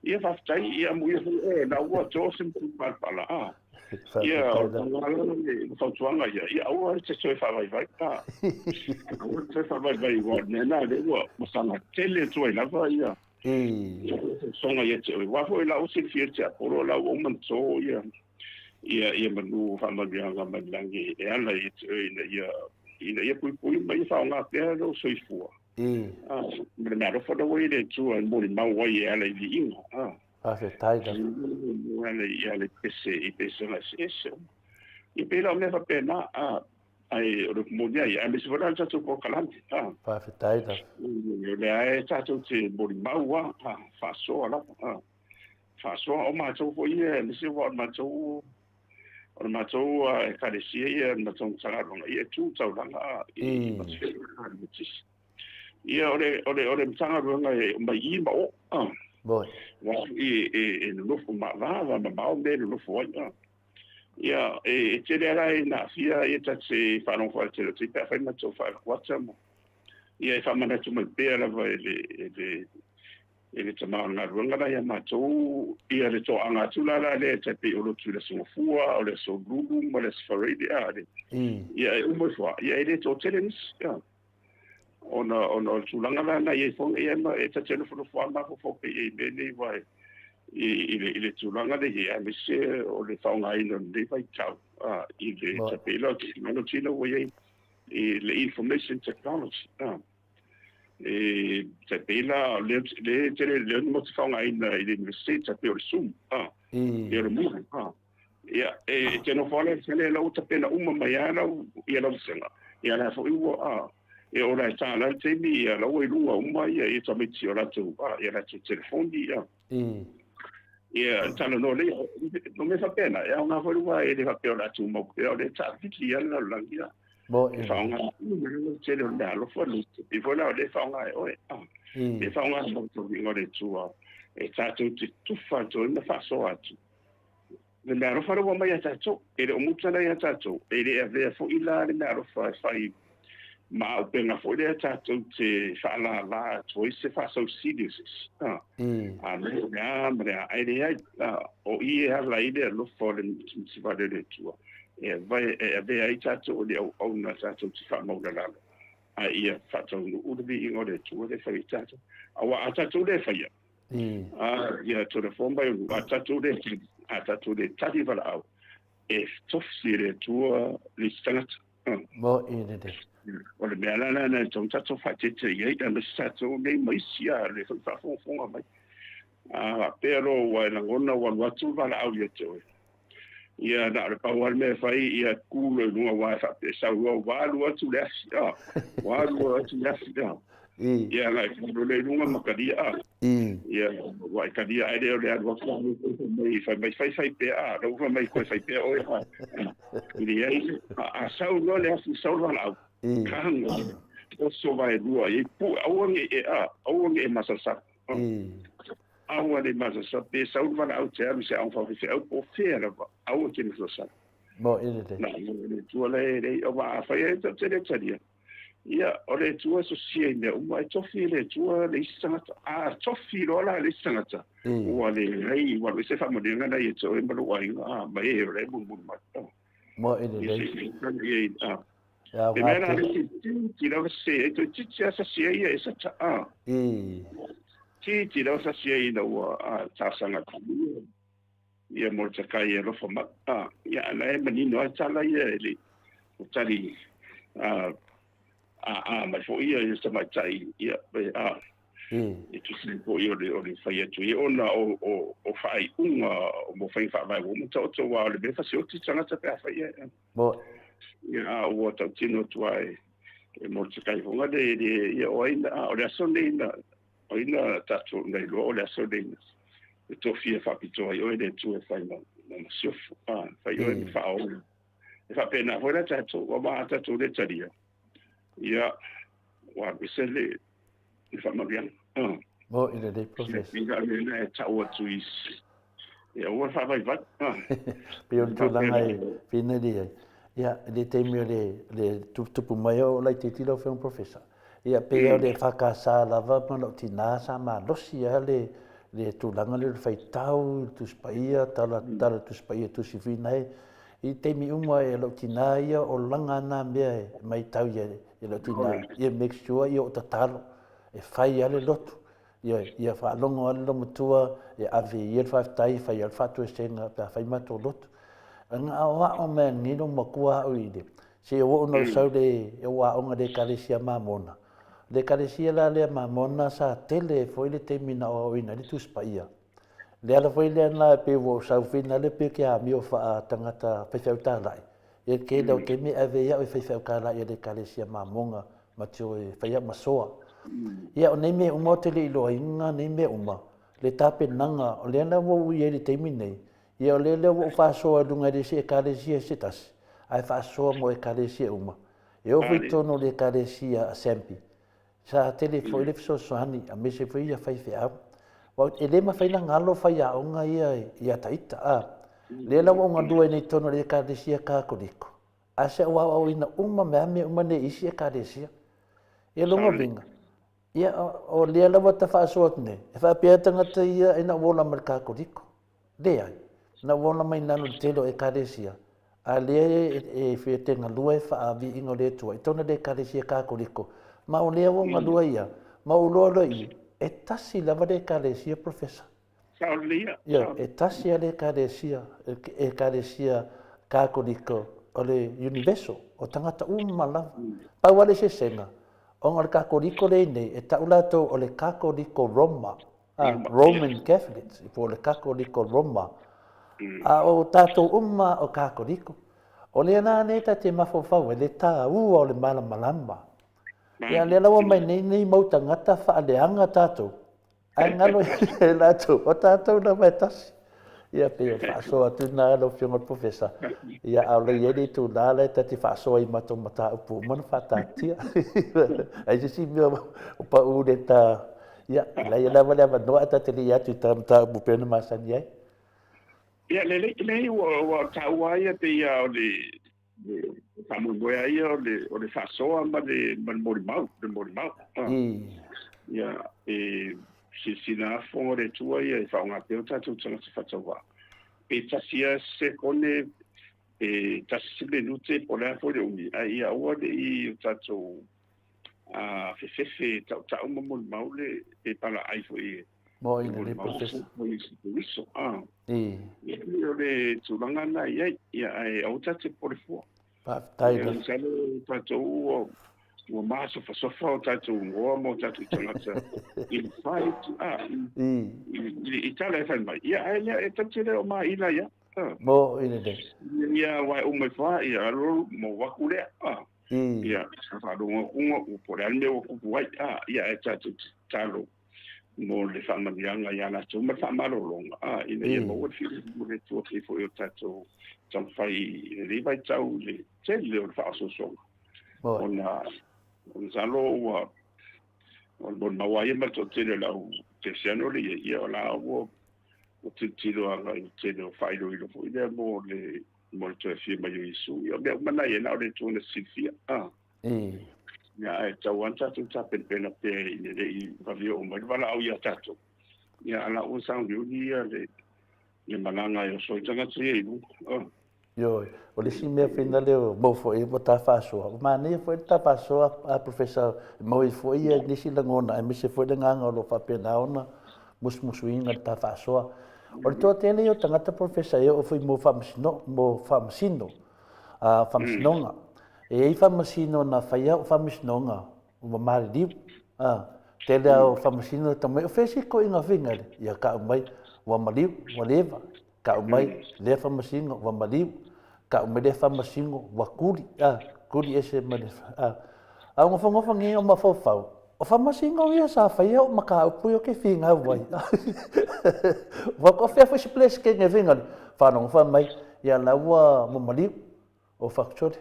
ia fa tai ia mu ia na wa to sim pa la ia fa tuanga ia o se so fa vai o se fa vai wa na de wa mo sana tele to ina va ia songa ia wa fo la o se fieta o la o man so ia manu fa ma bia ga malangi e ala ia pui mai fa nga pe lo so fu me na ro fo do we de tu an mo ma wa ia ala i inga se tai da ala ia le pese la eso i pe la me fa pena ai o mo dia ia me se va ta tu po kalanti fa se tai da le ai ta tu te mo ma wa fa so ala fa so o ma tu fo ia me se va ma tu o matou e karesia ia na tong tsaronga ia tu tsauranga i ia ore tsaronga e mai I ma o Boy. wa e no fu ma va ma me no fu ia e tele rai na fia e tatse faron fa tele te fa ma to fa kwata mo ia fa mana tu mai pe la va ele tama na runga ia matou ia le to anga tula le te pe o tu le so fua o le so grubu mo le sfaridi ade ia e mo fua ia ele to telens ia ona tulanga na ia fo ia ma e te tele fo fua ma fo pe e be nei vai ile tulanga de ia me se o le faunga ino de vai tau ile te pe lo no tino wo ia le information technology te pela le mo te whaunga ina I le university te peo le Zoom le muhi ia te no whale tele lau te pena mai ana ia lau senga ia la fo iwa ora e tāna te mi ia lau lunga ia ta miti o ratu ia la te telefoni ia tāna no le no me fa pena ia nga fo iwa le fa peo ratu mo peo le ta fiki ia la langia e whaunga te le onda lo fo I vola le whaunga e whaunga so ngore tua e tātou te tufa to na whaso atu le mea rofa rawa mai a tātou e le o mutana I a tātou e le a vea fo ila le mea rofa e whai ma au penga fo le a tātou te whaala la toi se whasau seriousness a mea ai le ai o I e hala I le a lofa le mtiwale le tua e vai e vea I tātou le au na tātou te whamaura lala a ia whatau no urubi I ngore tua le whai tātou awa a tātou le whaia ia to le fomba a tātou le tari wala au e tofsi le tua le stangata mo I le de o le mea lana na tong tātou whatete iei a me tātou nei maisia le whafonga mai pero wa na ngona wa watu wala au ia te oe ia na le pawal me fai ia kule nua wa fa pe sa wa lu atu le wa lu atu le ia la ku le nua makadia ia wa kadia ai le wa mai fai pe do fa mai ko fai pe o ia a sa no le asu sa wa la kan o so vai lua e pu au nge masasa aua le masasa pe sa wa la au te alu se au fa fe au po fera au ke ni so mo I le de na le tu le o va fa e te le tsadia ia o le tu so si me o mai tofi le tu le sangata tofi lo la le sangata o le rei wa se fa mo de ngana i to e mo wa mai e re bum ma mo I le de ya wa ti lo se to ti sa si e sa ti lo sa si e no ta sangata ia mo te kai e rofa mata ia na e manino a tala ia ele o tali mai fo ia se mai tai ia e tu se po ia le fai atu ia ona o fai mo fai fa vai mo to wa le be fa se o ti tanga te fa ia mo ia o ta tino tu ai e mo te kai fonga de ia o ina o le sonina o ina tatu nei lo o le sonina to fia fa pito ai o le tu e fai no so fai o e fa o e fa pena fora tatu o ma tatu le taria ia wa bisele e fa ma bien mo I le de professor ia le tau tu is ia o fa vai va pe o tu langa I fine dia ia le te mi le tupu mai o lai te tilo fe un professor ia pe o le fakasa lava mo tina sa ma losi le tulanga le fai tau tu spaia tala tu spaia tu sifinai I te mi uma e lo tina ia o langa na me mai tau ia lo tina ia make sure ia o tatalo e fai ale lotu ia fa longo ale lo mutua e ave ia fa tai fai al fatu senga pa fai mato lotu anga o me ni no makua o ide se o no sau de e wa onga de kalesia mamona le kalesia la le mamona sa tele foi le termina o ina le tu spaia le ala foi le na pe wo sau fina le pe ke a mi o fa tangata pe feu ta lai e ke do ke mi ave ia o feu ka lai le kalesia mamonga ma tio e fa ia masoa ia o nei me o motele lo inga nei me uma le tape nanga o le na wo ia le termine Ia o lele o whaasoa lunga de se ekalesia se tasi. Ai whaasoa mo ekalesia uma. E o fui tono le ekalesia a sempi. Sa telefo ele fiso soani a mese fui ia fai fea. Wa ele ma fai na ngalo fai a onga ia taita a. Le la wa ngandua nei tono le ekalesia ka kodiko. A se wa o ina uma me ame uma ne isi ekalesia. E longa vinga. Ia o le la wa ta whaasoa tne. E wha pia tangata ia ina wola mal ka kodiko. Le ai. Na wona mai nanu telo e karesia. A le e whetenga lua e whaavi ingo le tua. I tona le karesia kākoriko. Ma o lea wonga lua ia. Ma o loa loa i. E tasi lava le karesia, professor. Ia, e tasi a le karesia. E karesia kākoriko o le universo. O tangata uma lava. Pau ale se senga. O le kākoriko le nei. E taulato o le kākoriko Roma. Roman Catholics. I po le kākoriko Roma. A o tātou umma o kākoriko. O lea nā neta te mawhawhau e le tā ua o le malamalama. Ia le lawa mai nei mautangata whaaleanga tātou. Ai ngalo e lātou o tātou na mai tasi. Ia pia whaasoa tu nā alo whionga professor. Ia au lei eri tu nā le tati whaasoa i mato mata upu. Mana whātātia. Ai se si mea o pa ure tā. Ia lai lawa lea manoa ta te li atu tā mata upu pēna masani ai. Ia le wa taua ia te ia o le tamugoia ia o le whasoa ma le morimau. Ia sina fonga le tua ia e whaonga teo tātou tanga se whataua. E tasia se kone e tasi le nute po lea fo le uni. Ia ua le i o tātou fefefe tau ma morimau le e pala aifo i Mo ina le professor. Ia le tulanga na ia e au tate por fo. Pa tai Ia salo tātou o maso fasofa o tātou ngoa mo tātou tangata. In fight, I tala e whanmai. Ia e tatire o maa ina ia. Mo ina le. Ia wai ume wha, ia alo mo waku lea. Ia wharonga kunga o pore alme o kupuai. Ia e tātou talo. Mo le whamanianga ia na tau ma whamarolonga. Ina ia mo wafiri mo le tua ki fo i o tātou tamwhai i le vai tau le tele o le whaasosonga. Ona salo ua on maua ia mato tele lau te siano le ia o la o te tiro anga i tele o whairo i lo fo i lea mo le te fia mai o isu. Ia mea umana ia nao le tūna sifia. Ia e tau anta tu tapen pena pe i le i vavio o mai wala au ia tato. Ia ala o sangi uni ia le malanga i o soitanga tia i lu. Yo, o le si mea whina leo mo fo e mo ta whaasoa. O maa nei fo e ta whaasoa a professor mo i fo ia nisi langona e mese fo e nganga o lo whapena ona musmusu inga ta whaasoa. O le toa tēnei o tangata professor e o fo i mo whamasino, whamasinonga. E i whamasino na whaia o whamasinonga o mamari liu. Tele au whamasino tamai o whesi ko inga whingare. Ia ka umai wa maliu, wa lewa. Ka umai le whamasingo wa maliu. Ka umai le whamasingo wa kuri. Kuri ese mani. Au ngofa ngi o mawhawhau. O whamasingo ia sa whaia o maka upui o ke whinga wai. Wako whea whesi place ke nge whingare. Whanong whamai ia laua mo maliu o whakchore.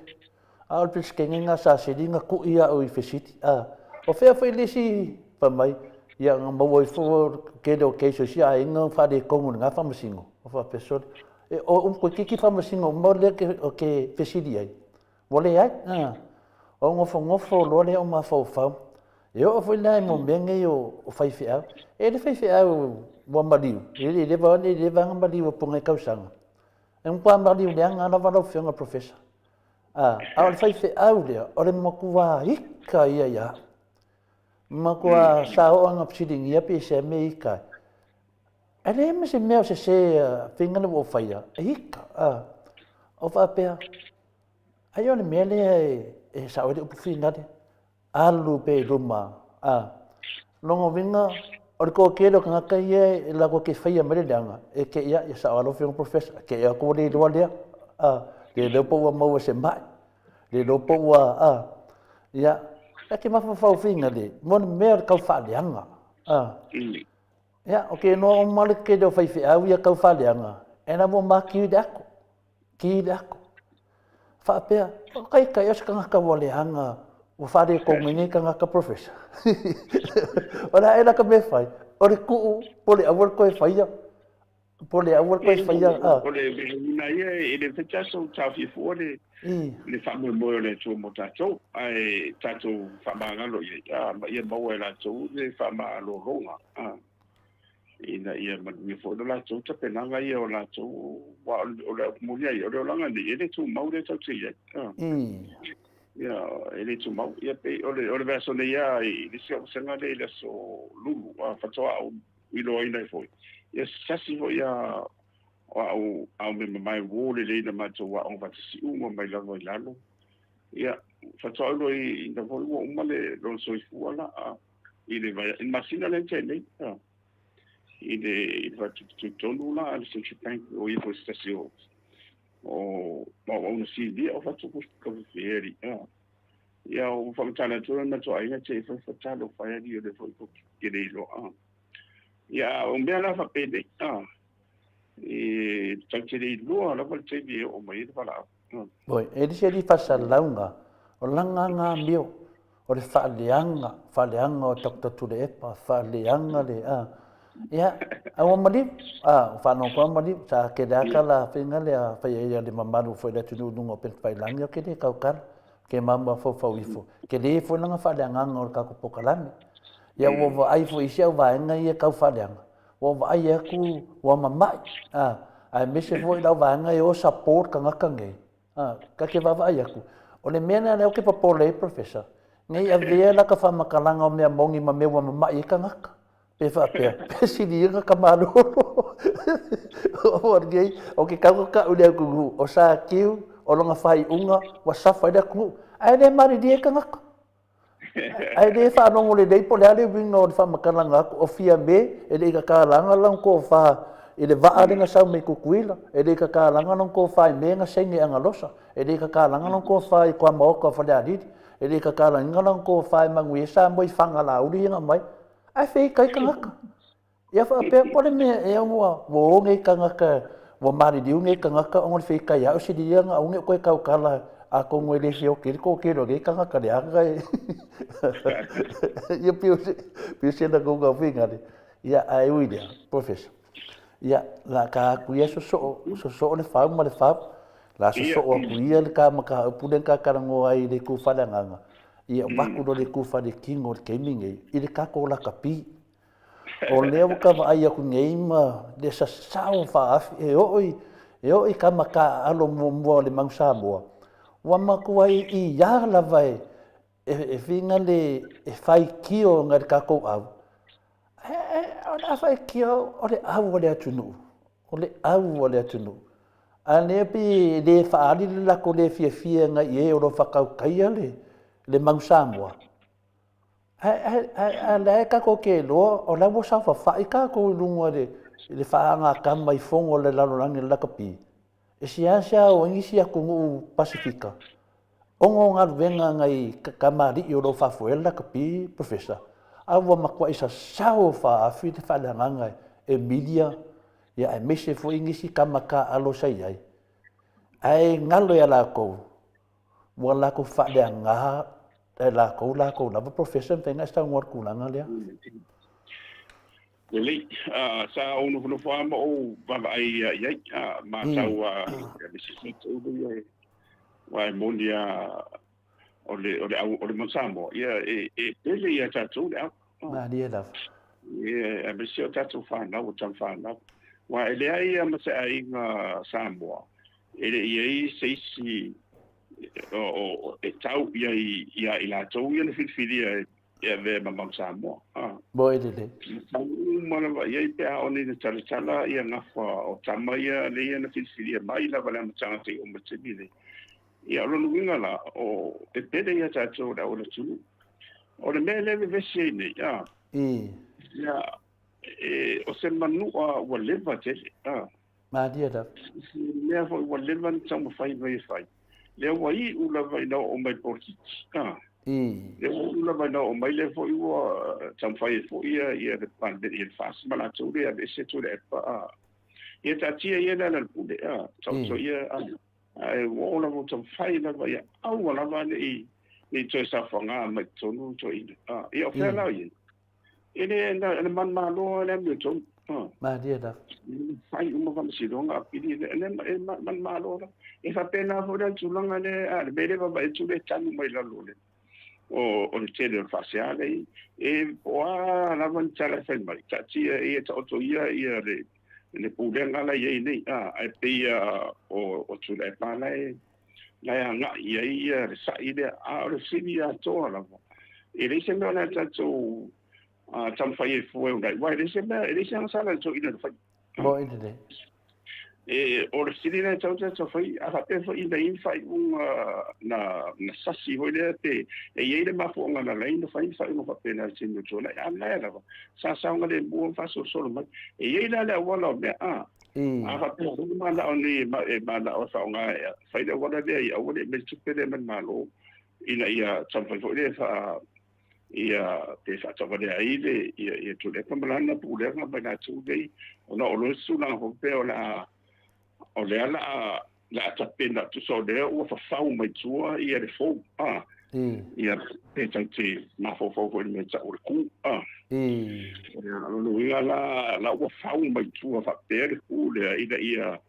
Au pis ke ngenga sa seringa ku ia o i whesiti. O whea whai lesi whamai. Ia ngā maua i fo kere o keiso si a inga whare kongu ngā whamasingo. O whapesore. O umko kiki whamasingo mo le o ke whesiri ai. Wale ai? O ngofo lore o ma whau. E o whai nai mo menge o whaiwhi au. E le whaiwhi au wa mariu. E le wanga mariu o punga i kausanga. E mkwa mariu lea ngā rawara whionga professor. Au le whaiwhi au lea. O le makua ika ia. Makua sao anga psiringi api se me ika. Ele me se meo se whingana o whaia. Ika. O whapea. Ai o le mele e sao ere upu whingare. Alu pe ruma. Longo winga. O le ko kero ka ngaka ia e lago ke whaia mere leanga. E ke ia e sao alo whionga professor. Ke ia ko le roa lea. Le lopo ua maua se mai. Le lopo ua. Ia. E ke mawhawhau whinga le, mona mea kau whaaleanga. Ia, o ke noa o male ke reo whaiwhi au ia kau whaaleanga. e na mo maki de ako ki de ako fa pe kai os kanga ka wole hanga o fare ko mini kanga ka professor ora era ka me fai ora ku pole awol ko fai ya pole awol ko fai ya pole na ye ele fecha so tafi fore le fa mo le to mo tato ai tato fa manga lo ye ye mo la to le fa ma lo ronga ina ia mi fo la to ta pena nga ia la to wa o la mo ia o la nga ni ele tu mau le to ti ya ele tu mau ia pe o le verso le ia i se o senga le so lulu fa to au i lo ina fo ia sasi ho ia au me mai wo le le ma to wa on va si u mo mai la vo lalo ia fa to lo i na vo mo le lo so i fu ala i le va in masina le tele il va tutto nulla al se ci penso o io stasio o uno si di ho fatto questo ieri io ho fatto la tua ma tu hai che fa fatto fare io devo chiedere io un bel la fa pede e tanti lo alla volta di o mai fa la poi e dice di fa launga o langa nga mio o le fa leanga o takta tu le pa fa leanga le ya awa mali fa no ko mali sa ke da kala finga le fa ya le mamaru foi da tunu no pen pai lang yo ke de ka kar ke mamba fo fa wifo ke le fo nga fa da nga ngor ka ko pokalami ya wo va ai fo isia va nga ye ka fa da wo va ai ku wo mama ai me se foi da va nga yo support ka nga nge ka ke va ai ku o le mena le o ke pa pole professor ngai a ve la ka fa makalanga o me mongi ma me wo mama ye ka nga pe fa pe si dia ka malu o dia o ke ka o dia ku o sa kiu o longa fai unga wa sa fai da ku ai de mari dia ka ngak ai de fa no ngole dei po le wing no fa makala ngak o fia me e de ka langa lang ko fa e de va ale nga sa me ku kuila e de ka langa non ko fa me nga sengi anga losa e de ka langa non ko fa i kwa mo ko fa da di e de ka langa non ko fa mangui sa mo i fanga la uri nga mai ai fei kai kangaka ia fa pe pole me e mo wo ngai kangaka wo mari diu ngai kangaka o fei kai au si dia nga ngai ko ka kala a ko ngoi le fio ki ko ke ro ngai kangaka dia ngai ia piu se da go ga finga ia ai ui dia professor ia la ka ku ia so le fa ma le fa la so o ku ia ka ma ka puden ka karango ai le ku fa nga ia baku do le kufa de king or gaming i le kako la kapi o leo ka vai ku ngeima de sa sao fa e oi ka maka alo mo le mangsa mo wa maku ai i ya la vai e finga le e fai kio ngar kako au o fai kio o le au le atunu o le au le atunu ane pi le fa ali la ko le fia nga ye o fa ka kai le mangsamua la ka ko ke lo o la mo sa fa ka ko lungo le fa nga ka mai fongo le la lang la kapi e sia o ngisi ku Pasifika ongo nga venga ngai ka mari yo lo fa fuela kapi professor awa makwa isa sao fa afi te fa la nga e media ya e mese fo ngisi ka maka alo sai ai ngalo ya la ko wala ko fa de nga la ko la profession tenga sta ngor kulanga le Lili sa ono no fa mo va ai ma sa wa bisito wa mondia ole monsamo e pele ya tatu ma dia da e bisio tatu fa na o tan fa na wa ele ai ma sa ai Samoa ele ai sei o e tau ia ila tau ia le filfilia ia ve mamang Samoa boy de mana va ia pe a oni de tala ia na fa o tama ia le ia na filfilia mai la vala machanga te o mtsibile ia lo luinga la o e pede ia tatu da o le tulu o le mele ve vesiene ia o se manu o leva te ma dia da le fo o leva tamo fai fai le wai ula vai no o mai porti le ula vai no o mai le fo tam fai fo ia de pan de il fas mala tu le ave se tu le pa ia tatia ia na pule so ia ai wo la mo tau fai na vai au la va ni to sa fonga mai tonu to ia fa la ini na man malo na mi to ma dia da fai uma si longa pili man malo e fa pena fora tulanga ne bele va tu le tanu mai la lole o te le faciale o la van chala fa mai tatia ia to ia le pulenga la ye nei ai pe o tu le pala la nga ia sa ide o sibia to la le se no na to tam fai fu dai vai le se sala to ina fai mo ide o le sibia to fai a fa pe fai dai fai na sasi ho le te ye le ma fu nga na le fai no fa pena sin to la la sa nga le bu fa so mai ye la wala me a fa pe ma la oni ma la o sa nga fai le wala le o le me chupe le man malo ina ia tam fai fo le fa ia te fa tava le ai le ia tu le pambalana pu le nga bana tu dei ona o lo su na ho pe o le ala la tapena tu so le o fa fa mai tua ia le fo ia te tanti ma fo le ta o ku ia lo ia la o fa mai tua fa pe le ku le ia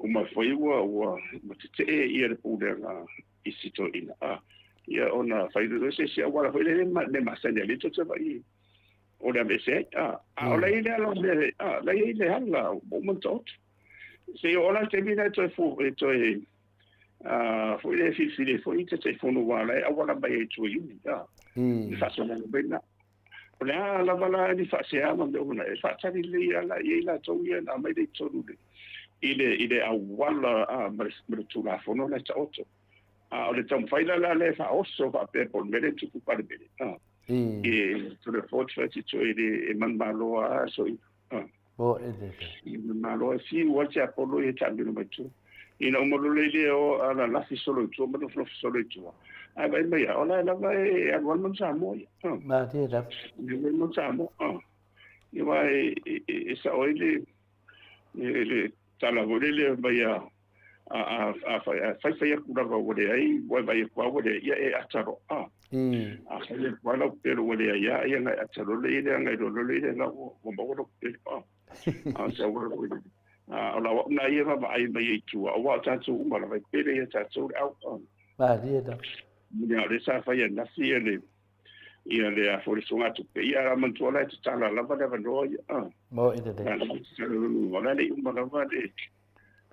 o ma foi o te ia le pu le nga isito ina ia ona fai do se wala foi le ma sene le to vai o le mese o le ile lo le la ile hala o mo tot se ola te mina to fu to foi le fi foi te fu no wala wala bai to yu fa so na bena ola la bala di fa se ama de una fa tani le ala ia to ia na mai de to ile a wala mer tu la fono na auto o le tam fai la le fa osso fa pe por mele tu pa de bele to le fort fati to e man malo so bo ede man malo si wacha polo e tambi no tu ina mo le o ala la fi solo tu mo no solo tu ai vai mai ola la vai a gol man sa mo ma dia da ni mo sa mo ni vai sa oile le tala volele vai fai kura wale ai vai wale ia ataro fai wala pero wale ia ngai ataro le ia ngai lo le na o mo lo sa wale ala na ia va ai mai tu wa ta tu ma vai pele ia ta tu au ma dia da ni ale sa fai na si ele ia le a fori songa tu pe ia man tu ala tu tala la va no mo ide de wala le uma la va de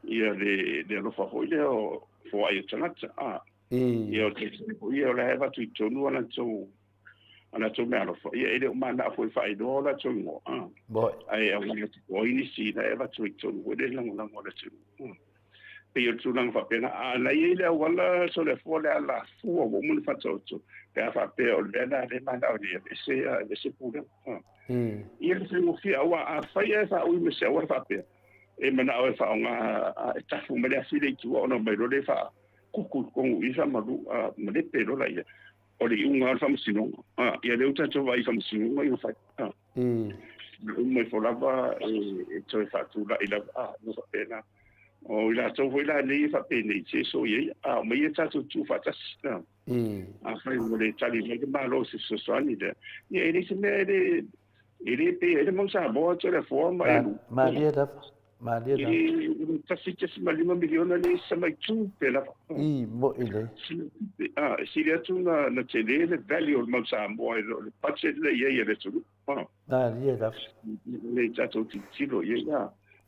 ia le lo fa hoile o fo ai tsanata ia te ia la heva tu tonu ana tu me alo ia ele uma na foi fa do la tu mo bo ai a wini o ini si la heva tu tonu wele lang mo la tu pe yo tu lang fa pena la ia wala so le fo la fu o mo fa tu pe fa pe o le na le manda o dia se pula ia se mo fi a fa ia fa o me se o fa pe e mana o fa nga ta fu me le asile tu o no me lo le fa kuku kongu isa malu me le pelo la ia o le unga fa msino ia le uta to vai fa msino mai fa me fo lava e to fa tu la ila no fa pena o ila to foi la le fa pena che so ia me ia ta tu fa ta fa mo le tali me ma lo se so ani de ia ele se me ele pe ele mo sa bo to le forma ma dia da ma dia da tasi malima miliona le sama tu pela mo ile si le tu na tele le value mo sa mo le budget le ye le tu ma dia da le tato ti lo ye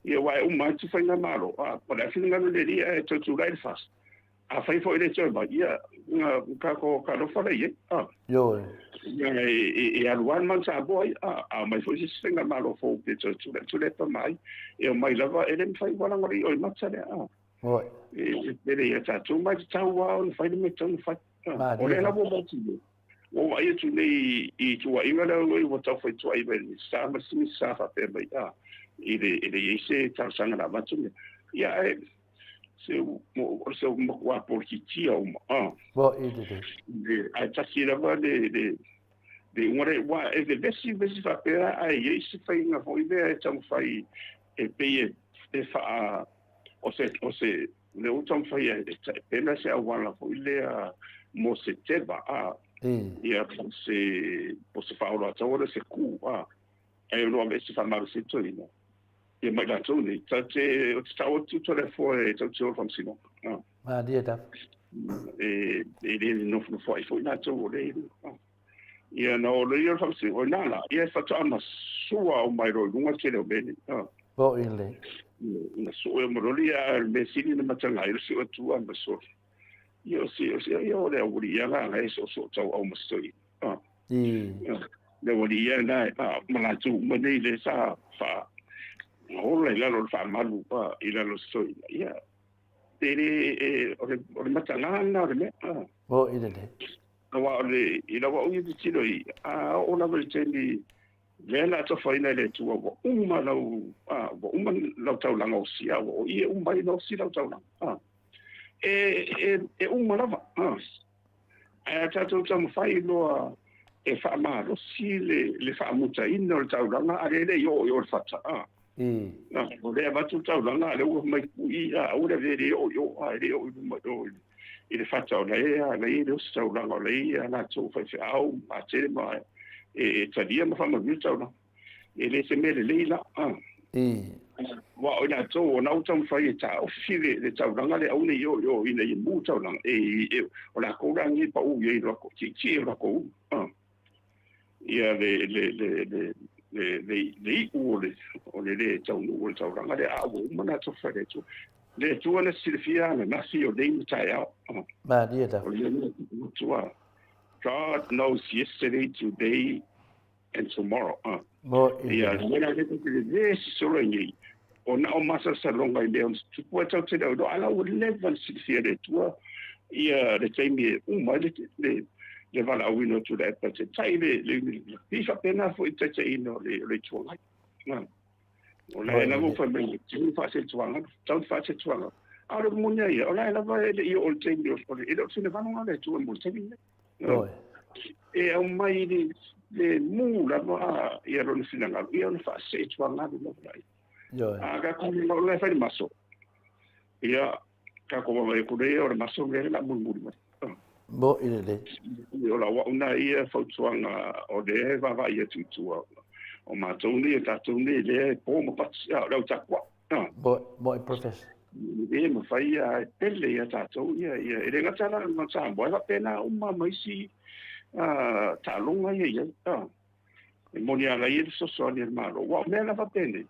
ia wa uma tu fa na malo para finga le dia tu right fast a fai foi le tu ba ia ka ko ka lo fa le ye yo e aluan man sa boy mai foi se singa malo fo pe tu le pa mai e mai lava ele fai wala ngori o matsa le o ele ia ta tu mai ta wa on fai me tu fa o le la bo ba tu o ai tu nei I tu ai ngala o ta foi tu ai ben sa ma si sa fa pe mai ele se ta sanga la ba tu ia se mo wa por ki ti o bo ide de ai ta si la va de ngore wa e de besi fa pe ai se fai nga foi be ta fai e pe e fa o se le utam fai e pena se awala fo ile mo se teba ia po se fa ora tawara se ku e no me se fa mal se toina ia mai la toni tate o tau tu tole fo e tau tu from sino dia da e no fo fo na to le ia no le ia from sino na ia fa tama sua o mai ro lunga ke le bene bo ile na so e morolia me sini na matanga ile so tu amba so io le auguri nga e so tau au mastoi le auguri nga ma tu ma nei le sa fa hola ila lo fa malu ila lo soi ia tere o matanga na le bo ile le wa le ila wa uyi tilo o na le tendi vela to faina le tu o uma lau tau langa o sia o ie uma i lau sia lau tau langa uma lava a tatou tamu fai loa e whaamaro si le whaamuta ina o le tau langa a le yo le whata o le avatu tau langa le ua mai kui a ura vere yo a le yo i le whata o le o se tau langa o le a na tau fai au a tere mai e tadia ma fama viuta ona e le se mele leila wa ona to ona utam fai ta ofile le tau langa le au ne yo ina i mu tau langa o la ko rangi pa u ye ro ko chi ro ko ia le o le tau no tau langa le au mana to fai to le tu ona silfia na si o dei tai au ma dia da God knows yesterday, today, and tomorrow. Yeah, when I get to this, so on now, Master Salonga, to put out to the I would never sit here to the same year. The Vala window to that, but the time is up enough for it to in the ritual. Well, I never for me, 2 facets, 1, don't facets, 1. Out of Munya, or I love the old thing, it also never wanted to a multi. E au mai le mu la ma ia ron finanga ia on fa se twa na no lai aga ko no le fa maso ia ka ko mai ko le o maso le la mu bo ile le o la wa una ia fa tuanga o de va ia tu o ma toni ta toni le po mo pa la ta kwa bo professor e mo fa ia pelle ia ta to ia e nga tala ma sa bo la pena uma mai si ta longa ia e mo ia la ia so ni malo wa me la va pene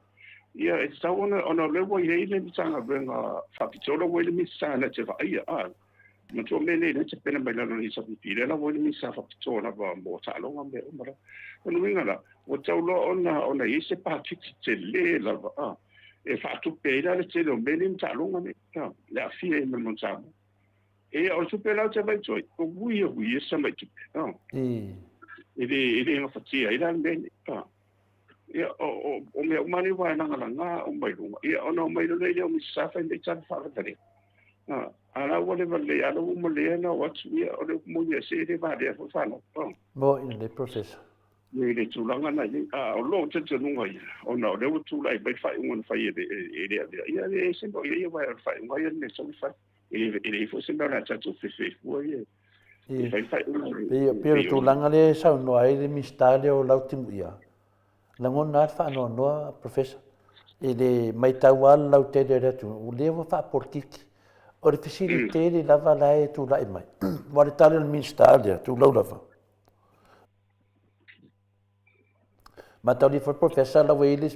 ia e sta ona le wo ia le tanga venga fa pitolo wo le misa na te va ia ma to me le te pena mai la ni sa pitile la wo le misa fa pitolo va mo ta longa me umara no winga la o taulo ona i se pa te le la va e fa tu pela le te lo benim ta longa me la fie me monta e o tu pela te vai toi o wi sa mai tu ele no fatia ila ben e o me mani wa na nga o mai lunga e ona mai le le mi sa fa de ta fa dale ala wo le vale ala mo le na what we o le mo ye se de va de fa no bo in the process le tu langa na o lo te nunga ia o no le tu lai bai fai un fai ia le se bo ia vai fai un ia ne so fai ele fo se na ta tu fe fo ia fai pero tu langa le sa no ai le mistale o lautim ia langon na fa no professor ele mai tawal lau te de tu o le fa portiki o le facilite le lava lai tu lai mai wa le tale le mistale tu lau lava ma tau for professor la welis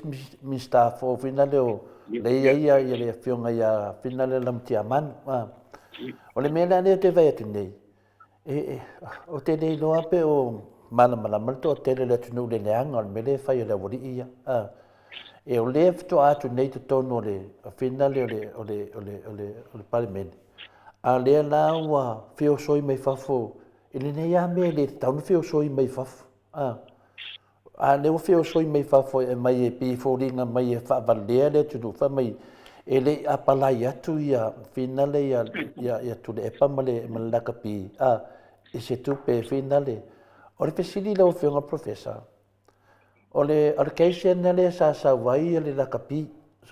mi sta fo finale o le ia le fionga ia finale lam tiaman o le mena ne te vai tu nei o te nei no ape o mala to te le tu no le anga o me le fai le wori ia e o le to atu nei to tono le finale o le parliament a le na wa fio soi mai fafo ele nei a me le tau fio soi mai fafo a le fio soi mai fafo e mai e pi foringa mai e fa valere tu fa mai ele a palai tu ia finale ia tu le pa male malakapi e se tu pe finale o le pesili le fio nga professor o le education le sa vai le lakapi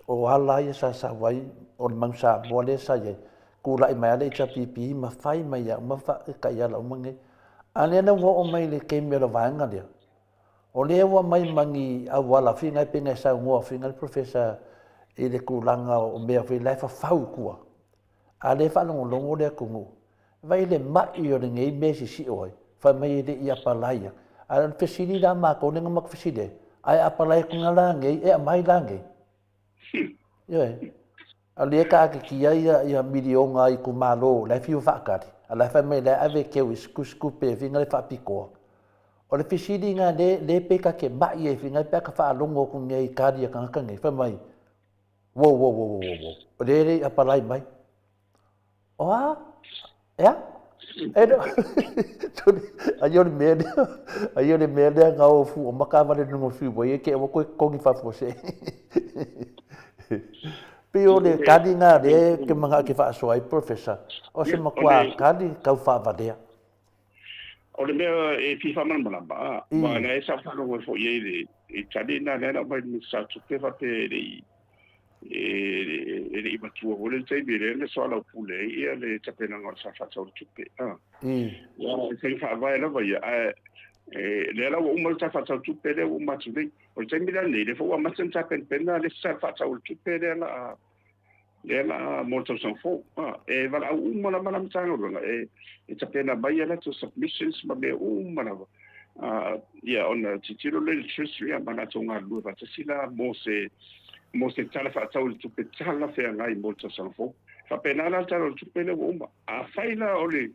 o ala ia sa wai o mangsa mo le sa ye ku lai mai le cha pipi ma fai mai ya ma fa ka ya la mangi ane na wo o mai le ke me lo vanga dia o le wa mai mangi a wala finga pe ngai sa ngo finga professor e le ku langa o me fa le fa fau ku a le fa longo longo le ku ngu vai le mai o le ngai me si oi fa mai le ia pa lai a fesili da ma ko nenga mak feside ai apa lai ku ngala ngai e mai la ngai ye a le ka ki ia milionga i ku malo le fiu fa ka a la fa mai le ave ke wis ku pe vinga le fa piko o le fesili nga le pe ka ke mai e vinga pe ka fa longo ku ngai ka dia ka ngai fa mai wo o le apa lai mai oa ya Edo, ayo le mele nga o fu o makava le nungo fu bo ye ke o ko kongi fa fose. Pio le kadi nga le ke manga ke fa so ai professor. O se makwa kadi ka fa vadea. O le mea e fifa man mana ba, ma na e sa fa no fo ye le e tadi na na ba ni sa tu ke fa pe le e batua o le tai bere le so la pule ia le tapena ngor sa fa so tupe ya se fa vai la vai le la o mo sa fa so tupe le o ma tupe o tai mira le fo ma sen sa pen pena le sa fa so tupe le la mo so so fo e va la o mo la ma tanga e tapena vai la to submissions ma be o ma na ya on titilo le trisria ma na tonga lu va sila mo se tala fa tau tu pe tala fe ngai mo tsa sanfo fa penala tala tu pe le bomba a faila ole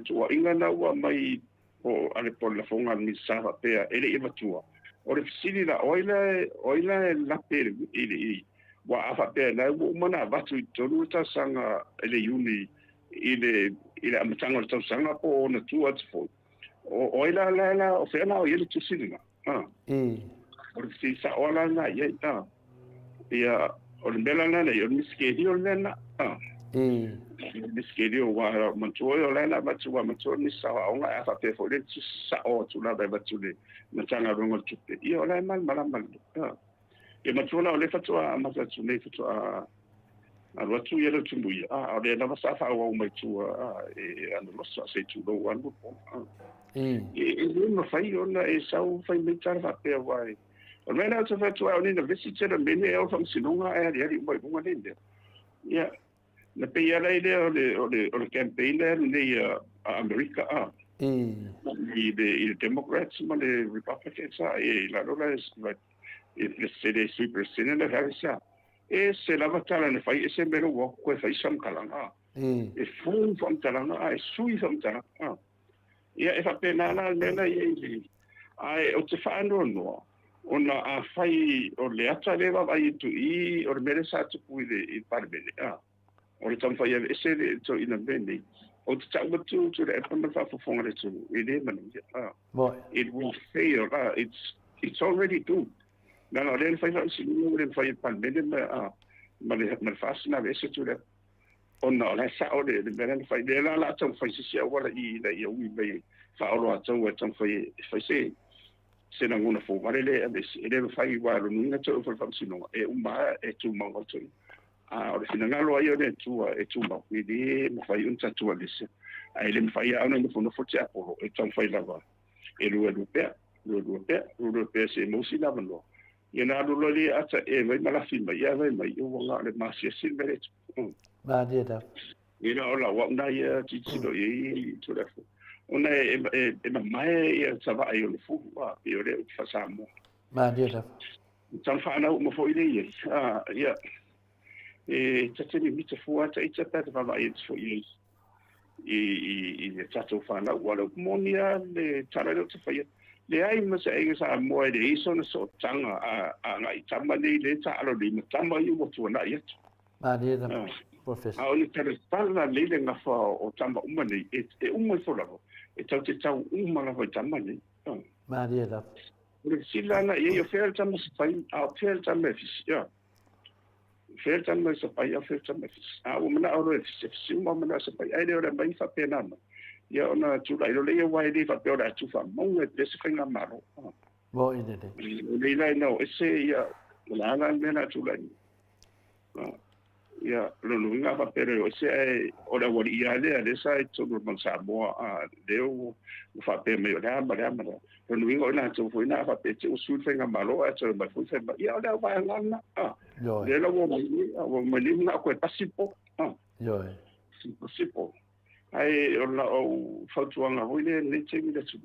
tu inga na wa mai o ale por la fonga mi sa pe ele e matua ole sili la oila la pe ele wa a fa pe na wo mana va tu tonu ta sanga ele yuni ile amtanga ta sanga po na tu at fo oila la o fe na o ele tu sili na o si sa ola na ia ia o le mela na le o miskedi o le na miskedi o wa mantua o le na batua mantua ni sa o nga fa pe fo le sa o tu la ba batule na tanga rongo tupe ia o le mal e mantua o le fatua ma sa tu le fatua a lo tu ia le tu ia o le na sa fa o mai tu e ando lo sa se tu do wan bu e no fai ona e sa o fai me tar fa pe vai o mena to fa tu ni na visitor me ne o fam sinunga e ri mai bunga linde ya na pe ya le o le campaign ne America the Democrats ma le Republicans la rola es le sede super senate harisa e se la batala ne fai se mero wo ko fai sam kalanga e fu fam kalanga e sui fam kalanga ya e fa pena na mena ai o te fa no ona a fai o le ata le va i tu I o le sa tu i parbele o le tam fai e se to ina bene o te tau tu le pa fa fo fonga le tu I le manu it will fail it's already due na le fai fa si le fai parbele ma le fa na vese tu le ona la sa o le bene fai le la tam fai si wala I le yo wi be fa o lo ata o tam fai se na ngona fo varele ele fai wa lo ninga to fo fam sino e uma e tu ma to o le fina ngalo ayo ne tu e tu ma ni mo fai un tatu alise ai le fai ana no fo tia o e tam fai lava e lo pe se mo si lava no ye na lo le ata e vai mala filma ya vai mai o nga le ma si silvere ba dia da ye na ola wa na ye ti do ye tu le ona e mai e sava ai o fu wa e o le fa samo ma dia da tan fa na mo fo ile ia e tateni mita fu ata ita ta va vai fo ile e tato fa na wala monia le tara le fa le ai ma se e sa mo e iso na so tanga a ngai tama le ta alo le tama i mo tu na ia ma dia da professor a o le tara tala le nga fa o tama umani e umai fo la e tau te tau umala vai tamani ma dia da le silana e yo fel tama sai a fel tama fis ya fel tama sa pai a fel tama fis a o mana o si mo mana sa pai ai le mai fa pena ma ya ona tu lai le wai le fa pe o tu fa mo e se fa nga maro bo ide le lai no e se ya la mena tulai ia lo nga fa pere o se o la wori ia le sai to no sa mo a deu fa pe me la ba lo nga na to foi na fa pe o su fe nga malo a to ba fu fe ba ia da ba nga le lo mo li nga ko pasipo yo pasipo ai o la o fa tu nga ho le che mi da tu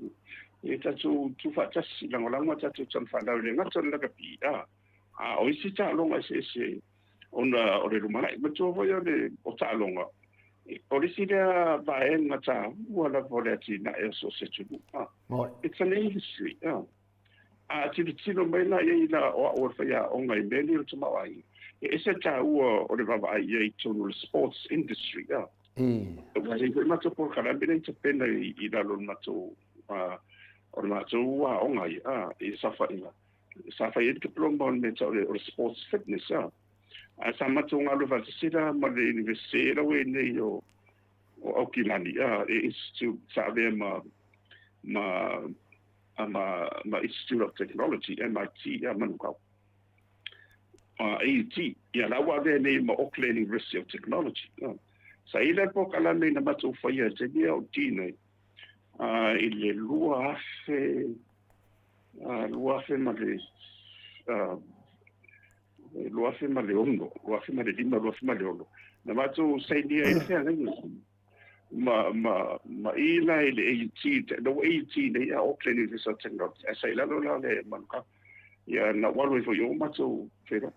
e ta tu fa ta si la ngola ta tu tsan fa la le nga to la ka pi o isi ta longa se ona o le rumana ma to vo yo le o ta longa o le sida va en mata wala volati na e so se tu it's an industry ti tino mai na ye na o fa ya o ngai meni o tuma ai e se ta o le va ai ye to no sports industry wa le ma to por kala bene te pena I la lo ma to o ma to wa o ngai e sa fa e diploma on o sports fitness a sama tunga lo va sira ma le university la we nei o Okilani e institute sa ve ma Institute of Technology MIT manuka AUT ya la wa ve nei ma Auckland University of Technology sa ile po kala nei na matu fa ya te dia o tine ile lua fe ma le lo afe ma le ono, lo afe ma le lima, lo afe ma le ono. Na matu sai dia e fea ngai ma ila ele AUT, no AUT nei a Auckland University of Technology. A sai lalo la le manuka. Ia na walo fo yo matu fera.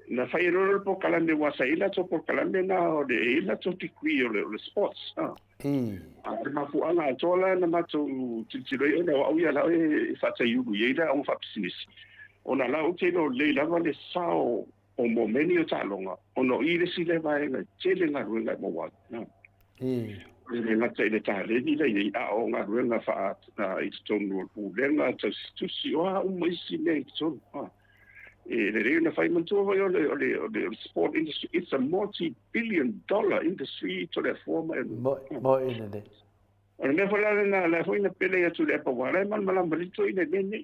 Na fai ro po kalame wa sai la to po kalame na o de ila to tikui o le sports. A ma fu anga tola na matu titiro yo na au ya la e fa tai yu ye da on fa business. Ona la o te no le lava le sao o mo meni o talonga ono I le sile vai na tele nga ruenga mo wa le nga te le tale ni le o nga ruenga fa I tonu o lenga tu si o mo si le so le na fai manto o le sport industry it's a multi-billion-dollar industry to the former mo in le ona me fa la foi na pele ya tu le pa wa le mal malambito ine ne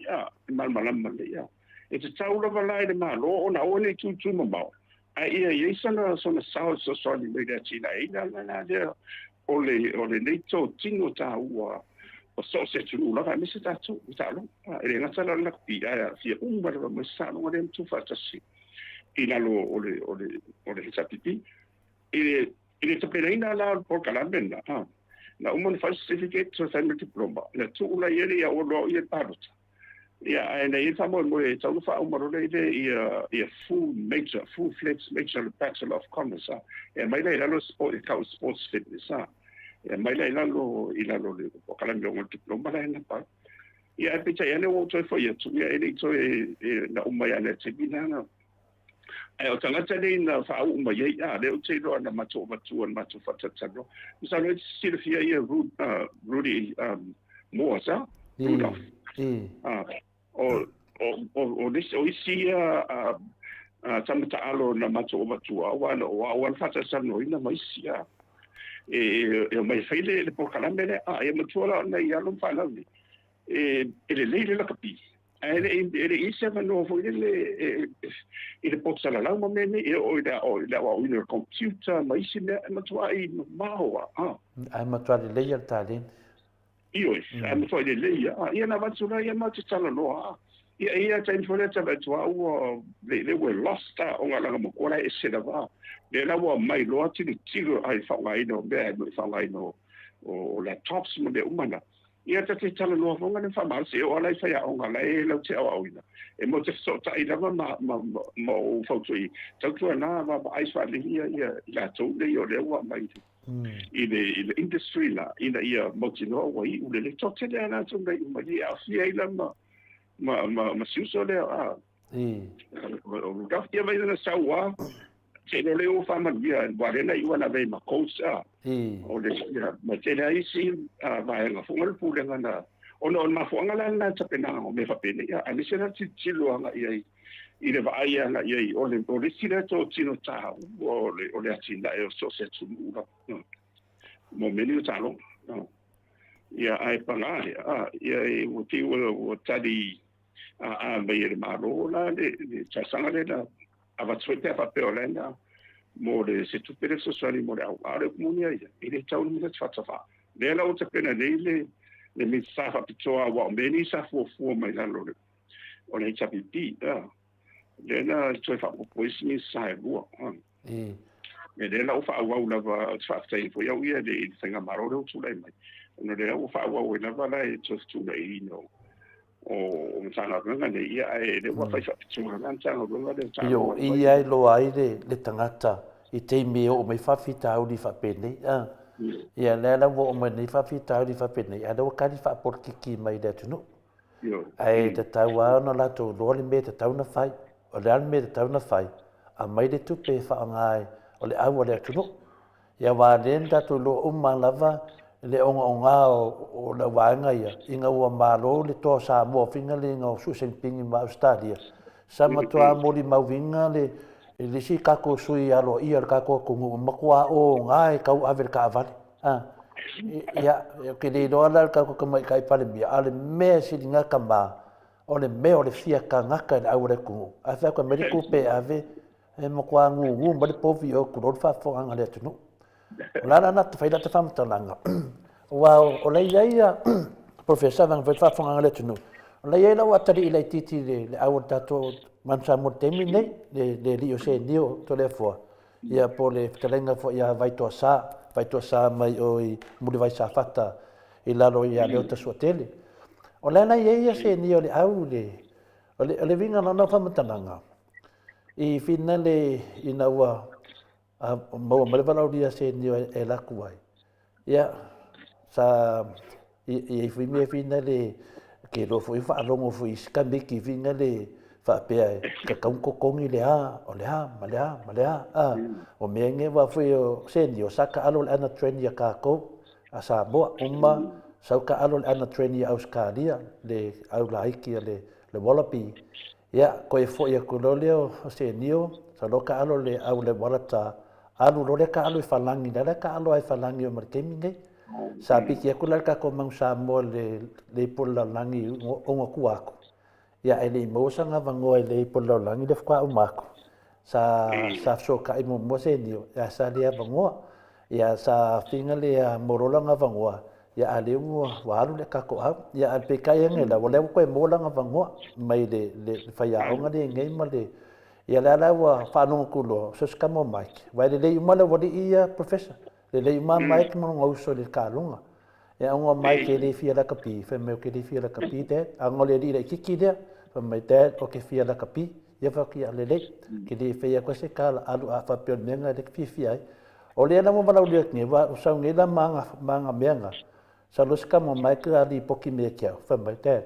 mal malambale it's a taula valai de malo ona one tu mamau ai ia sana sao so ni me da china ina de ole nei to tingo ta ua o so se tu la me se ta tu ta lo ele na sala la pi ai si ba me sa no dem tu fa ta si ina lo ole sa pipi ele te pena ina la por kala benda na umon fa certificate so sa diploma na tu la ele ya o lo ia parota yeah, and if I'm on way, so far, I'm already a full-fledged major Bachelor of Commerce. And my lady sport, sports fitness. And my lady ilalo, Kalamio diploma in the park. Yeah, I bet I know what for you to be a to Umayana Tibina. I was in the Fauma, they'll take on the Matova 2 and Matova Tatano. So let's see if here, Rudy Moore, Rudolph. O isi tamata alo na mato o matua wan fata sano ina maisia mai faile le pokalame le matua na ia lo fala ni le la kapi ele isi no fo le potsala la mo mene o da wa ina computer maisi ne matua I maua ai matua le ia talent io am foi de leia ia na vatsula ia ma tsala loa ia tsain fole tsa tua o le we lost o ngala mo kola e se dava le la wa mai loa tiro ai fa ngai no be fa ngai no o laptops mo de umana ia tsala loa fonga ne fa mal se o lai fa ya o ngala e lo te o ina e mo te so ta ina ma mo fa tui tsa na va ai fa le ia la to le yo le wa mai in the industry la ina ia motino wa I ule to te na to mai mai a si ai la ma siuso le o da ia vai na sawa se no le o fa ma ia wa le na I wana ve ma kosa o le ma te na I si va nga fu ngal pu le ngana ono ma fu ngala na te pena o me fa pena ia ani se na ti lo nga ia I le vai nga ia o le sile to tino ta o le atinda e so se tu mo meni ta lo ia ai panga ia o ti o tadi mai le maro la le chasanga le la ava tsote fa peolena mo le se tu pere sosiali mo le au ale komunia ia ile tau ni le tfatsafa le la o te pena le mi sa fa pitoa wa meni sa fu mai la lo o le chapi pi le na tsoe fa po isi sa e bua e le la o fa wa la va fa sai fo ia ia de senga maro le tu le mai no le o fa wa na va la e tu le no o mtanga runga ne ia e le wa fai fatsunga na mtanga runga le tanga yo ia e lo ai le tangata i te me o mai fafita au di fa pene ia le la wo mai ni fafita au di fa pene ia do ka di fa por kiki mai de tu no ai te taua no la to lo le me te tau na fai o le al me te tau na fai a mai de tu pe fa ngai o le au le tu no ia wa lenda tu lo umma lava le onga o la wanga ia inga ua malo le to sa mo finga le ngo su seng pingi ma stadia sama to mo li mauvinga le si ka ko sui alo ia ka ko ku makua o ngai ka ave ka vale ia ke le do ala ka ko mai kai pale bia ale me si dinga kamba o le me o le fia ka ngaka le au le ku a fa ko medico pe ave e makua ngu ma le povi o ku ro fa fo anga le tu la na te faida te fam talanga wow o le ia professor van vet fa fonga le tunu le ia la watari ile titi le au tato man sa mo temine le li o se dio to le fo ia po le telenga fo ia vai to sa mai o i mu vai sa fata i la lo ia le to sotele o le na ia se dio le au le vinga no fam talanga i finale ina wa mo le vala dia se ni e la kuai ia sa i me finale ke lo foi fa longo foi skambe ki finale fa pe ka ko kongi le o le o menge va foi se ni o saka alo ana train ya ka ko asa bo umma sauka alo ana train ya australia le au laiki le wallaby ia ko e foi ko lo leo se nio sa loka alo le au le walata alu lo le ka alu falangi le ka alu ai falangi o markemi ngai sa piki e kula ka ko mang sa mo le pola langi o ngaku aku ya ele mo sanga vango le pola langi de kwa umako sa so ka i mo se dio ya sa dia vango ya sa finale ya morola nga vango ya ale mo walu le ka ko ya al pe kai ngela wala ko mo la nga vango mai le fa ya o nga de ngai ma le ia la wa fa no kulo so skamo mike vai le mala wadi ia professor le mike mo ngauso le kalunga e ngo mike le fia la kapi fe me ke le fia la kapi te angole di le kiki de fa me te o ke fia la kapi ia fa ki le ke le fia ko se kala alu a fa pe menga de fia o le na mo bala le ni wa sa ngi la manga menga sa lo skamo mike ali poki me kia fa me te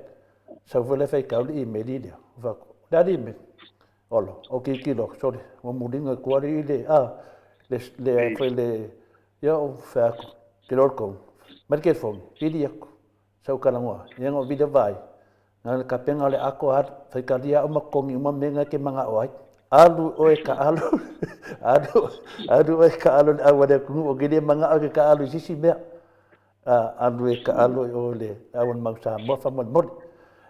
sa vole fe ka li me li va dadi me olo okay kilo sorry mo mudinga kwari le foi le yo fa kilorko market phone video sau kana mo yang video vai ngal ka penga le ako at fa ka dia uma kongi uma menga ke manga oi alu oi ka alu oi ka alu awade ku o gede manga o ka alu sisi me alu e ka alu o le awon mangsa mo fa mo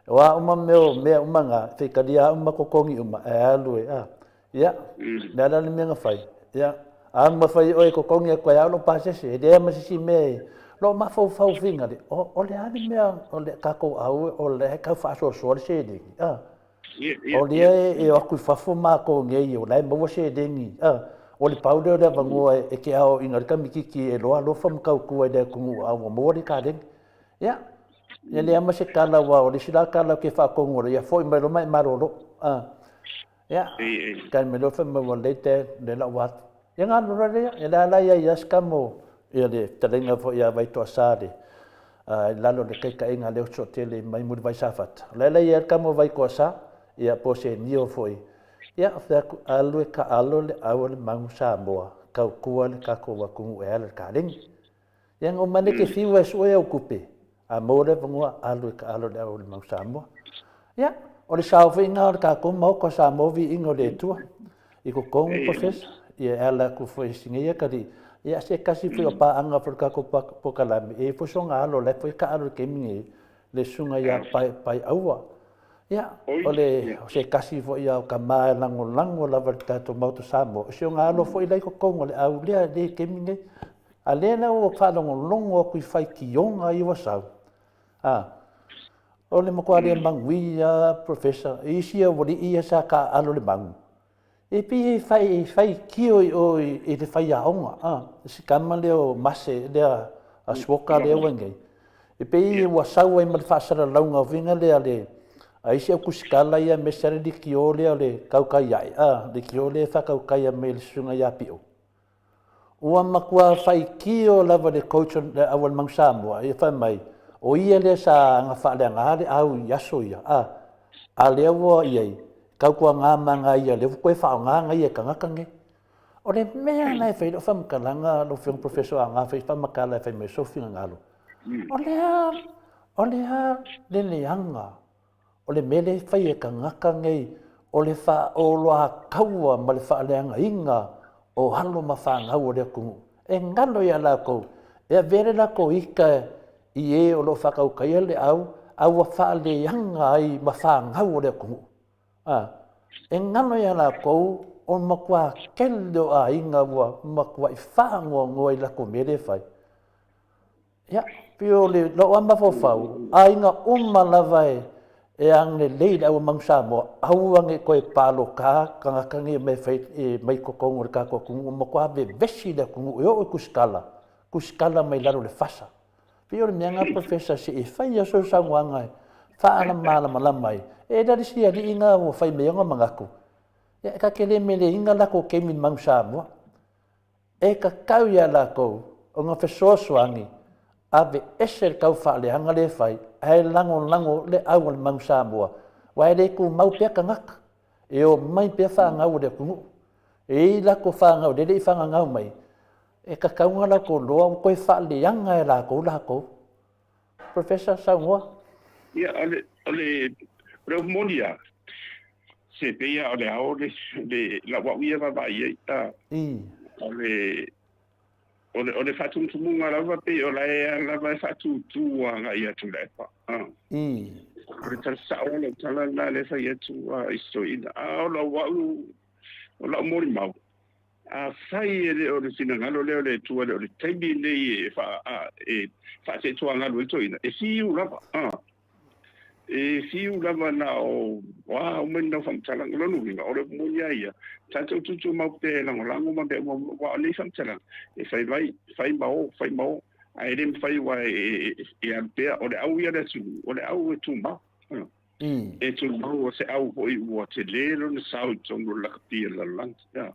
wa uma me umanga te kadia uma kokongi uma alu ya dala le menga fai ya ma fai oi kokongi ko ya lo pase se de ma si me lo ma fo finga de o le ani me o le ka ko au o le ka fa so se de o le e o ku fa fo ma ko nge o le mo se de ni o le powder de vango e ke au inga ka mikiki e lo fam ka ku de ku au mo de ka de ya ia le ama se kala wa o le sila kala ke fa kongo ia foi mai lo mai maroro ia kan me lo fa me wa lete le la wat ia nga no le ia la ia skamo ia le talenga fo ia vai to asade la lo le kai inga le so tele mai mu vai safat la ia kamo vai ko sa ia po se nio foi ia fa alu ka alu le awol mangu sa boa ka ku le ka ko wa ku e le ka ling ia ngo mane ke fi wa so e okupe a mole vangua alu ka alu le o mau samo ya o le salve inga ka ko mo ko samo vi ingo le tu i ko kong professor ia ala ku foi singa ka di ia se kasi fi pa anga for ka ko po kalami e fo songa alu le foi ka alu ke mi le sunga ya pai aua Ia, Oi, ole o se kasi fo ia o ka mai lango lava tato mautu samo. O se o ngalo fo i lai ko kongo le au lea le keminge. A lena o whalongo kui whai ki onga i wasau. O le makua rea mangui professor. I sia wari ia sa ka alo le mangu. E pi whai ki o i te whai a onga. Si kama leo mase lea a swoka leo wangei. E pe i wasau ai ma le whaasara launga vinga lea le. Ai se ku skala ia me sere di kiole le kaukai ai de kiole fa kaukai me le sunga ia pio ua makua fai kio lava le coach le awal mangsamoa ia fa mai o ia le sa nga fa le ngare au yaso ia a le wo ia kaukua nga manga ia le ko fa nga ia kanga kange o le mea nai fai lo fa makalanga lo film professor nga fa makala fa me sofi ngalo o le le anga o le mele fai e ka ngaka ngei, o le wha o loa kaua ma le wha leanga inga o halo ma wha ngau o lea kungu. E ngalo ia lako, e a vere lako ika i o lo whakau kaia le au a wha leanga ai ma wha ngau o lea kungu. E ngalo ia lako, o makua kele o a inga ua makua i wha ngoa i lako mele fai. Ia, pio le lo ama fofau, a inga lava e ang le leila au mangsa mo au ang ko e palo ka kangi me fai mai ko kongo ka ko mo ko ave vesi da ko yo kuskala mai laro le fasa pio me nga professor si e fai so sa wanga fa ana mala mai e da si ali inga o fai me nga mangako e ka kele me le inga la ko ke min mangsa mo e ka kau ya la ko o nga feso swangi ave eser kau fa le hanga le fai ai lango le au le mangsa boa wai le ku mau pe ka ngak e o mai pe fa ngau de ku e la ko fa ngau de fa ngau mai e ka kaunga la ko lo ko fa le yanga la ko professor Samoa ia ole monia se pe ia ole au le la wa ia va ia ole fatu tumunga lava pe ole lava fatu tuanga ia tu le pa ole tala tala na le fa ia tu isto ina ola wa ola mori mau a fai ele ole sinanga le tu ole tebi le fa se tuanga lo to ina e fiu lava e fiu lava na o wa o men no fam tala lo no vinga ole monia ia tanto tu mau pe lango ma be wa le fam tala e fai mau ai dem fai wa e ampea ole au ia le ole au tu ma e tu mau se au hoi wa te lelo na sau tongo la kapia la lang ya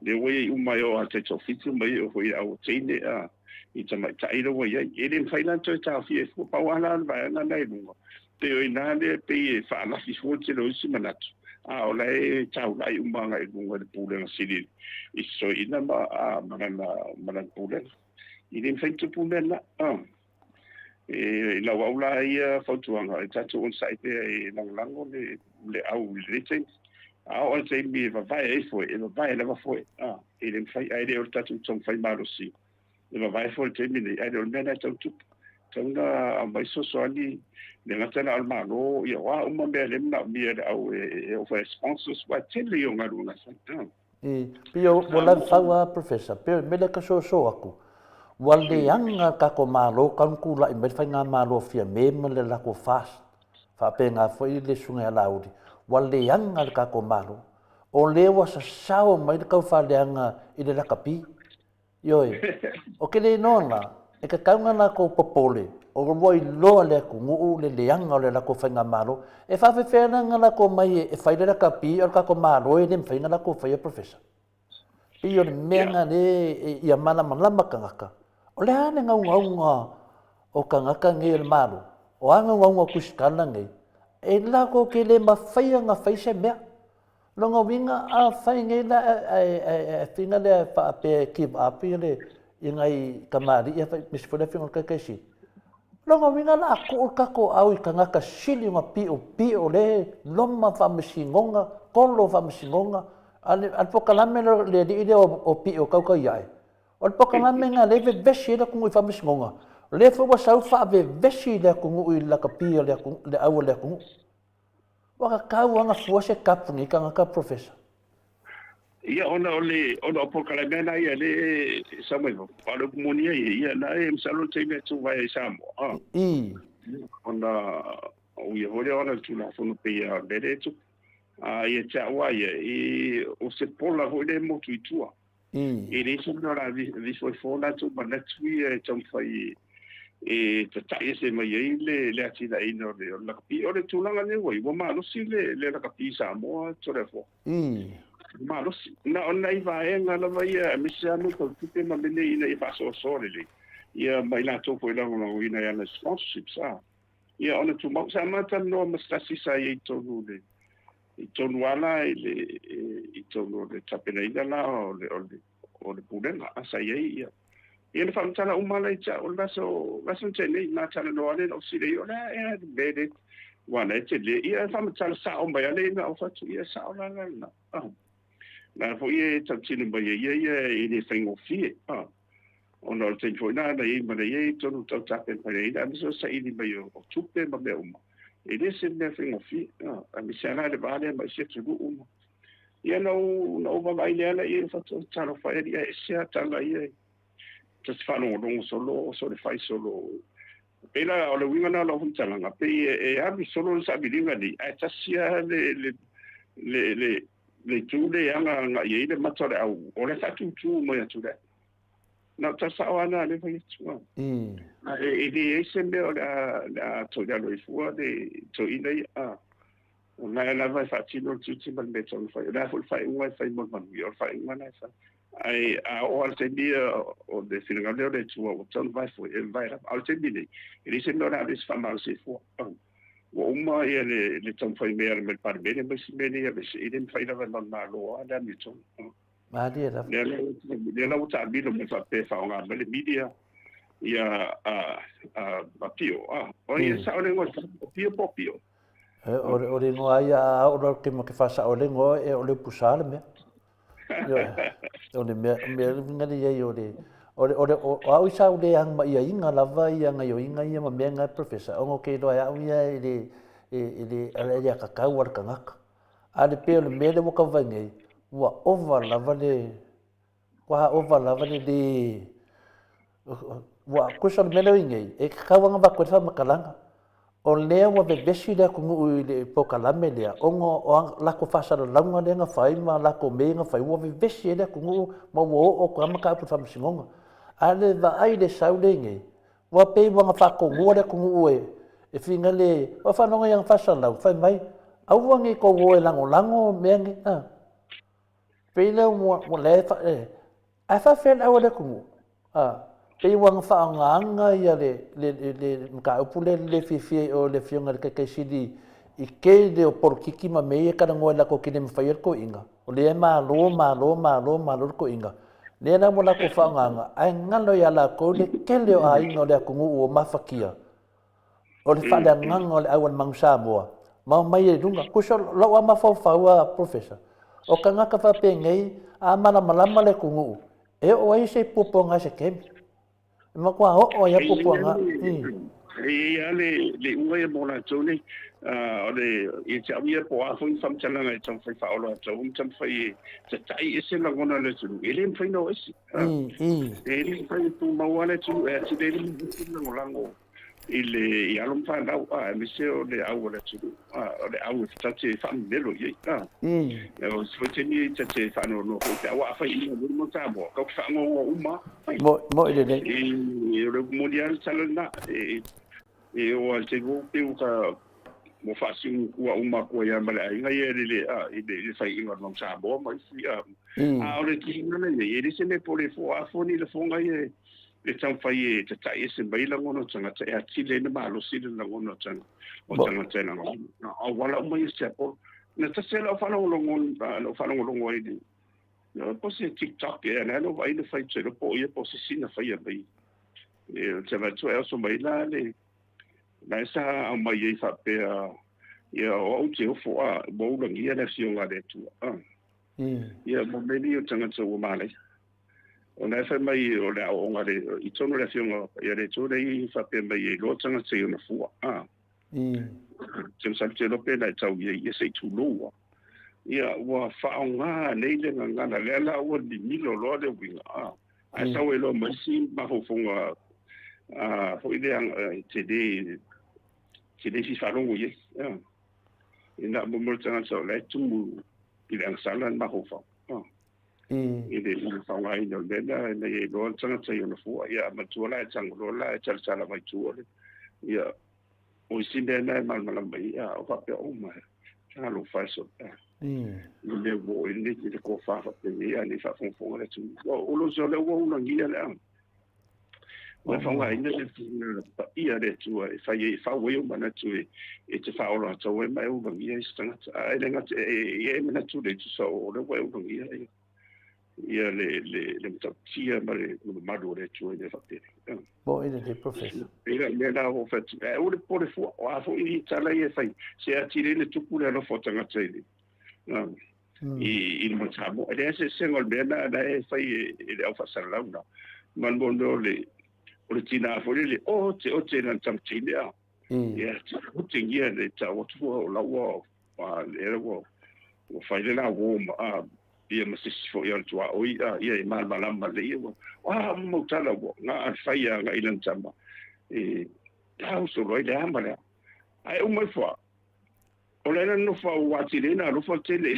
le we mai o te tofitu mai o hoi au tene i tama tairo wa ia e dem fai lan to ta fi fu pa wala va na nei lungo te o inale pe fa la fi fu te lo si manatu ola e tau lai umanga i lunga de pulenga siri i so ina mana pulenga i rin feitu pulenga e la waula ia fautuanga e tatu on sai pe e lango le au le te o te mi va vai e foi e va vai leva foi e rin fai ai de o tatu tong fai marosi e va vai foi te mi ai de o mena tatu tanga mai so ali le ngata al malo ia wa uma be le na mi au e o fa sponsors wa tele yo ngaruna sa pio bola fawa professor pio mele ka so aku walde anga ka ko malo kan ku la me fa nga malo fia me le la ko fast fa pe nga foi le sunga laudi walde anga ka ko malo o le wa sa sao mai ka fa le anga i le la kapi yoi o ke le nona e ka kaunga na ko popole o voi lo le ku ngu le leanga le la ko fa nga malo e fa fe fe nga la ko mai e fa le la kapi o ka ko malo e dem fa nga la ko fa professor pio le menga le ia mana malama kangaka o le ane ngaunga o kangaka nge le malo o anga ngaunga kuskala nge e la ko ke le mawhaia nga whaise mea longa winga a whai nge la finga le pa pe keep up le ingai kamari ia misfole finga kakesi longa winga la ko kako au kangaka sili ma pio le loma fa msingonga kolo fa msingonga al pokalame le di o pio kauka ia o pokalame nga le vesi le ku fa msingonga le fo wa sau fa vesi le ku i la kapia le au le ku Waka kau anga fua se kapu ni kanga ka professor. Ia ona opo kalamena ia le Samuel. Palo monia ia na msalo teme tu vai Samo. Ona o ia hore ona tu na fono pe ia derecho. Ia chawa ia o se pola hore mo tu itua. Le so na vi foi fona tu mana tu ia fai te tai se mai le ati da ino le kapi o le tulanga ne wai wa ma no si le kapi Samoa to le fo. Ma lo na ona I va e ngala vai mi se anu ko tupe ma bene ina I fa so le ia mai la to po la no ina ya na sponsorship sa ia ona tu mo sa mata no ma sta si sa I to le I to wala I to le tapena ina la o le puden sa ia le fa mtala umala cha o la so tene na tala no ale o si le yo la e bede wana te le ia fa mtala sa o mai ale na o fa tu ia sa o la na na fo ie tatino ba ie le fengo fie ona te foi na I ma ie tonu tau tape pa ie na so sa I ba yo o tupe ma be uma le se me fengo fie a mi sana le ba le ma se tu uma ia no va vai le ie fa talo fa ie se tala ie te fa no solo le fai solo pela o le winga na lo huntalanga pe e abi solo sa bilinga ni a tasia le tule anga nga ye le matore au o le fatu tu mo ya tule na ta sa wana le fa tu e se me o la to ya lo fu de to ina na vai fati no tu ti ban beton fa la fu fa un fa mo man yo fa un na fa ai o al te dia o de finga le tu o ton vai fu e vai al te dia e se no na des fa mal se fu uma ia le tom foi mer me par bene mas bene ia se idem fai na na lo ada mi tom ma dia da le la uta bilo me fa pe fa nga le media ia pio o ia sa ole ngo pio o le no ai o lo que me fa sa ole ngo e o le pusale me o le me ngani ia o le o au sa o le ang ma ia inga lava ia nga yo inga ia ma menga professor o ngo ke do ia ia ele ka ka war ka ngak ale pe le me le mo ka vangai wa over lava le wa kusal me le ngai e ka wanga ba ko fa makalanga o le wa be besi le ku le po kala me le o ngo la ko fa sa la nga le nga fai ma la ko me nga fai wa be besi le ku ma wo o ka ma ka fa msingonga ale va ai le saulengi wa pe wanga fa ko ngore ku e finga le o fa no yang fa sa la fa mai au wangi ko wo lango mengi pe le mo le fa a fa fen au le ku pe wanga fa nganga ya le ka upule le fifi o le fianga ke sidi I ke de o porkiki ma me ka ngo la ko kine me fa ko inga o le ma lo ko inga le na mo la ko fa nganga ai ngalo ya la ko le kele o ai no le ko o mafakia o le fa da nganga o le awan mangsa mo ma mai e dunga ko so lo wa ma fa wa professor o ka nga ka fa pe ngai a mala le ko e o ai se popo nga se kem ma kwa o ya popo nga ia le ua mo la tone o le I te avia po a fun fam tala na tong fai fa ola to tam fai te tai ese la gona le tu ele fai no ese ele fai tu ma wala tu e te le no lango ile ia lom fa na me se o le au le tu o le au ta te fam belo ye o so te ni te fa no no te wa fai no mo ta bo ko fa ngo uma mo ile le le mundial salona e o al te go pe ka mo fa si wa uma ko ya mala inga ye le fai inga no sa bo ma si o le ki na le ye se me pole fo a fo ni le fo nga ye le tau fai te tai se mai la ngono tanga te a tile ne malo si le ngono tanga o tanga tena o wala mai se po na te se la fa no lo ni no po se TikTok e na no vai le fai se lo po ye po se sina fai mai e te va tu e so mai la le na sa mai ye fa pe ia o te fo a bo la ia na si nga de tu ia mo me ni o tanga so male ona fa mai o le o nga de I tono le fionga ia le tu dei fa pe mai lo tanga se una fu Tau sa te lope na tau ia sei tu loa. Ia ua whaonga nei le ngana lela ua ni milo loa le winga. Ai tau e lo masi mahofonga ho i le te si wharongo ye. Ina mo tanga tau le tumu i le angsalan mahofong. I le whaonga i no lela na e loa tanga tau na fua. Ia matua la e tango loa e tala mai tua le. Ia o sinde na malmala mai o pape o mai ka lo fai so le wo le ko fa pe ia ni fa fon fon le tu o lo so le wo na ngia le o fa nga ina le ia le tu fa wo yo mana tu e te fa o lo to we mai o ngia stanga ai le nga e mana tu le tu so o le wo ngia ia le tia ma le madu le tu e fa te bo ina le professor ira me na o fa o le por fu o a fo i tala e fai se a tire le tupu le no fotanga tele i mo tamo e se sengol bena da e fai e le fa salanda man bondo le o le tina fo le o te na tam tine a ia o te ngia le ta o tu o la wo le wo o fai le na wo ia masisi fo ia tua o ia e mal malamba le ia mo tala wo nga fai nga ilan tamba tau so roi le ambale ai o mai fo o le no fa wa tile na lo fo tele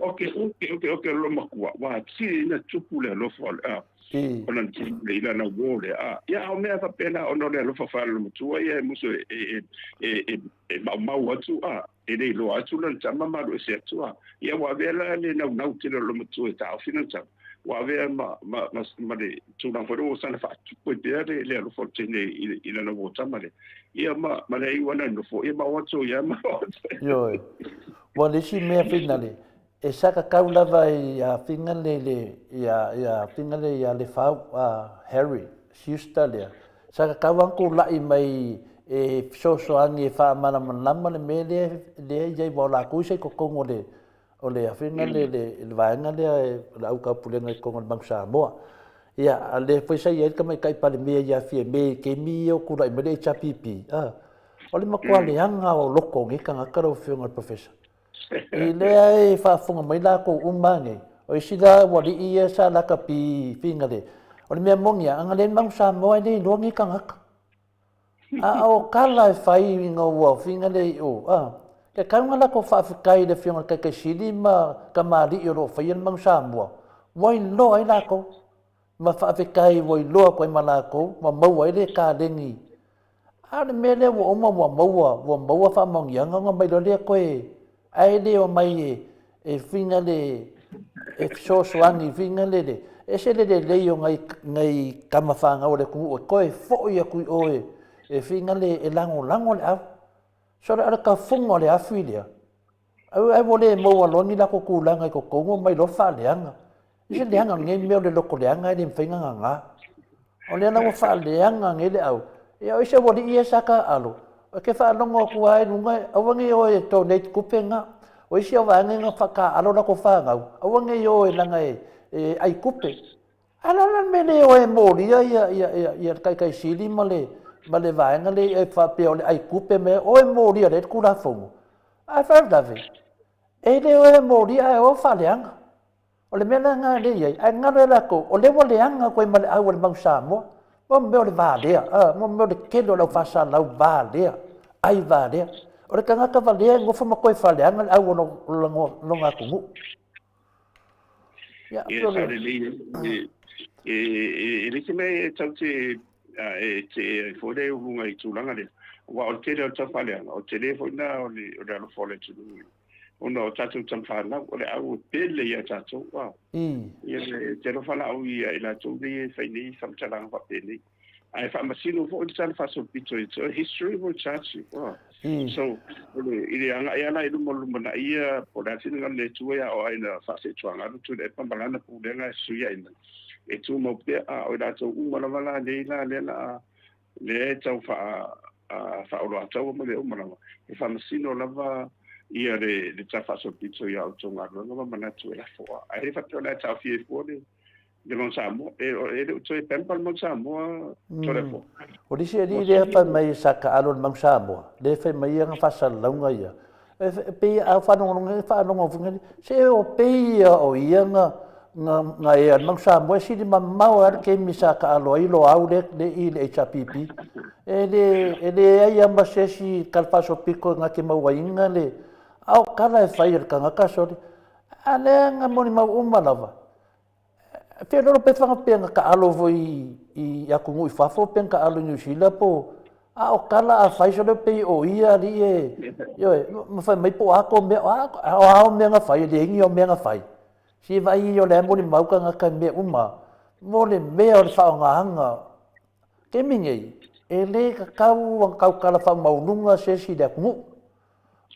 okay lo makua wa tile na tupule lo fo ona tile ila na wole ya o me fa pena ono le lo fa fa lo tua ia muso e ma watu ele lo atu na tamba ma lo se tua ia wa vela le na tile lo tua ta fina ta wa ve ma de tu na foro sana fa tu de le lo fo tene ila na wota ma le ia ma le i wana no fo ia ma watu ia ma yo wa le si me finale e saka kaula vai a finale ya finale ya le fa Harry Australia saka kawan ko lai mai e so angi fa mana mana le mele le jai bola ku se ko ngole o le afina le vaenga le au ka pulenga ko ngol bangsa mo ia le foi sai e ka mai kai pa le me ia fie me ke mi o ku lai me le chapipi o le makua le anga o loko ngi ka ngakaro fiunga professor i le ai fa funga mai la ko umange o isida wali ia sa la ka pi finga le o le me mongia anga le bangsa mo ai le ngi ka ngaka o kala fai ngo wa finga le ke kaunga la ko whaafikai le whionga kai sili ma kamari i ro whaian mang Samoa. Wai lo ai la ko. Ma whaafikai wai loa koe ma la ko. Ma maua i le ka rengi. Ale me le wa oma wa maua wha mangianga nga mai lo le koe. Ai le o mai e whina le e sosoangi whina le. E se le o ngai kamawhanga o le kungu o koe fo ia kui oe. E whina le e lango le au. So ala ka fungo le afilia. Ai wole mo aloni la ko kulanga ko kongo mai lo fa leanga. Ise leanga nge me le loko leanga le mfinga nga. O le na mo fa leanga nge le au. E o ise wole ia saka alo. O ke fa longo ku ai nunga awangi o e to net kupenga. O ise wa nga fa ka alo la ko fa nga. Awangi o e langa ai kupe. Ala la me le o e mo ia kai sili male. Ma le vaenga le e whapea o le ai kupe me o e mōria le kura whongu. Ai whawdawe. E le o e mōria e o whaleanga. O le mena ngā le iei. Ai ngaro e lako. O le waleanga koe ma le au le mau Samoa. Mo me o le vālea. Mo me o le kelo lau whasa lau vālea. Ai vālea. O le kangaka vālea ngofa ma koe whaleanga le au o ngā kungu. Ia, sa le le. E le ke me tau te te fore unga i tūlanga le. Wa o te reo tawhale anga, o te reo na o le alo fole tu. Ona o tātou tamwhana, o le au pele ia tātou, wow. Ia le te rofana au ia i la tō le whaini whamtaranga wa pele. Ai whamasino fo o le tāna whaso pito i tō history mo chachi, wow. So, i le anga ia la i lumo na ia, po le atina le tuea o aina whase tuanga, tu le pambalana pūlenga suia ina. E tu mo pe o da to umana wala le tau fa o lo tau mo le umana e fa masino lava ia le ta fa so pizzo ia o tonga no ma mana tu la fo ai fa to la ta fie fo de mon Samoa e so e pempal mon Samoa tole O disi e le fa mai saka alon mang Samoa. Le fa mai nga fa launga ia. E pe a fa no fa no funga se o pe o ia nga e mang Samoa si di mamau ar ke mi saka alo i lo au le i le HPP. E ia ma se si kalfaso piko nga ke mawainga le au kala e fa ir kanga kasori. Ale nga moni mau lava. Fe no pe fanga penga ka alo voi i aku ngui fafo penga alo New Zealand po a o kala a fai so pe o ia li e yo ma fa mai po ako me a me nga fai de ngi o me nga fai si vai yo le mo ni mau ka nga ka me mo le me o fa nga hanga ke mingi e le ka kau kala fa mau nunga se si de ku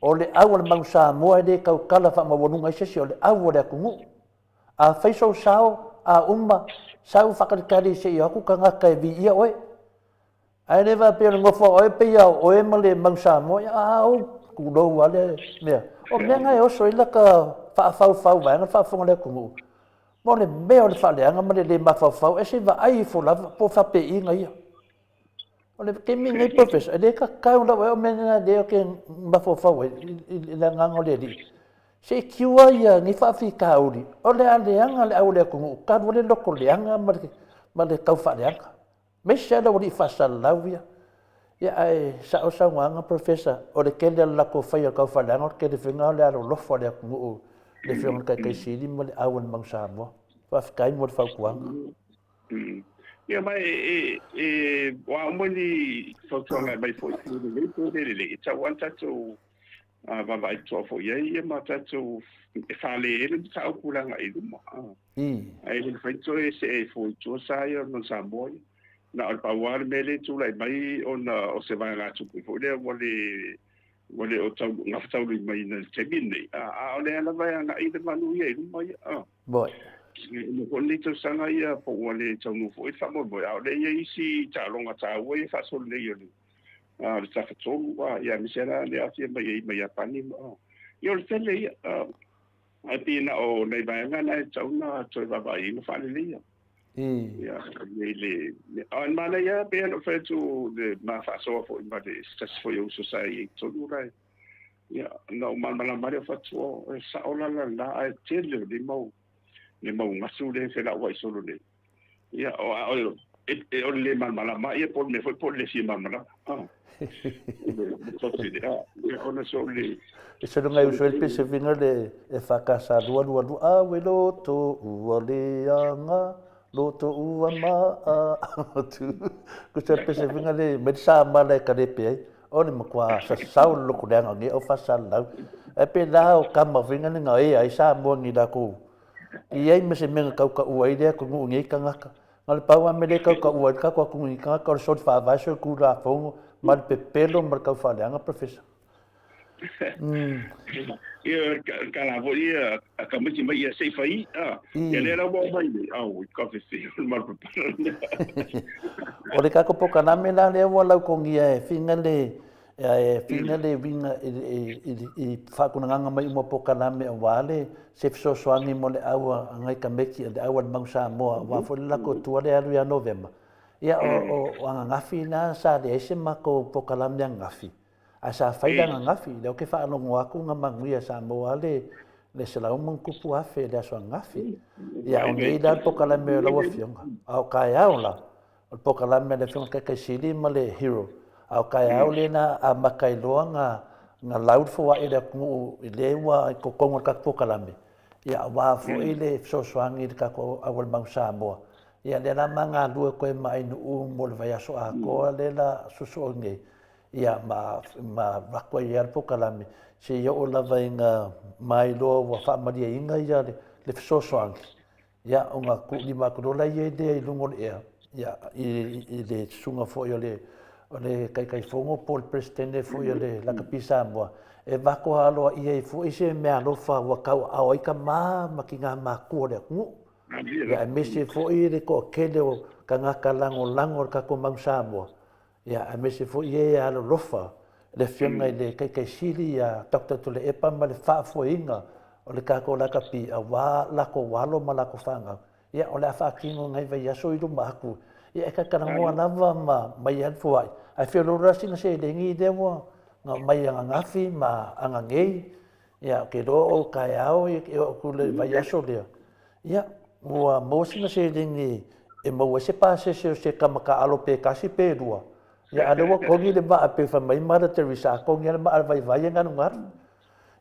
o le awal mang sa mo e de kau kala fa mau nunga se si o le awal de ku a fai so sao a sau whakatikari se i aku ka ngaka e vi ia oe. Ai newa pia ngofo oe pe ia oe male mangsa mo ia au kudo wale mea. O mea ngai oso ila ka whaafau vaenga whaafonga le kungu. Mo le mea o le whaaleanga male le mawhawhau e se wa ai fola po whape inga ia. O le kemi ngai professor, e le ka kaunga oe o mena le o ke mawhawhau e la ngango le li. Se kiua ia ni whaafika auri. O le aleanga le au le kungu. Ka wale loko leanga ma le kau whaaleanga. Me se ala wali whasalau ia. Ia ai sa o sa wanga professor. O le kele lako whai o kau whaaleanga. O kele whinga le aro lofo le kungu. Le whionga kai siri ma le awan mang Samoa. Whaafikai mo le whaukuanga. Ia mai wa mo ni whaukuanga mai fo i tau antatu vai to fo ye ma tatu e fale ele ta okulanga i duma ai le feito e fo to sai no Samoa na al power mele tu lai mai ona o se vai la tu fo le wale o tau nga tau mai na temine a ole ala vai nga i de manu ye duma boy no ko ni to sanga ia po wale tau no fo i fa mo boy a ole ye si ta longa ta we fa so le yo le tafatoru ia misera le afi mai apani yo le tele a pina o nei vaenga na tauna toi vai no fale ia ia le on mana ia pe no fetu de ma fa so fo ma de stress for you society to do right ia no mana mario fatu sa ola la a tele de mo ngasu le fe la wai solo le ia o le mana ma ia por me foi por le si mana Isso não é o joelho para vir ali e facasa dua a welo to ualeanga loto uama tu que se pensa vir ali medsa mala karepe oni makwa sa sau loko danga ngi o fasala e pe la o kama vinga ngai ai sa mo ni da ko i ai me se menga ka uai de ko ngi kanga ngal pawa me de ka uai ka ko ngi ka ko so fa va so ku ra fongo mal pepelo mal kau whaaleanga professor. Ia kala vo ia akamiti mai ia sei fai ia le ra mo mai au coffee fee mal pepelo. O le kako poka na me la le wala ko ngia e finga le vinga i whakunanga mai mo poka na me wale se fiso soani mo le aua ngai kameki le aua mang Samoa wa fo la ko tua le alu ya November. Ia o anga ngafi na sa de ese mako pokalam yang ngafi. Asa faida nga ngafi, leo ke fa alongo aku nga manguia Samoa le selau mangkupu afe le aso ngafi. Ia o ngei da pokalam me lawa fionga. Au kai au la. O pokalam me le fionga kai sili ma le hero. Au kai au le na a makai loa nga laud fo wa ele ku le wa ko kongo ka pokalam. Ia wa fo ele so swangi ka ko awal bang Samoa. Ia le la manga lua koe mai no mo le vai aso a ko le la susu nge ia ma ko ia po kalame se ia o la vai nga mai lo wa fa maria inga ia le so soang ia o nga ku di ma ko la ia de lungo ia i le sunga fo ia le kai fongo pol presidente fo ia le la kapisa mo e va ko alo ia fo ise me alo fa wa ka o ka ma kinga ma ko le ku ya mesi fo i ko kele o kanga kalango lango ka ko mang Samoa ya mesi fo i ala lofa le fianga le kai sili ya dokta to le epa ma le fa fo inga o le ka ko la ka pi a wa la ko walo ma la ko fanga ia o le afaakigo gai vai aso i luma aku ia e kakalagoa lava ma mai alfu ai ae feololasiga selegi i lea ua ga mai agagafi ma agagei ia ke loo kaeao e oku le vai aso lea ia ua mosiga selegi e maua se pasese o se kamakaalo pe kasi pe lua ia ale ua kogi le maa pe famai ma le teresa kogi le maa vaivai e galugalu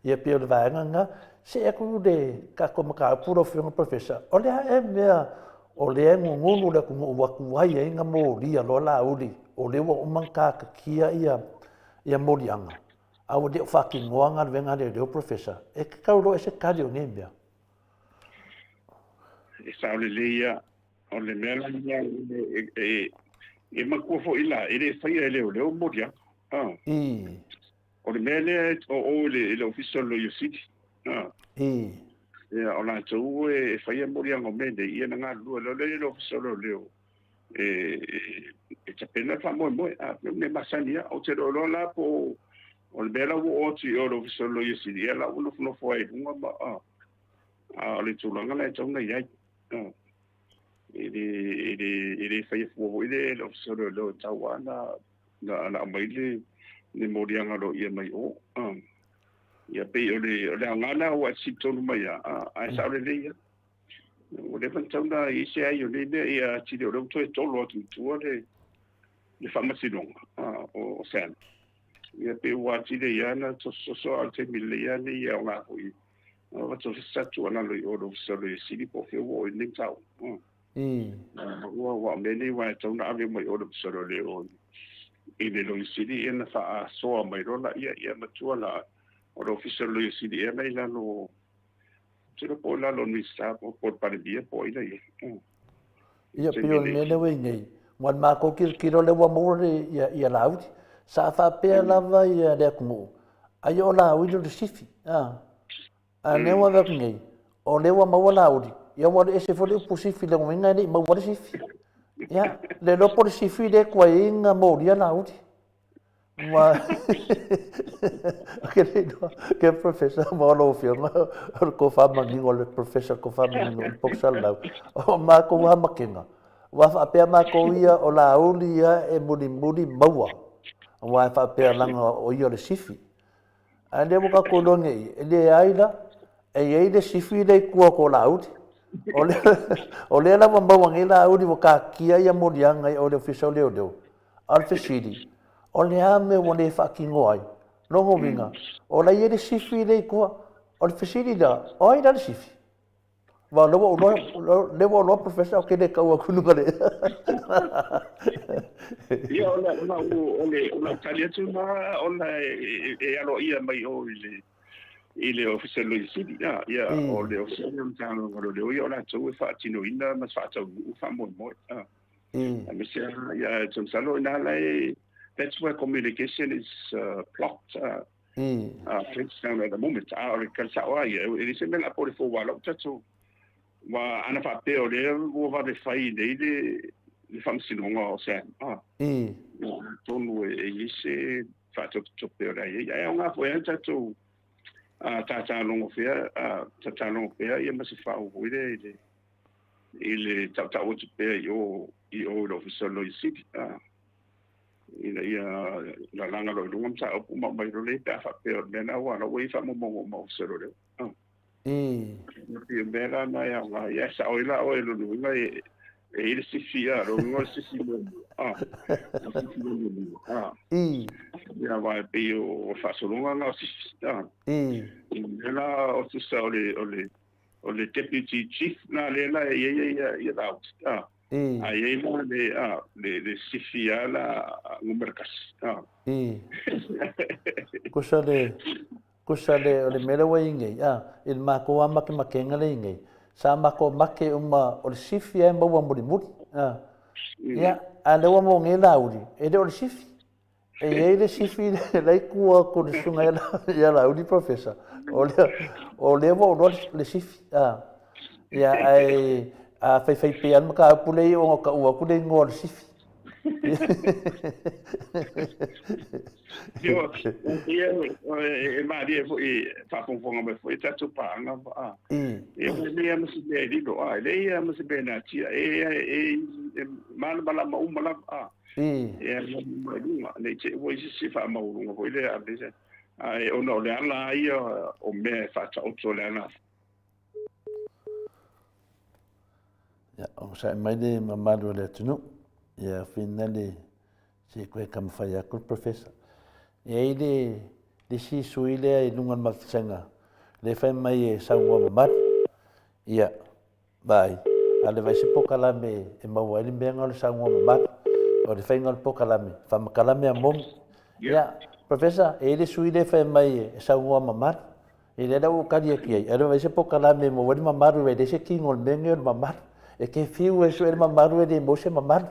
ia pe o le vaegaga se aku le kakomakaapula o fioga profesa o le ae mea o le gugulu le kugu aku ai aiga molia loa lauli o le ua uma kakakia ia moliaga aua le o faakigoaga le vega leleo profesa e kakau loa e se kali o ge mea e saolele ia o le mea laia e makua foʻi la e le faia e leoleo moliaga o le mea lea o le ofisa lo iositi ia o latou e faia moliaga o mea leia na galulua leo le ofisa lo leo e tapena faamoemoe me masania o te looloa la po o le mea lau oti o le ofisa lo iositi ia lau nofonofo ai luga ma o le tulaga la e taunai ai ele fai fuo ele lo solo lo tawana na mai le morianga lo ia mai o ia pe ole ngana wa sitonu mai a sa le ia o le fantona i se ai o le ia ti lo to lo tu le farmacidon o san ia pe wa ti le ia na so alte mille ia le ia nga ko i o to sa tu ana lo o solo si di po fe wo ni tau wa meni wa tona ave mai o solo le o i le lo sidi ena fa so mai rola ia matua la o official lo sidi ena ila no tira po la lo ni sta po para dia po ila ia pio mene we nei wan ma ko kiro le wa mo ia laut sa fa pe lava ia le kumu ai o la wi lo sifi ne wa va nei o le wa mo laudi ia wa ese fo le posifi le ngina ni mo wa sifi ia le lo por sifi le kwa inga mo dia laudi ma que professor mo lo firma ko fa mangi o le professor ko fa mangi un po sala o ma ko wa makinga wa fa pe ma ko ia o la ulia e muri maua wa fa pe langa o ia le sifi ande mo ka kolonge le aila e le sifi le ko laudi o le la mamba wangela udi ka kia ia modianga o le official leo al fesidi o le ame wone fakingo ai longo vinga o la ye sifi le ko o le fesidi da o ai da sifi va lo professor ke de ka wa kunu kale ia ona talia tu ma ona e alo ia mai o ile official lo sidi ia o le official no tano o le o la tu fa tino ina ma fa tu fa mo me se ia tu salo ina la that's where communication is blocked French down at the moment or kan sa wa ia e se mena por fo wa lo tatu wa ana fa pe o le o va de fai le function o se tonu e ise fa tu pe o ia nga fo ia tatu tatalongo fea ia masi fa'u ile tau tu pe i o lo official lo siti ia la langa lo ngam sa o ma mai lo le ta fa pe mena wa no we fa mo sero le bela na ya sa o ila o lo nga e si fia lo ngo si mo ia vai pe o fa so longa na si ela o tu sa o le deputy chief na le la ia out ai le si fia la ngumerkas kusale o le mele wa inge il ma ko ama ke makenga le inge sa ma ko make uma o le sifi e mo mo muri ia ale wa mo nge laudi e de o le sifi e le sifi le ku ko le sunga ia laudi professor o le mo le sifi ia ai a fai pe an ka pule o ka u ku le ngol sifi Yo, e Maria foi whapongwhanga me foi tatu paanga pa. E me ama se be di do ai, le ama se be na tia man bala ma umala a. E ma lunga le che voi si fa ma lunga voi le a bese. Ai ono le ala ia o me fa ta o le ana. Ya, o sa mai de mamado le tunu. Ya finale si koe kam fai aku professor. E ai de si suile e lungan mafisanga. Le fai mai e saua mamat. Ia, bai. Ale vai se pokalame e mawali benga le saua mamat. O le fai ngal pokalame. Fama kalame a mom. Ia, professor, e le suile fai mai e saua mamat. E le da o kari aki ai. Ale vai se pokalame mo wali mamaru e de se kingol benga o mamat. E ke fiu e suele mamaru e de mo se mamat.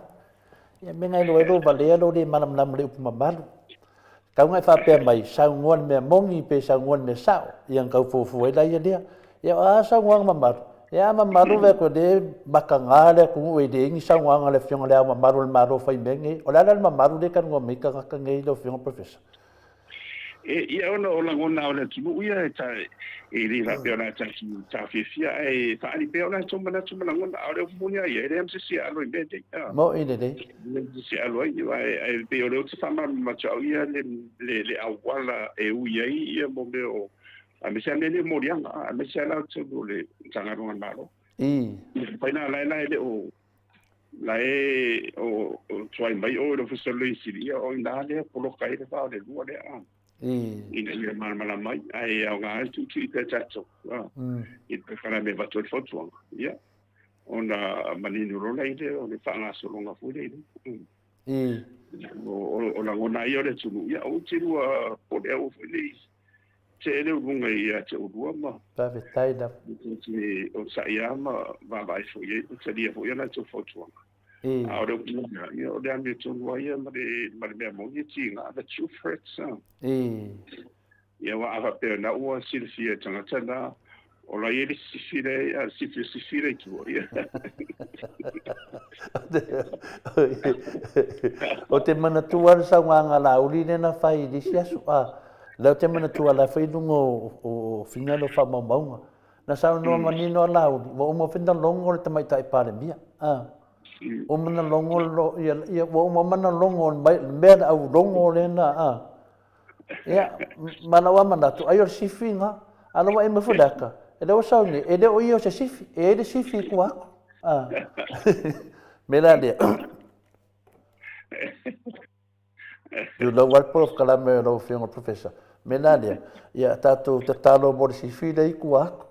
Ia mengai lo ero valea lo de malam nam le upu mamaru. Kau ngai whapea mai, saunguan mea mongi pe saunguan mea sao. Iang kau fufu e lai alia. Ia saunguan mamaru. Ia mamaru veko de makangale kungu e de ingi saunguan le fionga lea mamaru le maro fai mengi. O lala le mamaru de kan ngua mika kaka ngei lo fionga professor. Ia ona o langona o le tunu ia e tai e ri la peona ta fifia e fa ali peona tumana ngona o le funia ia e MCC alo i bete. Mo ine de. MCC alo i e pe o le tsa ma chau ia le au wala e u ia mo me o a me se le morianga a me se la tsu le tanga ronga malo. Pai na la le o la e o try mai o le facility ia o ina le polo kai le pa le lua le a. Ina ia mala mai ai au ga tu te tato i pe fara me vato il foto ia ona manino rola ide o le fanga solonga fuile o la ngona ia le tunu ia o tiru o le o fuile te le unga ia te urua ma pa vetaida o sa ia ma va vai fuile te dia fuile na te foto Ahora o le ame tonu ai ma le mea mongi tinga the truth hurts. Ia wa ava pe na ua silfia tangata o la ele sifire ki o ia. O te mana tua sa nganga la uli na fai di siasu la te mana tua la fai dungo o finalo fa maunga. Na sa no manino la uli wo mo finda longo te mai tai pare mia. O mana longo lo ia o mana longo me au longo le na ia mana wa mana tu ayo sifinga ala wa me fodaka ele o sauni ele o io se sifi ele sifi ku ako melade you know what prof kalame no fiong professor melade ia tatu tatalo mo sifi dai ku ako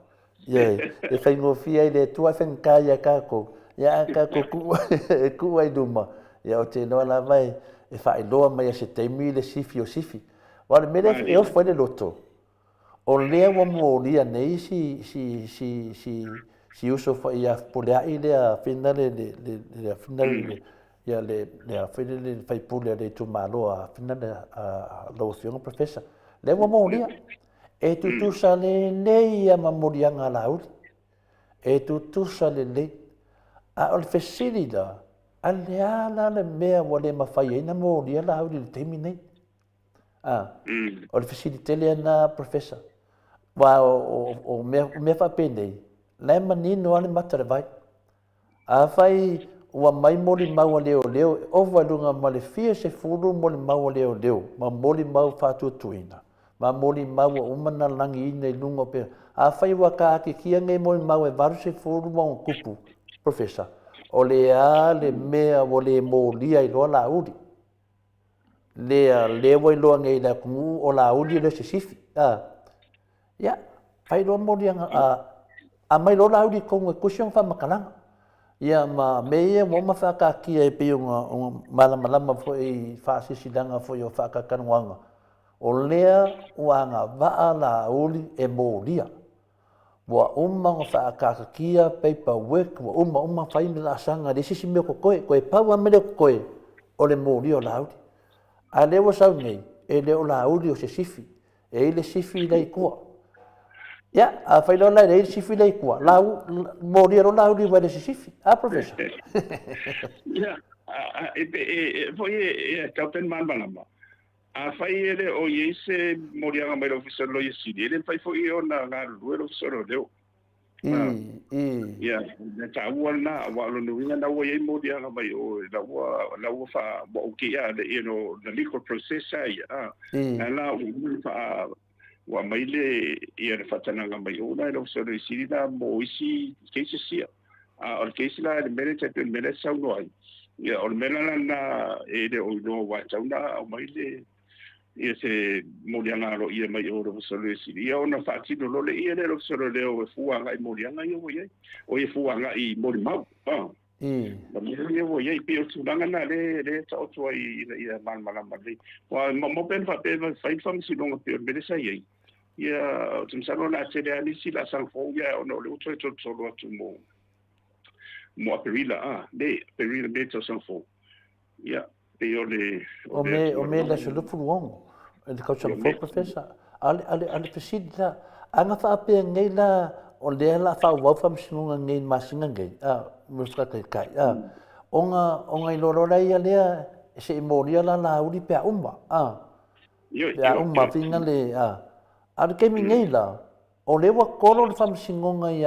ia e faingo fia ile tu afen kaya kako ia ka ku ai duma ia o te no la vai e fa ilo mai se temi le sifi o sifi wala mele e o foi de loto o le wa mo lia nei si uso fa ia polia ile a finale le finale ia le finale fai polia de tu malo a finale a lo fiong professor le wa mo lia e tu sale nei a mamoria ngala e tu sale nei a o facilita alle ala le mea wale mafai ina mo lia la au le terminate o le facilita le na professor wa o me fa pende le manino ale matare vai a fai wa mai moli mau leo o valunga male fie se fulu moli mau leo ma moli mau fa tuina ma moli mau o mana langi ina lungo pe a fai wa ka ki kia ngai moli mau e varu se fulu mo kupu professor o le mea o le molia i loa la uri le wai loa ngai la kungu o la uri le se sifi ia fai loa molia a mai loa la uri kongo e kusiong fa makalanga ia ma meia mo ma fa ka ki e pe un malama fo e fa sisilanga fo yo fa ka kanwanga o lea uanga va la uri e molia wa umma fa ka kia paperwork wa umma fa ina sanga de sisi me ko koe pa wa me ko koe o le mori o laudi a le wa sa nei e le o laudi o se sifi e le sifi dai ko ya a fa lo la le sifi dai ko la mori o laudi wa le sifi a professor foi Captain Man Balama. A fai ele o ese morianga mai officer lo isi ele fai foi ona nga ruero officer deu. Ya, na tawal na walo no winga na wo ye morianga mai o la wo fa bo ki ya the legal process ya. Na la wo fa wa mai le ia fatana nga mai o na officer isi na mo isi case sia. O case la de merita pe merita sa no ai. Ya, o mena na ele o no wa tauna o mai le ia se morianga ro ia mai o ro solo si ia ona fati do lo le ia le ro solo le o fuanga i morianga ia o ia fuanga i mori mau ma ia o ia pe o tsunanga na le ta o toi ia mal mali wa mo pen fa pe fai fam si longa pe me sa ia ia o tsalo na se le ali si la san fo ia ono le o toi solo tu mo perila perila me to san fo ia pe o me la solo fuong el coach of professor ale pesida anga fa pe ngai la o le la fa wa fam singa ngai masinga ngai muska kai onga i loro la ia le se moria la uri pe umba ya umba finga le al ke mi ngai la o le wa kolo fam singa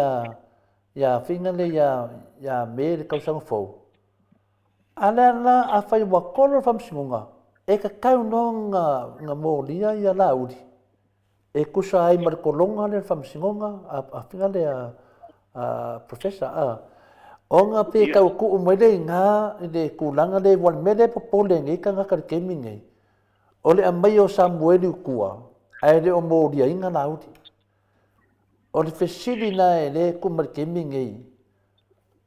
ya finga le ya me el coach of ala a fai wa kolo fam singa e ka kau no nga molia ia laudi e kusa ai mar kolonga le fam singa a finga le a professor onga pe ka ku mo le nga le kulanga le wan mele popole ngi ka nga ka kemi ngi ole amai o samuel kua ai le o molia inga laudi ole fesili na le ku mar kemi ngi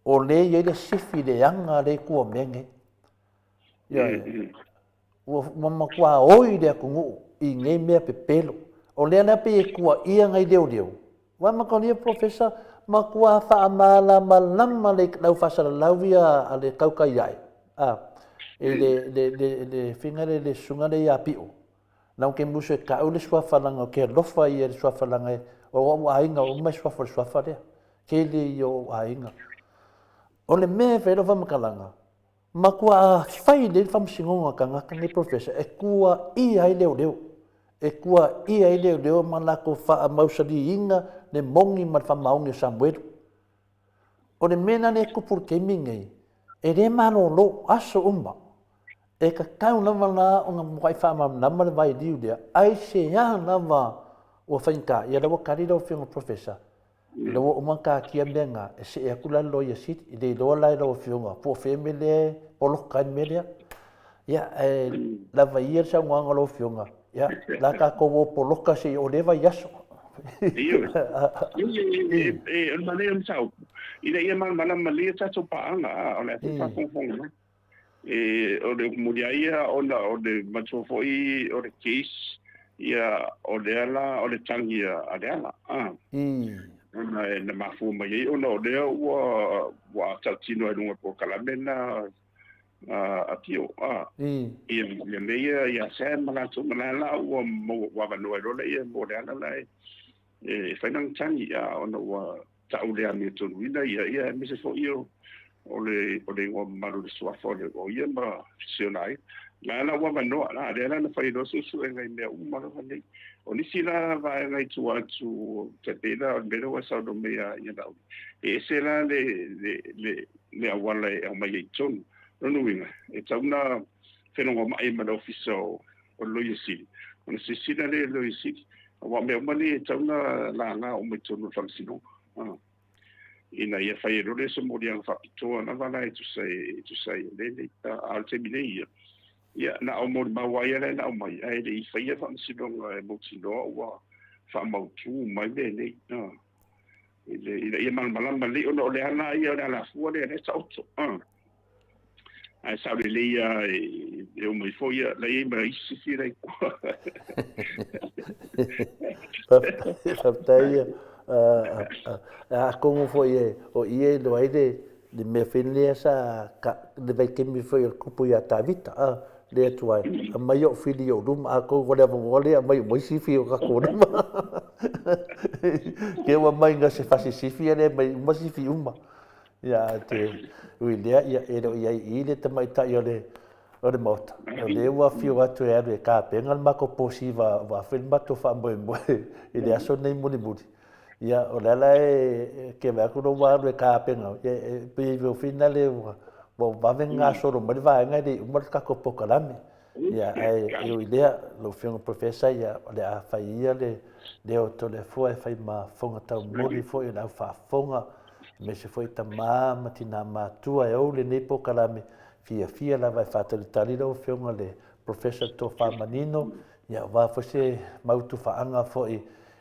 o le ye le sifi le anga le ku menge ya o mama kwa oi le ku i ngai me pe pelo o le na pe ku ia ngai leo wa ma ko ni professor ma kwa fa amala malam le lau fa sala lavia ale kau kai ai le fingale le sunga le ya pio na ke muso ka o le swa fa langa ke lofa ia le swa fa langa o ainga o mai swa fa le ke le yo ainga o le me fe lo fa makalanga ma kua fai le fam singonga ka nga ni professor e kua I ai leo e kua I ai leo mana ko fa mausali inga le mongi ma fa maungi Samuel o le mena ne ku por ke mingai e le mano lo aso umba e ka kau na mana o nga mai fa ma na ma vai diu dia ai se ya na va o fa inka ya lo ka ri lo fi professor lo o maka kia menga e se e kula lo ya sit i le lo la lo fiunga po family po lo kan media ya la va ir sa ngwa lo fiunga ya la ka ko po lo ka se o le va yaso e mane am sau ina ia mana mali ta to pa anga ona fa fong o le mulia ona o le macho foi o le case ia o le ala o le tangia ala ona na mafu mai ona o le wa tatino e lunga po kalamena atio ia meia ia se mala tu mala wa no ro le ia mo le ala lai e fainang tangia ona wa taule ami tu wina ia mi se fo io o le ngo maru swa fo le o ia ma sionai la wa no la de la fa do su ngai me uma no nei o ni sila va ngai tu te pena o mero wa sa do me ia da e se la le awala e mai ton no winga e tauna fenongo mai ma do fiso o lo yesi o se sila le lo yesi wa me mani tauna la nga o me ton fam sino ina ia fai ro le so mo dia fa to na va lai tu sai le al te bine ia na o mo ma wa ia na o mai ai le fai fa si do mo si do wa fa mo tu mai le ile ia mal mali o le ana ia la fu le sa otto ai sa le ia e o mai foi la ia mai si si dai Sabtaia como foi o ie do aide de me finle sa de vai que me foi o cupo ia tavita le tuai a mai o filio dum a ko vole vole a mai moi si fio ka ko que o mai nga se fasi si fia le mai mo si fi uma ia te ui lea ia e reo ia i le tamaitai o le mota. O le ua fio atu e aru e kāpenga le mako posi wa whil mato wha moe moe i le aso nei muni muni. Ia o le ala e ke mea kuno waru e kāpenga. Ia e pei vio whina le wa wawe ngā soro mari vaenga i le umar kako pokalame. Ia e ui lea lo whionga profesa ia o le a whai ia le o to le fua e whai ma whonga tau mori fo i lau wha whonga. Me se foi ta mama tina matua e au le nei pokalame fia lava e whātalitari rau whionga le professor tō whamanino ia wā fose mautu whaanga fo i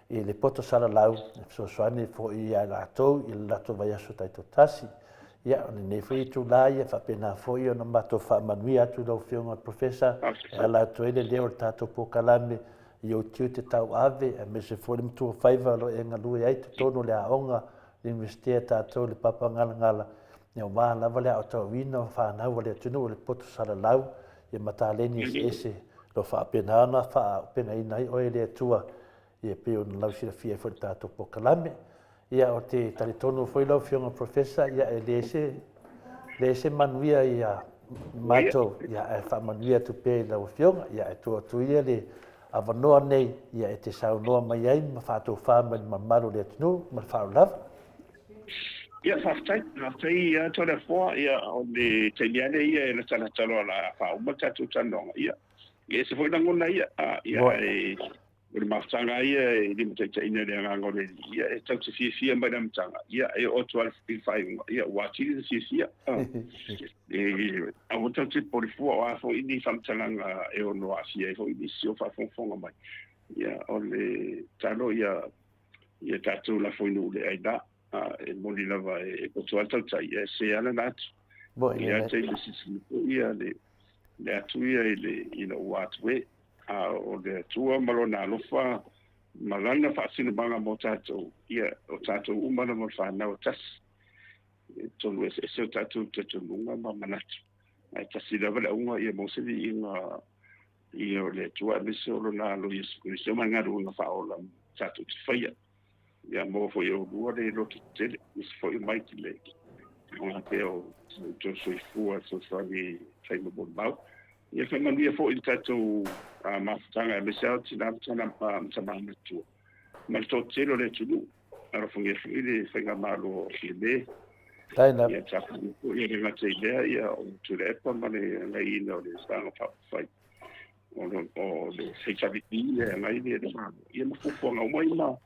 le poto sara lau so soane fo i a rātou i le lato vai aso taito tasi ia o nei whi tu la ia whapena fo i o na mato whamanui atu rau whionga professor e ala to ele leo tātou pokalame i o tiu te tau ave e me se fo le mtua whaiva lo e ngalui ai te tono le aonga Universitea tātou le papa ngala ia wā lava lea o tau wina whanau le atunu o le poto sara lau ia mataleni ese lo whaapena ana whaapena ina i oe le atua ia peo na lau sira fia fwere tātou pokalame ia o te taritonu foi lau whionga professor ia e le ese manuia ia mato ia e whamanuia tu pe lau whionga ia e tua tuia le awanoa nei ia e te saunoa mai ai ma whātou whāma ni mamaru le atunu ma whāu lava. Ia whaftai ia tōre fōa ia o le teiniane ia e le tana talo la whauma tatu tanonga ia. Ia se fwoi nangona ia e uri maftanga ia e lima teina le angangone ia e tau te fia mai namtanga ia e o tual whainga ia watiri te fia. A o tau te pori fua o a fo ini whamtanga e o noa fia e fo ini si o whafonga mai. Ia o le talo ia tatu la fo inu le aida. E moni lava e kotua tau tai e se ana natu. Ia te le sisipo ia le atu ia i le uatue o le atua malona alofa malana whaasina manga mo tātou ia o tātou umana mo whanau tas tonu e se o tātou te tonunga ma manatu. Ai tasi lava le unga ia mosili i o le atua nise o lona alo i se mangaru nga whaola tātou te whaia. Ia mo fo yo lua le lo tele is fo mai ki le ona te o to so fu so ni fai mo bau ia fa man ia fo il tato ma tanga me sa tina tana pa sama tu ma to telo le tu ara fo ia le fa malo ki le taina ia ta ko ia le mate ia o tu le pa ma le ina le sta no fa fai o le se chaviti ia mai le ma ia mo fo nga mai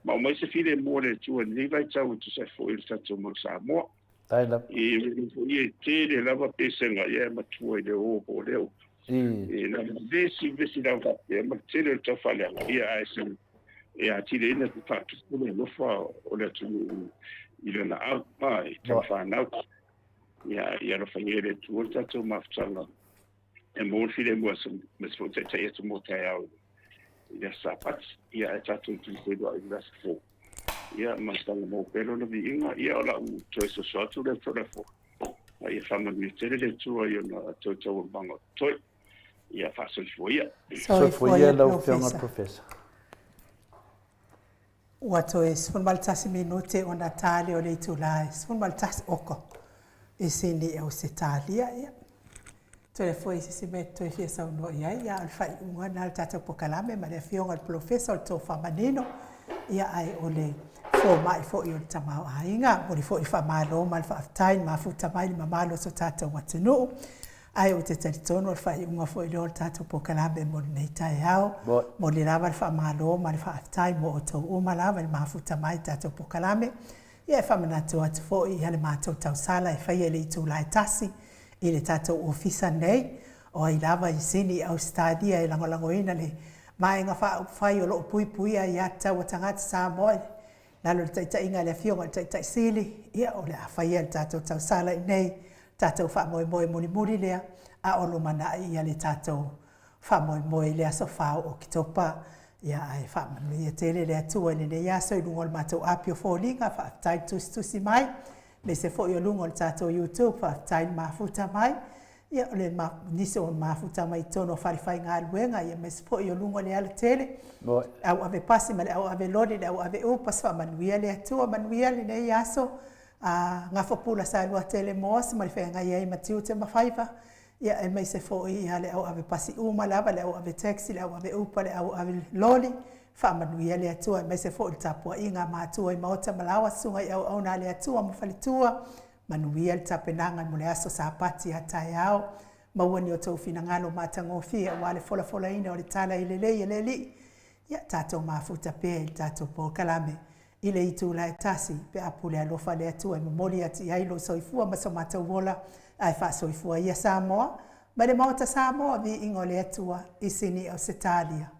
ma mai se file mo le tu ni vai tau tu se fo il tatu mo sa mo taina i te le lava pesenga ia ma tu le o le e na vesi da ka ma te le to fa le ia ai e a ti le na fa tu le no fa o le tu i le na au mai to fa na ia lo fa le tu tatu ma fa e mo file mo se me fo te tu mo te au ia sapat ia e tatu tu te do i las fo ia ma sta mo pelo no vinga ia la to eso so tu le fo ia fama mi te le tu ia na to bango to ia fa so fo ia lo fiona professor wato es fun baltasi minute o Natale o le tulai fun baltas oko esini e o setalia ia Toe foi se metto e fia no ia al fai un al tata pokalame ma le fiona al professor to famanino ia ai ole fo mai fo io tama ainga o le fo i fa malo mal fa time ma fu tamai ma malo so tata watunu ai o te tono al fai un fo io tata pokalame mo nei tai ao mo le lava fa malo mal fa time mo to o malava ma fu tamai tata pokalame ia fa manato at fo i ale ma to sala e fai ele tu lai tasi i le tātou ofisa nei, o ai lava i sini au stadia e langolangoina le maenga whai o loo pui a ia tau o tangata Samoa, lalo le taitai inga le fionga le taitai sili, ia o le a whai le tātou tau sala i nei, tātou wha moe muri lea, a o lumana ia le tātou wha moe lea so whao o kitopa, ia ai wha manu ia tele lea tua le nei aso i lungo le mātou apio fōlinga, wha tai tusi mai, me se fo yo lungo le tātou YouTube fa tai mafuta mai ia le niso mafuta mai tono farifai ngā luenga ia me se fo yo lungo le ala tele au ave pasi ma le au ave lodi le au ave upas fa manuia le atua manuia le nei aso ngā whapula sa lua tele moas, ma le whenga iei matiu te mawhaiva, ia e mai se fo ia le au ave pasi uma lava, le au ave taxi, le au ave upa, le au ave loli, whaamanuia le atua, e mai se fo i tapua i ngā mātua i maota malawa sunga i au nā le atua mawhalitua, manuia le tapenanga mo le aso sa pati a tae au, mauani o tau fina ngalo mātangofia, wa le fola fola ina o le tala i le lei e le li, ia tātou mafuta pē, tātou pō kalame, i le itu la e tasi, pe apu le alofa le atua, e mamoli ati ailo soifua, maso mātou wola, ai wha soifua ia Samoa, ma le maota Samoa vi ingo le atua, i sini o Setalia.